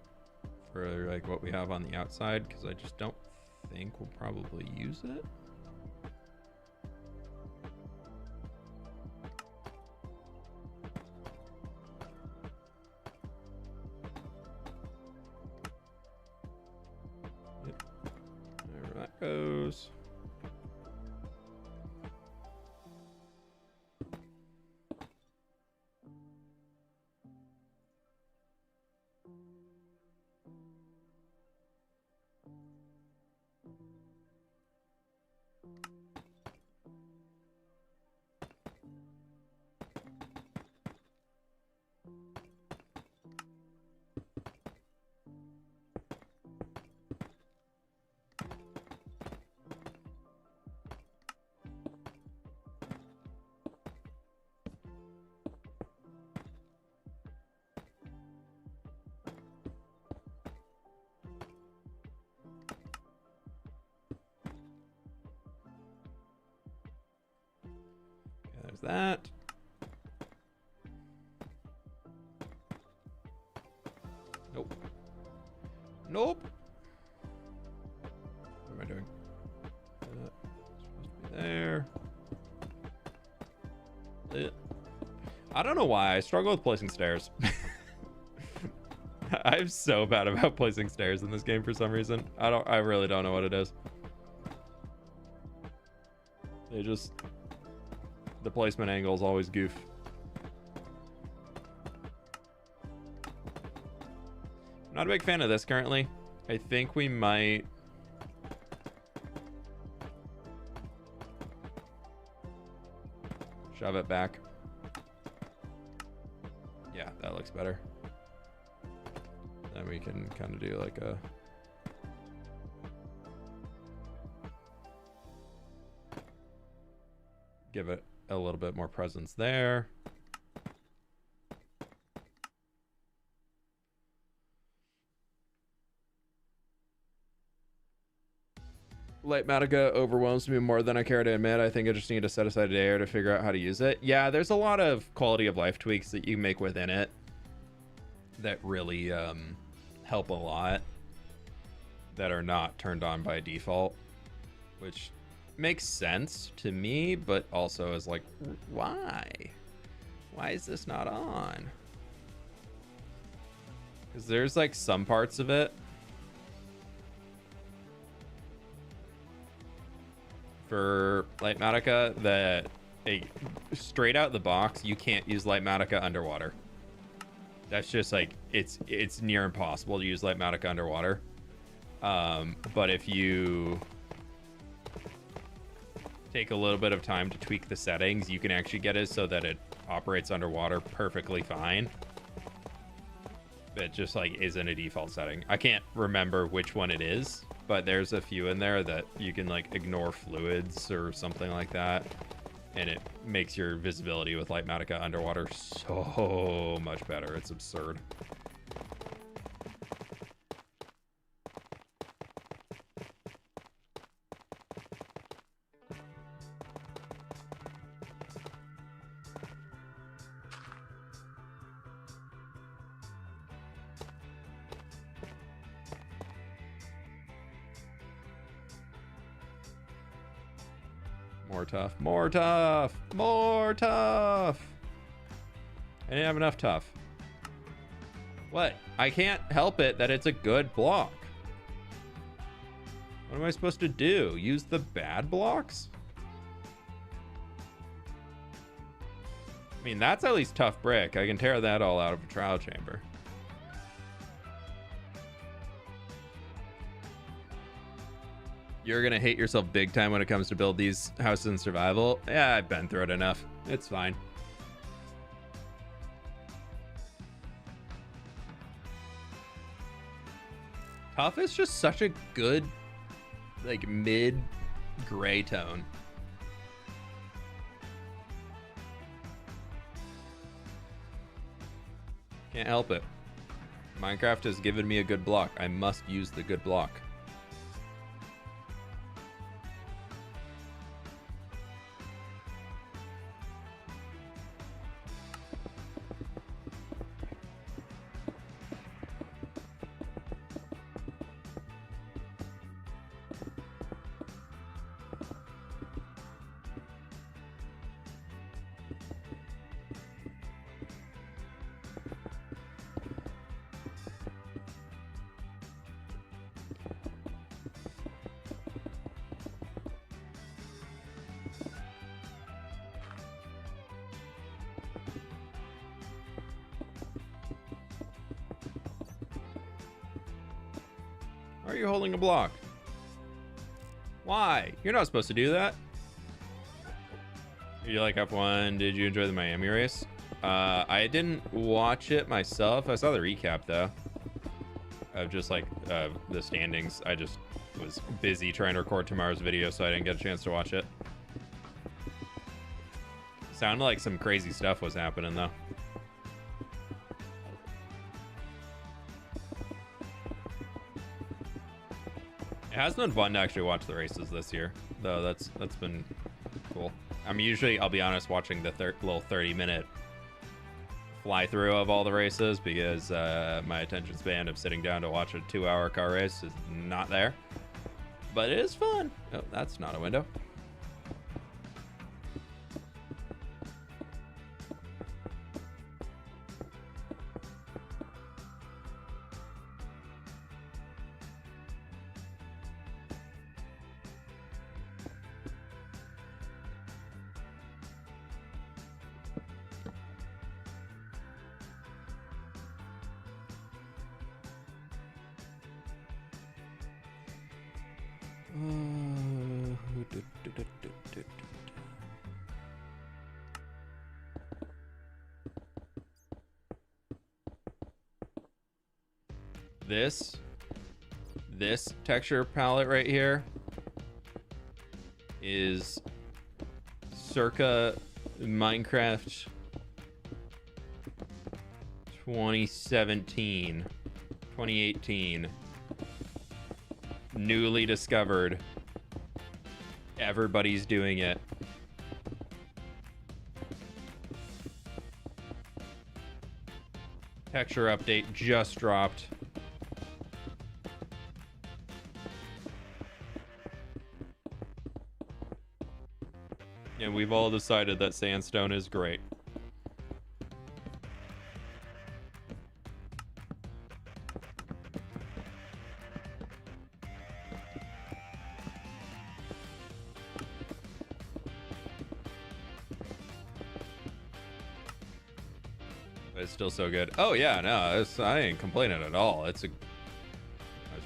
for like what we have on the outside, because I just don't think we'll probably use it. Yep. There that goes. There's that. Nope. Nope. What am I doing? Supposed to be there. I don't know why I struggle with placing stairs. I'm so bad about placing stairs in this game for some reason. I really don't know what it is. The placement angle is always goof. Not a big fan of this currently. I think we might shove it back. Yeah, that looks better. Then we can kind of do like a... give it a little bit more presence there. Lightmatica overwhelms me more than I care to admit. I think I just need to set aside a day or to figure out how to use it. Yeah, there's a lot of quality of life tweaks that you make within it that really help a lot, that are not turned on by default, which makes sense to me, but also is like, why? Why is this not on? Because there's like some parts of it for Lightmatica that straight out the box, you can't use Lightmatica underwater. That's just like, it's near impossible to use Lightmatica underwater. But if you take a little bit of time to tweak the settings, you can actually get it so that it operates underwater perfectly fine. It just like isn't a default setting. I can't remember which one it is, but there's a few in there that you can like ignore fluids or something like that, and it makes your visibility with Lightmatica underwater so much better. It's absurd. More tough, more tough, more tough. I didn't have enough tough. What? I can't help it that it's a good block. What am I supposed to do? Use the bad blocks? I mean, that's at least tough brick. I can tear that all out of a trial chamber. You're gonna hate yourself big time when it comes to build these houses in survival. Yeah, I've been through it enough. It's fine. Tough is just such a good, like, mid gray tone. Can't help it. Minecraft has given me a good block. I must use the good block. Why are you holding a block? Why? You're not supposed to do that. You like F1? Did you enjoy the Miami race? I didn't watch it myself. I saw the recap though. Of just like the standings. I just was busy trying to record tomorrow's video, so I didn't get a chance to watch it. Sounded like some crazy stuff was happening though. It has been fun to actually watch the races this year, though. That's been cool. I'm usually, I'll be honest, watching the little 30-minute fly through of all the races because my attention span of sitting down to watch a 2-hour car race is not there. But it is fun. Oh, that's not a window. this texture palette right here is circa Minecraft 2017, 2018. Newly discovered. Everybody's doing it. Texture update just dropped. And we've all decided that sandstone is great. But it's still so good. Oh yeah, no, I ain't complaining at all. There's a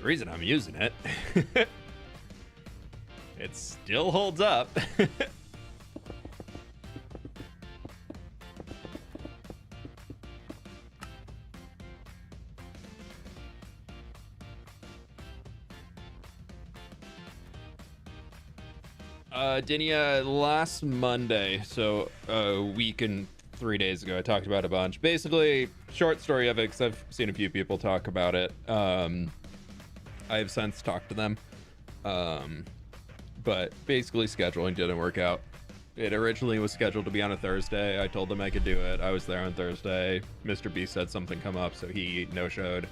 reason I'm using it. It still holds up. Dinia, last Monday, so a week and 3 days ago, I talked about a bunch. Basically, short story of it, because I've seen a few people talk about it. I have since talked to them. But basically, scheduling didn't work out. It originally was scheduled to be on a Thursday. I told them I could do it. I was there on Thursday. Mr. B said something come up, so he no-showed.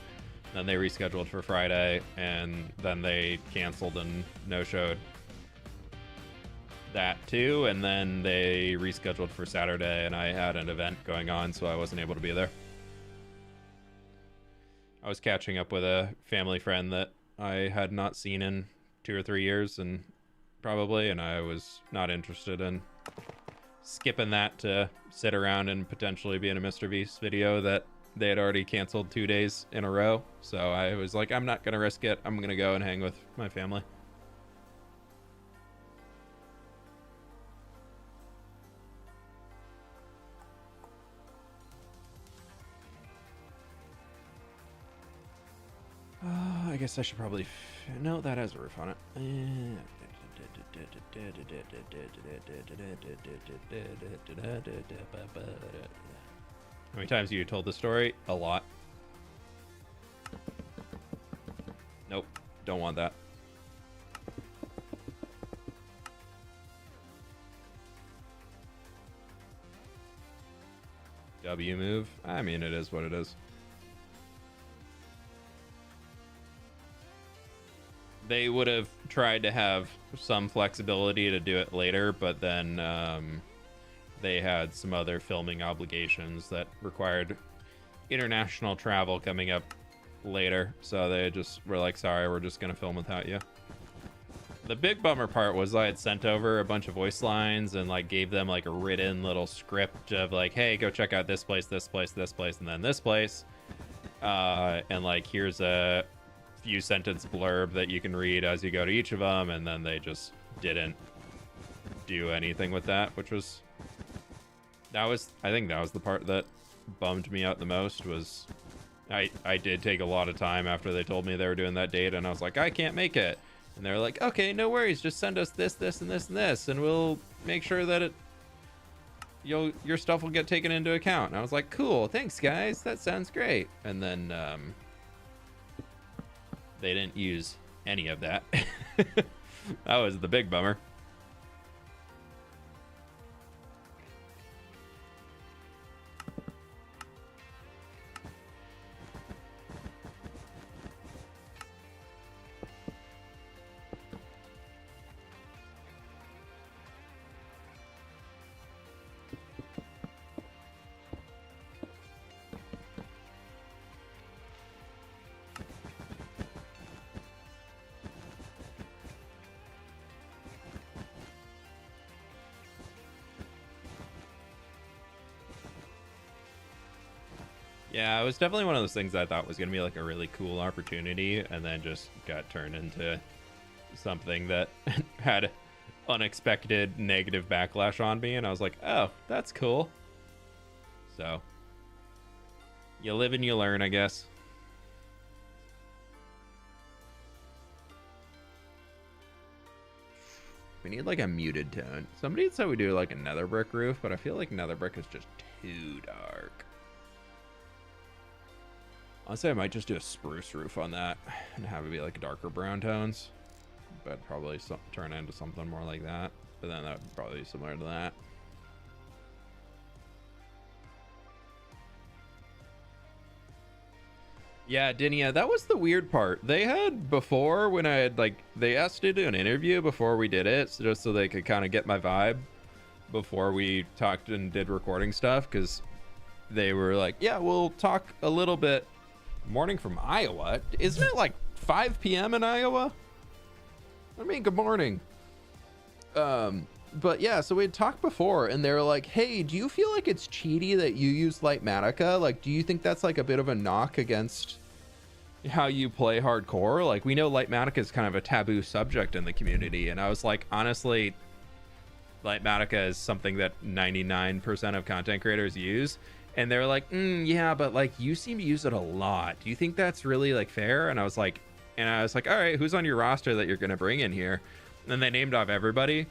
Then they rescheduled for Friday, and then they canceled and no-showed that too, and then they rescheduled for Saturday, and I had an event going on, so I wasn't able to be there. I was catching up with a family friend that I had not seen in 2 or 3 years, and I was not interested in skipping that to sit around and potentially be in a Mr. Beast video that they had already canceled 2 days in a row. So I was like, I'm not gonna risk it. I'm gonna go and hang with my family. I guess I should probably... No, that has a roof on it. How many times have you told the story? A lot. Nope, don't want that. W move? I mean, it is what it is. They would have tried to have some flexibility to do it later, but then they had some other filming obligations that required international travel coming up later. So they just were like, sorry, we're just going to film without you. The big bummer part was I had sent over a bunch of voice lines and like gave them like a written little script of like, hey, go check out this place, this place, this place, and then this place. And like, here's a few sentence blurb that you can read as you go to each of them, and then they just didn't do anything with that, which was I think that was the part that bummed me out the most. Was I did take a lot of time after they told me they were doing that date, and I was like, I can't make it, and they're like, okay, no worries, just send us this, this, and this, and this, and we'll make sure that your stuff will get taken into account. And I was like, cool, thanks guys, that sounds great. And then they didn't use any of that. That was the big bummer. Yeah, it was definitely one of those things I thought was going to be like a really cool opportunity, and then just got turned into something that had unexpected negative backlash on me, and I was like, oh, that's cool. So, you live and you learn, I guess. We need like a muted tone. Somebody had said we do like a nether brick roof, but I feel like nether brick is just too dark. Honestly, I might just do a spruce roof on that and have it be like darker brown tones, but probably turn into something more like that. But then that would probably be similar to that. Yeah, Dinia, that was the weird part. They had before, when I had like, they asked to do an interview before we did it, so just so they could kind of get my vibe before we talked and did recording stuff, because they were like, yeah, we'll talk a little bit. Morning from Iowa? Isn't it like 5 p.m. in Iowa? I mean, good morning. But yeah, so we had talked before, and they were like, hey, do you feel like it's cheaty that you use Lightmatica? Like, do you think that's like a bit of a knock against how you play hardcore? Like, we know Lightmatica is kind of a taboo subject in the community, and I was like, honestly, Lightmatica is something that 99% of content creators use. And they're like, yeah, but like, you seem to use it a lot. Do you think that's really like fair? And I was like, all right, who's on your roster that you're going to bring in here? And then they named off everybody.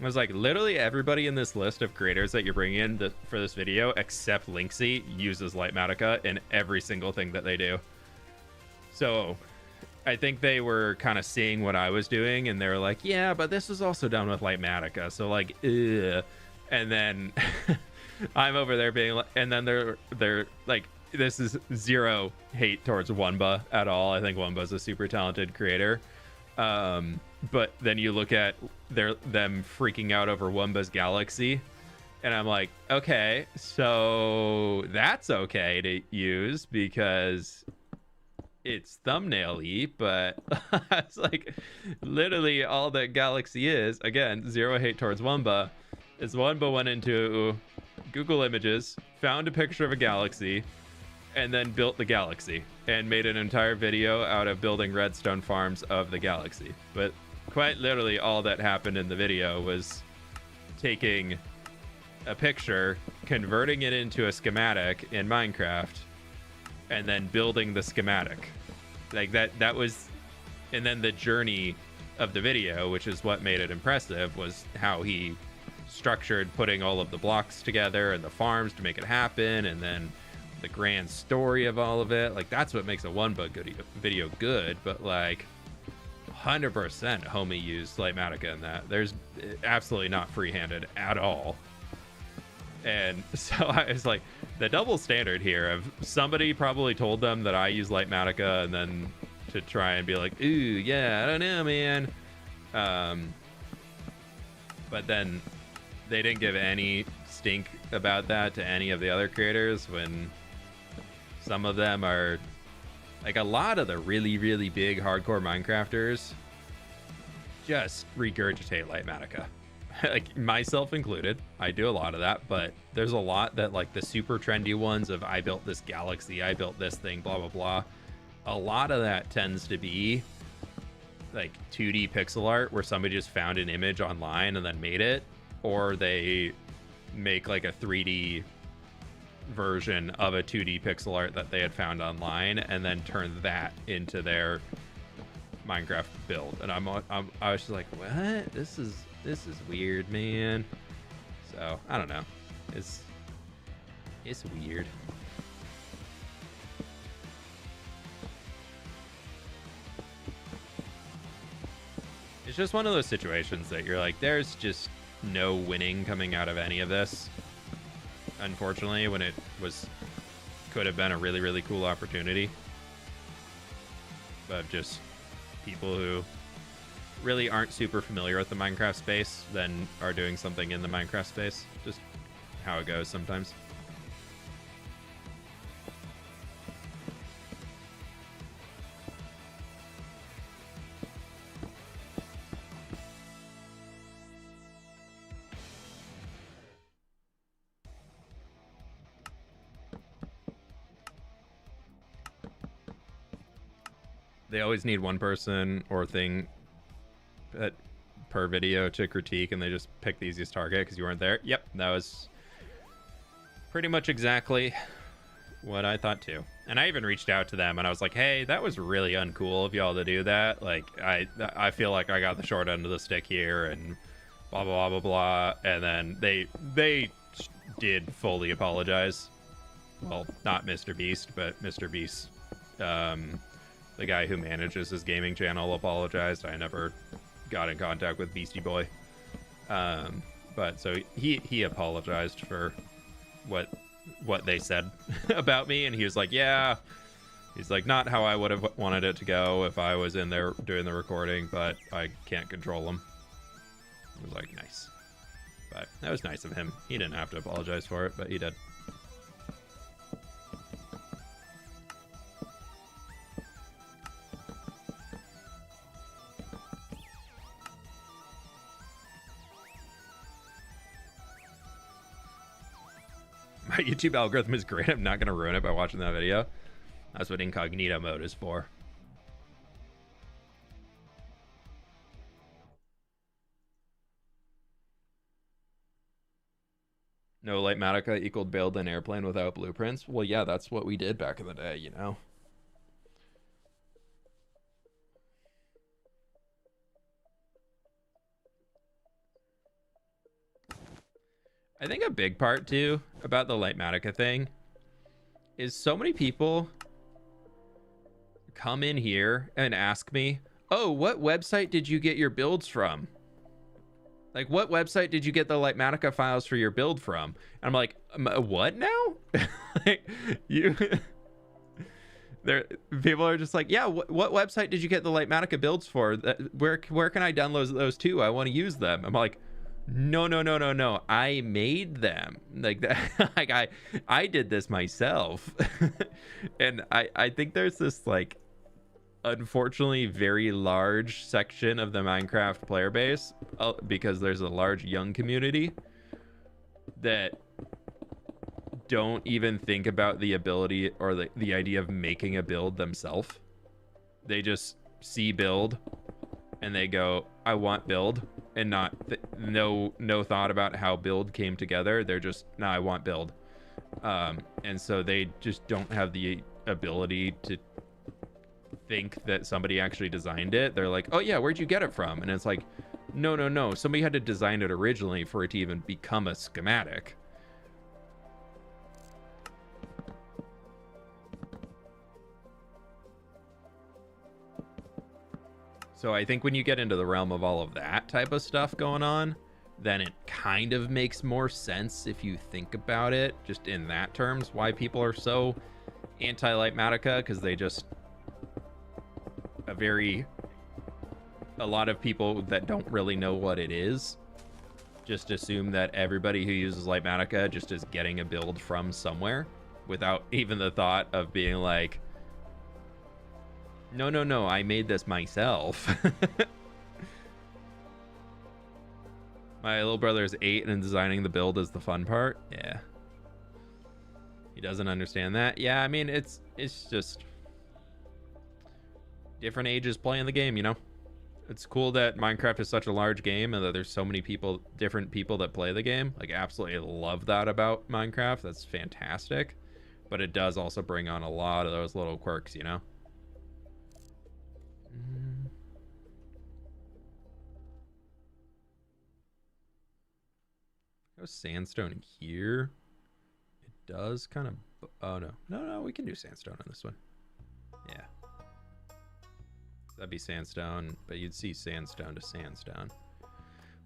I was like, literally everybody in this list of creators that you're bringing in for this video, except Linksy, uses Lightmatica in every single thing that they do. So I think they were kind of seeing what I was doing, and they were like, yeah, but this is also done with Lightmatica. So like, ugh. And then I'm over there being like, and then they're like, this is zero hate towards Wumba at all. I think Wumba's a super talented creator. But then you look at them freaking out over Wumba's Galaxy, and I'm like, okay, so that's okay to use because it's thumbnail-y, but it's like literally all that Galaxy is, again, zero hate towards Wumba, is Wumba went into Google Images, found a picture of a galaxy, and then built the galaxy and made an entire video out of building redstone farms of the galaxy. But quite literally all that happened in the video was taking a picture, converting it into a schematic in Minecraft, and then building the schematic. Like that was, and then the journey of the video, which is what made it impressive, was how he structured putting all of the blocks together and the farms to make it happen, and then the grand story of all of it. Like, that's what makes a Wumba video good. But like 100% homie used Lightmatica in that. There's absolutely not free-handed at all. And so I was like, the double standard here of somebody probably told them that I use Lightmatica, and then to try and be like, ooh, yeah, I don't know, man. But then they didn't give any stink about that to any of the other creators, when some of them are like, a lot of the really, really big hardcore Minecrafters just regurgitate Lightmatica. Like, myself included, I do a lot of that, but there's a lot that, like, the super trendy ones of I built this galaxy, I built this thing, blah, blah, blah. A lot of that tends to be like 2D pixel art where somebody just found an image online and then made it, or they make like a 3D version of a 2D pixel art that they had found online and then turn that into their Minecraft build. And I was just like, what? This is weird, man. So I don't know. It's weird. It's just one of those situations that you're like, there's just no winning coming out of any of this. Unfortunately, when it could have been a really, really cool opportunity. But just people who really aren't super familiar with the Minecraft space then are doing something in the Minecraft space. Just how it goes sometimes. They always need one person or thing per video to critique, and they just pick the easiest target because you weren't there. Yep, that was pretty much exactly what I thought too. And I even reached out to them and I was like, hey, that was really uncool of y'all to do that. Like, I feel like I got the short end of the stick here, and blah blah blah blah blah, and then they did fully apologize. Well, not Mr. Beast, but Mr. Beast, the guy who manages his gaming channel, apologized. I never got in contact with Beastie Boy, but so he apologized for what they said about me, and he was like, yeah, he's like, not how I would have wanted it to go if I was in there doing the recording, but I can't control him. I was like, nice. But that was nice of him. He didn't have to apologize for it, but he did. My YouTube algorithm is great. I'm not going to ruin it by watching that video. That's what incognito mode is for. No Lightmatica equaled build an airplane without blueprints. Well, yeah, that's what we did back in the day, you know. I think a big part, too, about the Lightmatica thing is so many people come in here and ask me, oh, what website did you get your builds from? Like, what website did you get the Lightmatica files for your build from? And I'm like, what now? Like, people are just like, yeah, what website did you get the Lightmatica builds for? Where can I download those to? I want to use them. I'm like, no. I made them. Like that. Like I did this myself. And I think there's this, like, unfortunately very large section of the Minecraft player base, because there's a large young community that don't even think about the ability or the idea of making a build themselves. They just see build and they go, I want build, and not no thought about how build came together. They're just, no, I want build. And so they just don't have the ability to think that somebody actually designed it. They're like, oh yeah, where'd you get it from? And it's like, no, somebody had to design it originally for it to even become a schematic. So I think when you get into the realm of all of that type of stuff going on, then it kind of makes more sense if you think about it just in that terms, why people are so anti-Lightmatica, because they just a lot of people that don't really know what it is just assume that everybody who uses Lightmatica just is getting a build from somewhere without even the thought of being like, no, I made this myself. My little brother is 8 and designing the build is the fun part. Yeah, he doesn't understand that. Yeah, I mean, it's just different ages playing the game, you know. It's cool that Minecraft is such a large game and that there's so many different people that play the game. Like, absolutely love that about Minecraft. That's fantastic. But it does also bring on a lot of those little quirks, you know. Go sandstone here. It does kind of, oh no, we can do sandstone on this one. Yeah, that'd be sandstone, but you'd see sandstone to sandstone.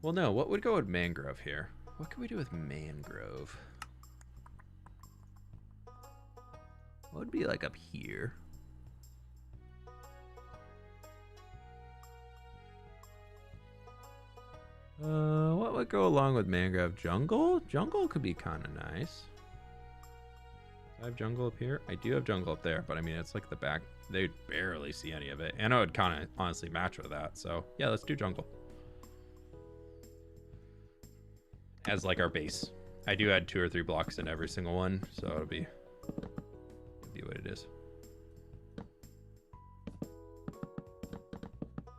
Well, no, what would go with mangrove here? What can we do with mangrove? What would be like up here? What would go along with mangrove? Jungle? Jungle could be kind of nice. Do I have jungle up here? I do have jungle up there, but I mean, it's like the back. They'd barely see any of it. And it would kind of honestly match with that. So yeah, let's do jungle as like our base. I do add 2 or 3 blocks in every single one, so it'll be what it is.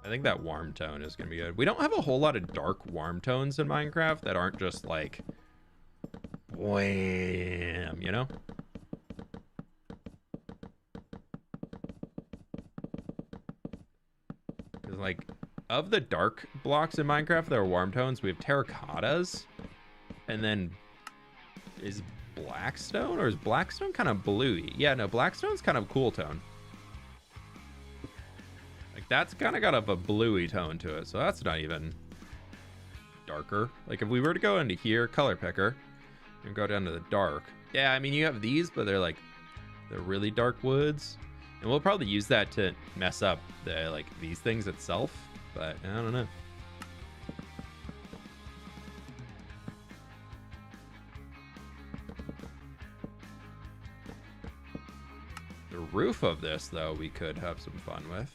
I think that warm tone is gonna be good. We don't have a whole lot of dark warm tones in Minecraft that aren't just like wham, you know? Because like of the dark blocks in Minecraft that are warm tones, we have terracottas, and then is blackstone, or is blackstone kind of bluey? Yeah, no, blackstone's kind of cool tone. Like that's kind of got a bluey tone to it, so that's not even darker. Like if we were to go into here, color picker, and go down to the dark. Yeah, I mean you have these, but they're really dark woods, and we'll probably use that to mess up the like these things itself. But I don't know. The roof of this, though, we could have some fun with.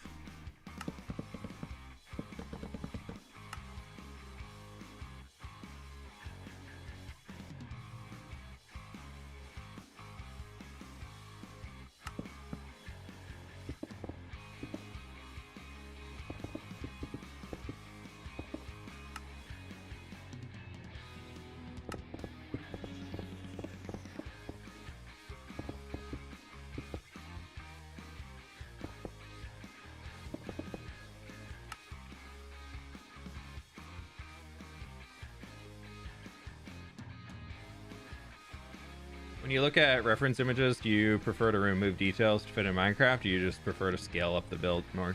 When you look at reference images, do you prefer to remove details to fit in Minecraft? Do you just prefer to scale up the build more?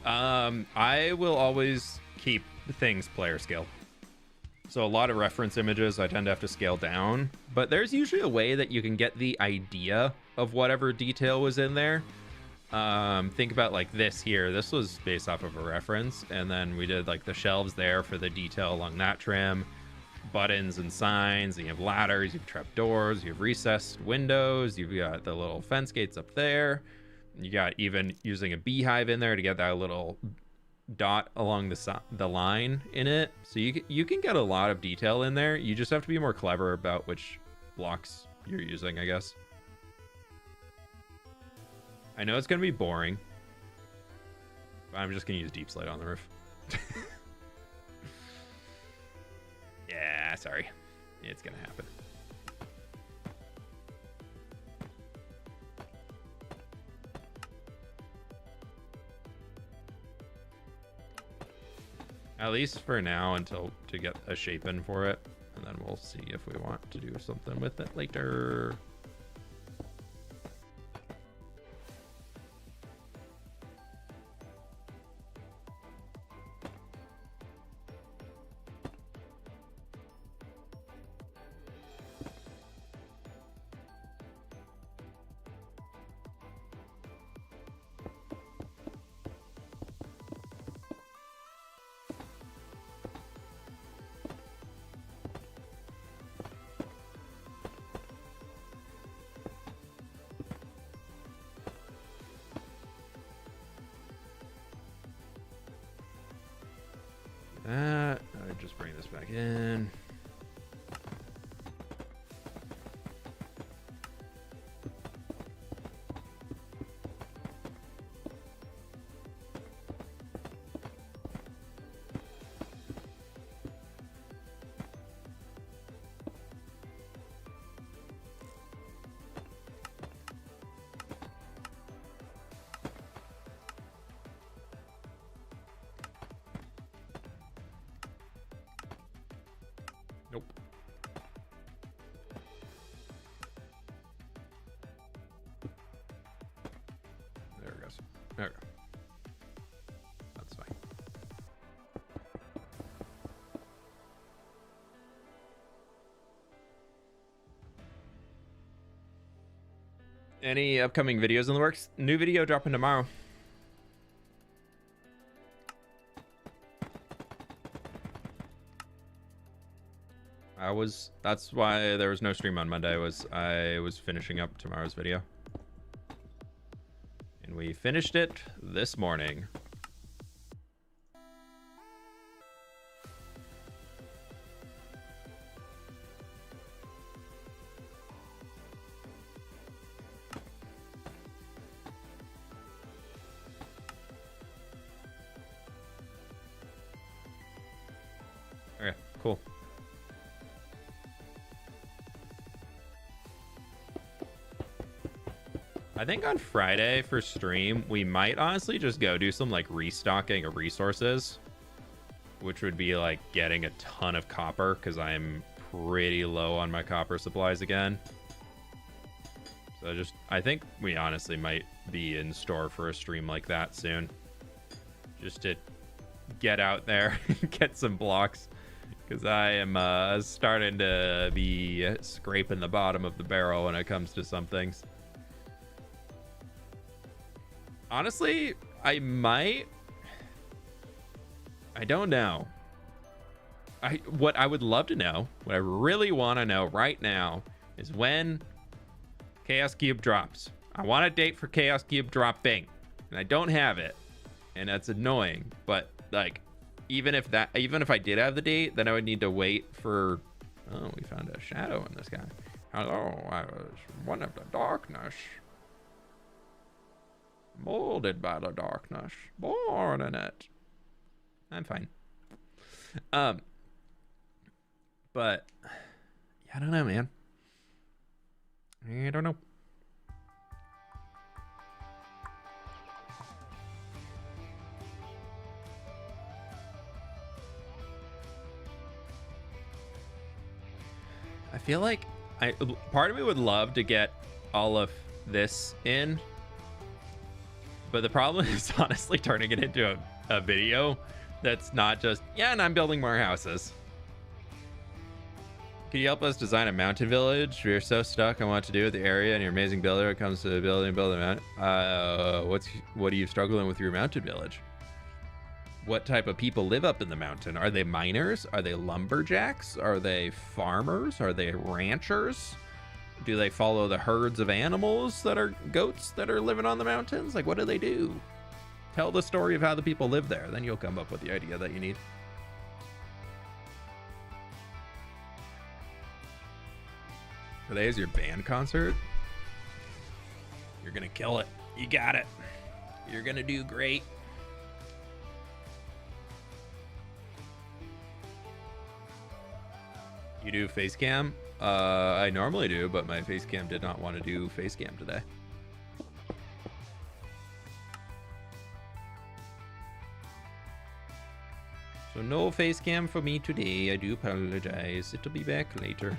I will always keep things player scale. So a lot of reference images I tend to have to scale down, but there's usually a way that you can get the idea of whatever detail was in there. Think about like this here. This was based off of a reference, and then we did like the shelves there for the detail along that trim. Buttons and signs, and you have ladders, you have trapdoors, you have recessed windows, you've got the little fence gates up there, you got even using a beehive in there to get that little dot along the line in it. So you can get a lot of detail in there. You just have to be more clever about which blocks you're using, I guess. I know it's gonna be boring, but I'm just gonna use deep slate on the roof. Yeah, sorry. It's gonna happen. At least for now, until to get a shape in for it, and then we'll see if we want to do something with it later. That, I just bring this back in. Nope. There it goes. There we go. That's fine. Any upcoming videos in the works? New video dropping tomorrow. That's why there was no stream on Monday. I was finishing up tomorrow's video, and we finished it this morning. Okay, cool. I think on Friday for stream, we might honestly just go do some like restocking of resources. which would be like getting a ton of copper because I'm pretty low on my copper supplies again. So I think we honestly might be in store for a stream like that soon. Just to get out there and get some blocks, because I am starting to be scraping the bottom of the barrel when it comes to some things. Honestly, I don't know. What I would love to know, what I really want to know right now is when Chaos Cube drops. I want a date for Chaos Cube dropping, and I don't have it, and that's annoying. But like, even if I did have the date, then I would need to wait for. Oh, we found a shadow in this guy. Hello, I was one of the darkness, molded by the darkness, born in it. I'm fine. But I don't know, man. I don't know. I feel like part of me would love to get all of this in, but the problem is honestly turning it into a video that's not just, yeah, and I'm building more houses. Can you help us design a mountain village? We're so stuck on what to do with the area, and you're an amazing builder when it comes to building a mountain. What are you struggling with your mountain village? What type of people live up in the mountain? Are they miners? Are they lumberjacks? Are they farmers? Are they ranchers? Do they follow the herds of animals that are goats that are living on the mountains? Like, what do they do? Tell the story of how the people live there. Then you'll come up with the idea that you need. Today is your band concert. You're gonna kill it. You got it. You're gonna do great. You do face cam? I normally do, but my face cam did not want to do face cam today. So no face cam for me today. I do apologize. It'll be back later.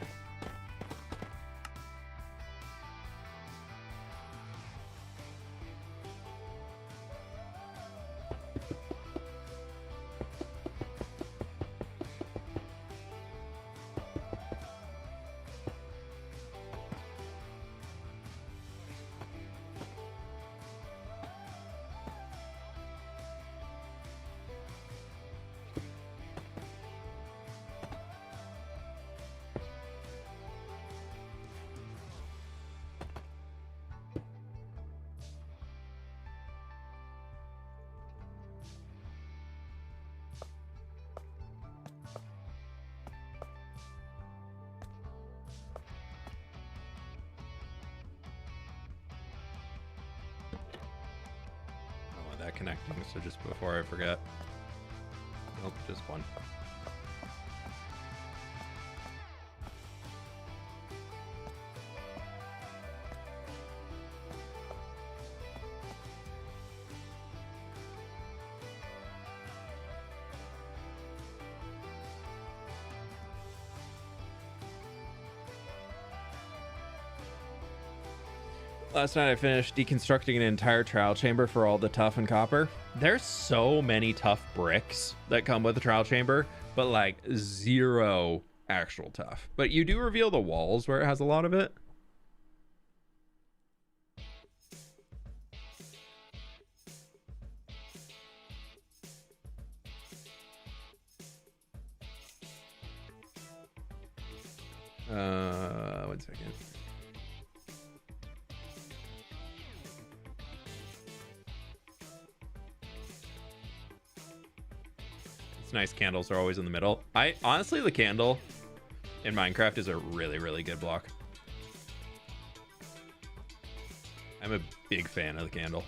Connecting, so just before I forget. Nope, just one. Last night I finished deconstructing an entire trial chamber for all the tough and copper. There's so many tough bricks that come with the trial chamber, but like zero actual tough. But you do reveal the walls where it has a lot of it. One second. It's nice. Candles are always in the middle. Honestly, the candle in Minecraft is a really, really good block. I'm a big fan of the candle.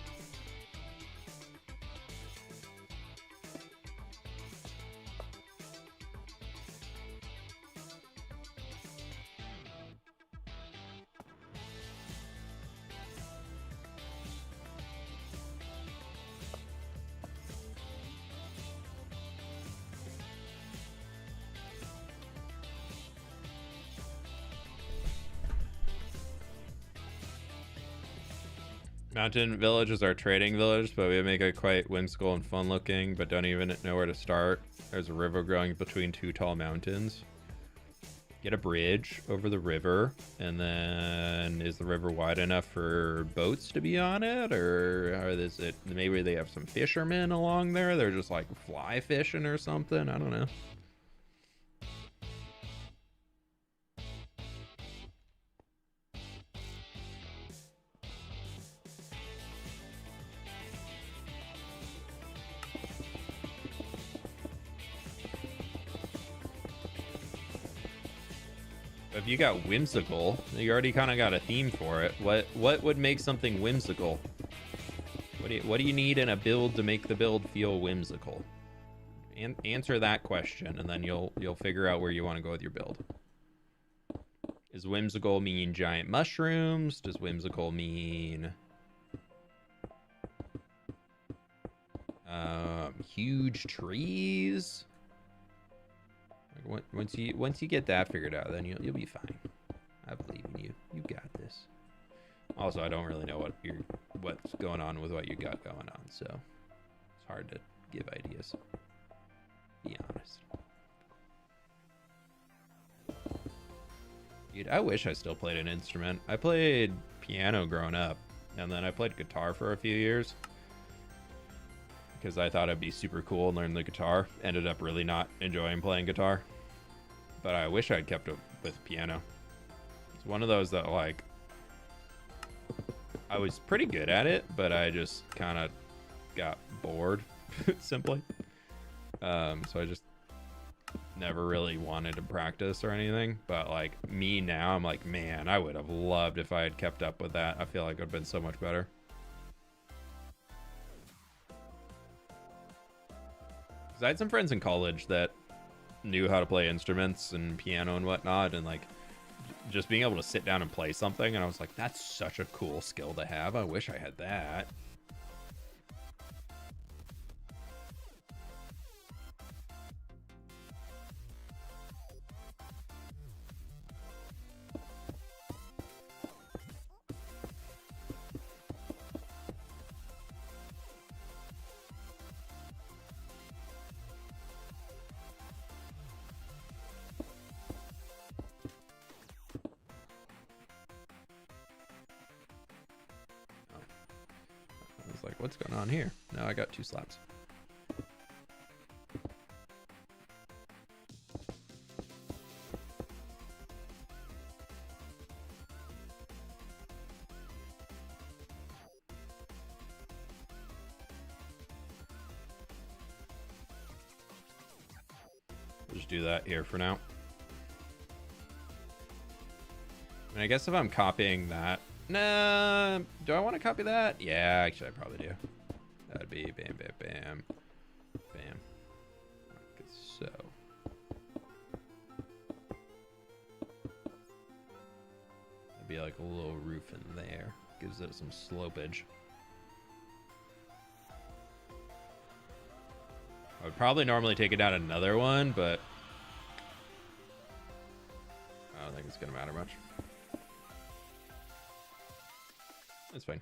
Mountain Village is our trading village, but we make it quite whimsical and fun looking, but don't even know where to start. There's a river growing between two tall mountains. Get a bridge over the river, and then is the river wide enough for boats to be on it, or is it maybe they have some fishermen along there? They're just like fly fishing or something. I don't know. If you got whimsical, you already kind of got a theme for it. What would make something whimsical? What do you need in a build to make the build feel whimsical? Answer that question, and then you'll figure out where you want to go with your build. Does whimsical mean giant mushrooms? Does whimsical mean huge trees? Once you get that figured out, then you'll be fine. I believe in you. You got this. Also, I don't really know what's going on with what you got going on, so it's hard to give ideas. Be honest. Dude, I wish I still played an instrument. I played piano growing up, and then I played guitar for a few years because I thought it'd be super cool and learn the guitar. Ended up really not enjoying playing guitar, but I wish I'd kept it with piano. It's one of those that, like, I was pretty good at it, but I just kind of got bored, simply. So I just never really wanted to practice or anything. But, like, me now, I'm like, man, I would have loved if I had kept up with that. I feel like it would have been so much better. I had some friends in college that knew how to play instruments and piano and whatnot, and like just being able to sit down and play something, and I was like, that's such a cool skill to have. I wish I had that. Like, what's going on here? Now I got 2 slabs. We'll just do that here for now. I mean, I guess if I'm copying that, nah, do I want to copy that? Yeah, actually, I probably do. That'd be bam, bam, bam, bam. Like so. That'd be like a little roof in there. Gives it some slopage. I would probably normally take it down another one, but I don't think it's gonna matter much. That's fine.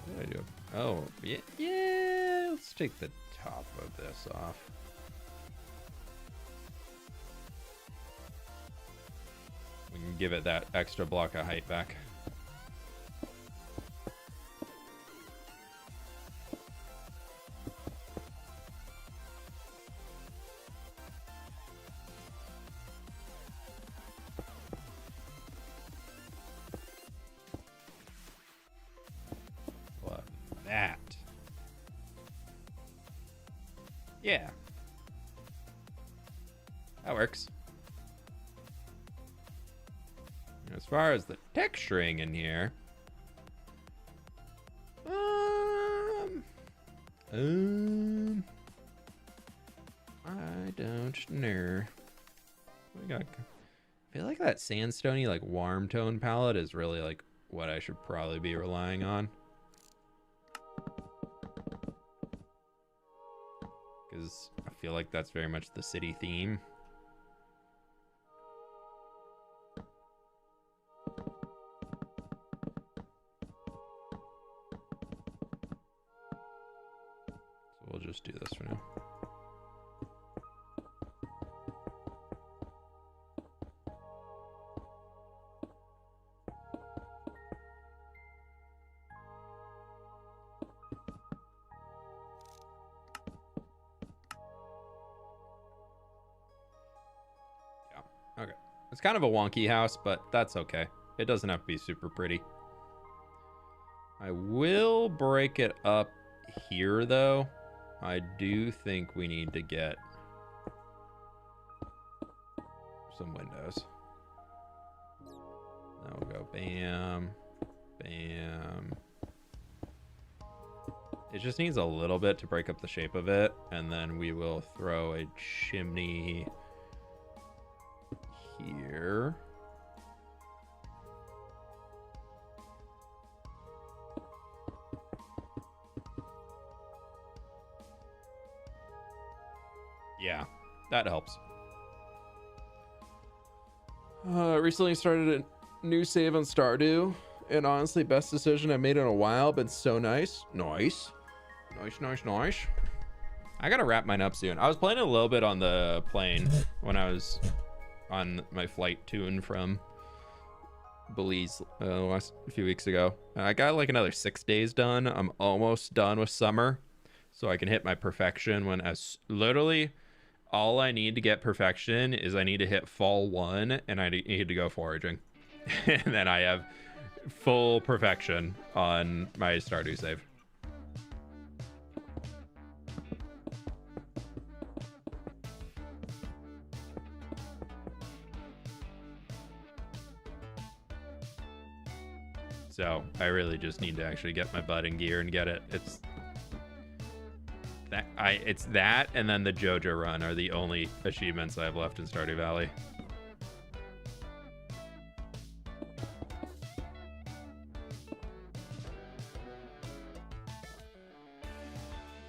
What did I do? Oh, yeah. Let's take the top of this off. We can give it that extra block of height back. Yeah. That works. As far as the texturing in here, I don't know. We got. I feel like that sandstony, like warm tone palette is really like what I should probably be relying on. Because I feel like that's very much the city theme. we'll just do this for now. Yeah, okay. It's kind of a wonky house, but that's okay. It doesn't have to be super pretty. I will break it up here, though. I do think we need to get some windows. Now we'll go bam, bam. It just needs a little bit to break up the shape of it, and then we will throw a chimney here. Yeah, that helps. Recently started a new save on Stardew, and honestly, best decision I've made in a while. Been so nice. Nice. I gotta wrap mine up soon. I was playing a little bit on the plane when I was on my flight to and from Belize last few weeks ago. And I got like another 6 days done. I'm almost done with summer, so I can hit my perfection when literally all I need to get perfection is I need to hit fall 1 and I need to go foraging. And then I have full perfection on my Stardew save. So I really just need to actually get my butt in gear and get it. It's that and then the JoJo run are the only achievements I have left in Stardew Valley.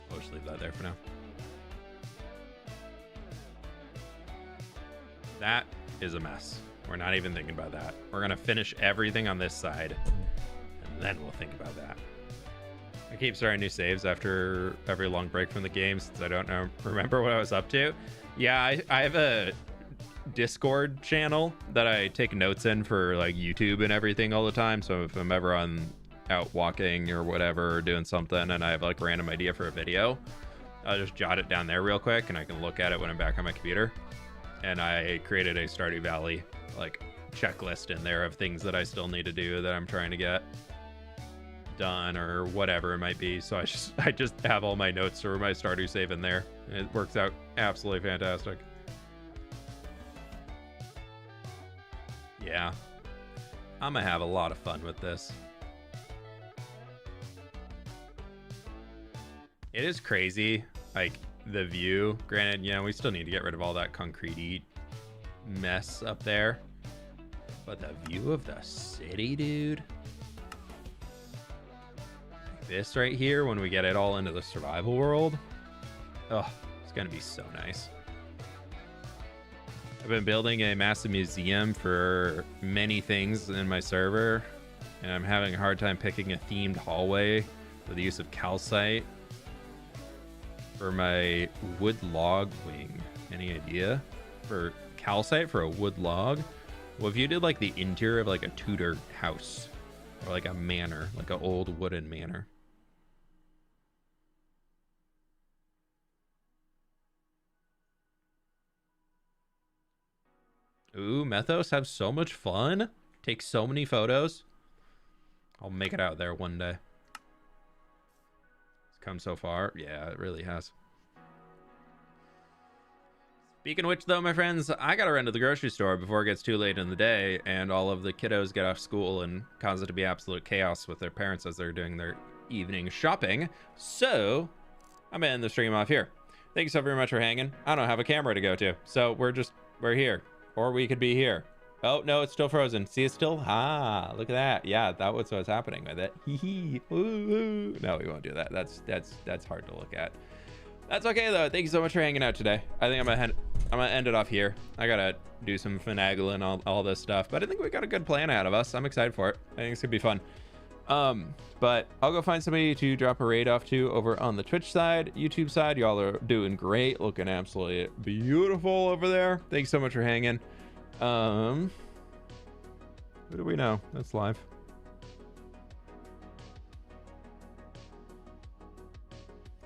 I'll just leave that there for now. That is a mess. We're not even thinking about that. We're gonna finish everything on this side, and then we'll think about that. I keep starting new saves after every long break from the game since I don't remember what I was up to. Yeah, I have a Discord channel that I take notes in for like YouTube and everything all the time. So if I'm ever out walking or whatever, or doing something, and I have like a random idea for a video, I'll just jot it down there real quick, and I can look at it when I'm back on my computer. And I created a Stardew Valley like checklist in there of things that I still need to do that I'm trying to get done or whatever it might be. So I just have all my notes or my Stardew save in there, and it works out absolutely fantastic. Yeah, I'm gonna have a lot of fun with this. It is crazy, like the view. Granted, you know, we still need to get rid of all that concrete mess up there, but the view of the city, dude. This right here, when we get it all into the survival world, oh, it's gonna be so nice. I've been building a massive museum for many things in my server, and I'm having a hard time picking a themed hallway with the use of calcite for my wood log wing. Any idea? For calcite for a wood log? Well, if you did like the interior of like a Tudor house or like a manor, like an old wooden manor. Ooh, Methos have so much fun. Take so many photos. I'll make it out there one day. It's come so far. Yeah, it really has. Speaking of which, though, my friends, I gotta run to the grocery store before it gets too late in the day and all of the kiddos get off school and cause it to be absolute chaos with their parents as they're doing their evening shopping. So I'm gonna end the stream off here. Thank you so very much for hanging. I don't have a camera to go to, so we're here. Or we could be here. Oh, no, it's still frozen. See, it's still... Ah, look at that. Yeah, that was what's happening with it. Hee hee. No, we won't do that. That's hard to look at. That's okay, though. Thank you so much for hanging out today. I think I'm gonna end it off here. I gotta do some finagling, all this stuff. But I think we got a good plan out of us. I'm excited for it. I think it's gonna be fun. But I'll go find somebody to drop a raid off to over on the Twitch side. YouTube side, y'all are doing great, looking absolutely beautiful over there. Thanks so much for hanging. Who do we know that's live?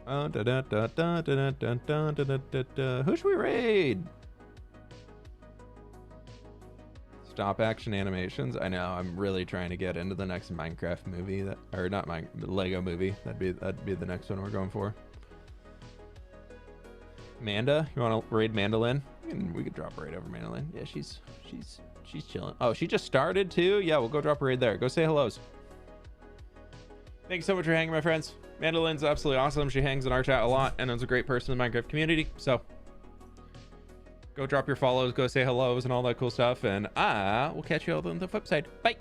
Who should we raid? Stop action animations. I know, I'm really trying to get into the next Minecraft movie, that, or not Lego movie. That'd be the next one we're going for. Manda, you want to raid Mandolin? We could drop a raid over Mandolin. Yeah, she's chilling. Oh, she just started too. Yeah, we'll go drop a raid there. Go say hellos. Thanks so much for hanging, my friends. Mandolin's absolutely awesome. She hangs in our chat a lot and is a great person in the Minecraft community. So go drop your follows, go say hellos and all that cool stuff. And I will catch you all on the flip side. Bye.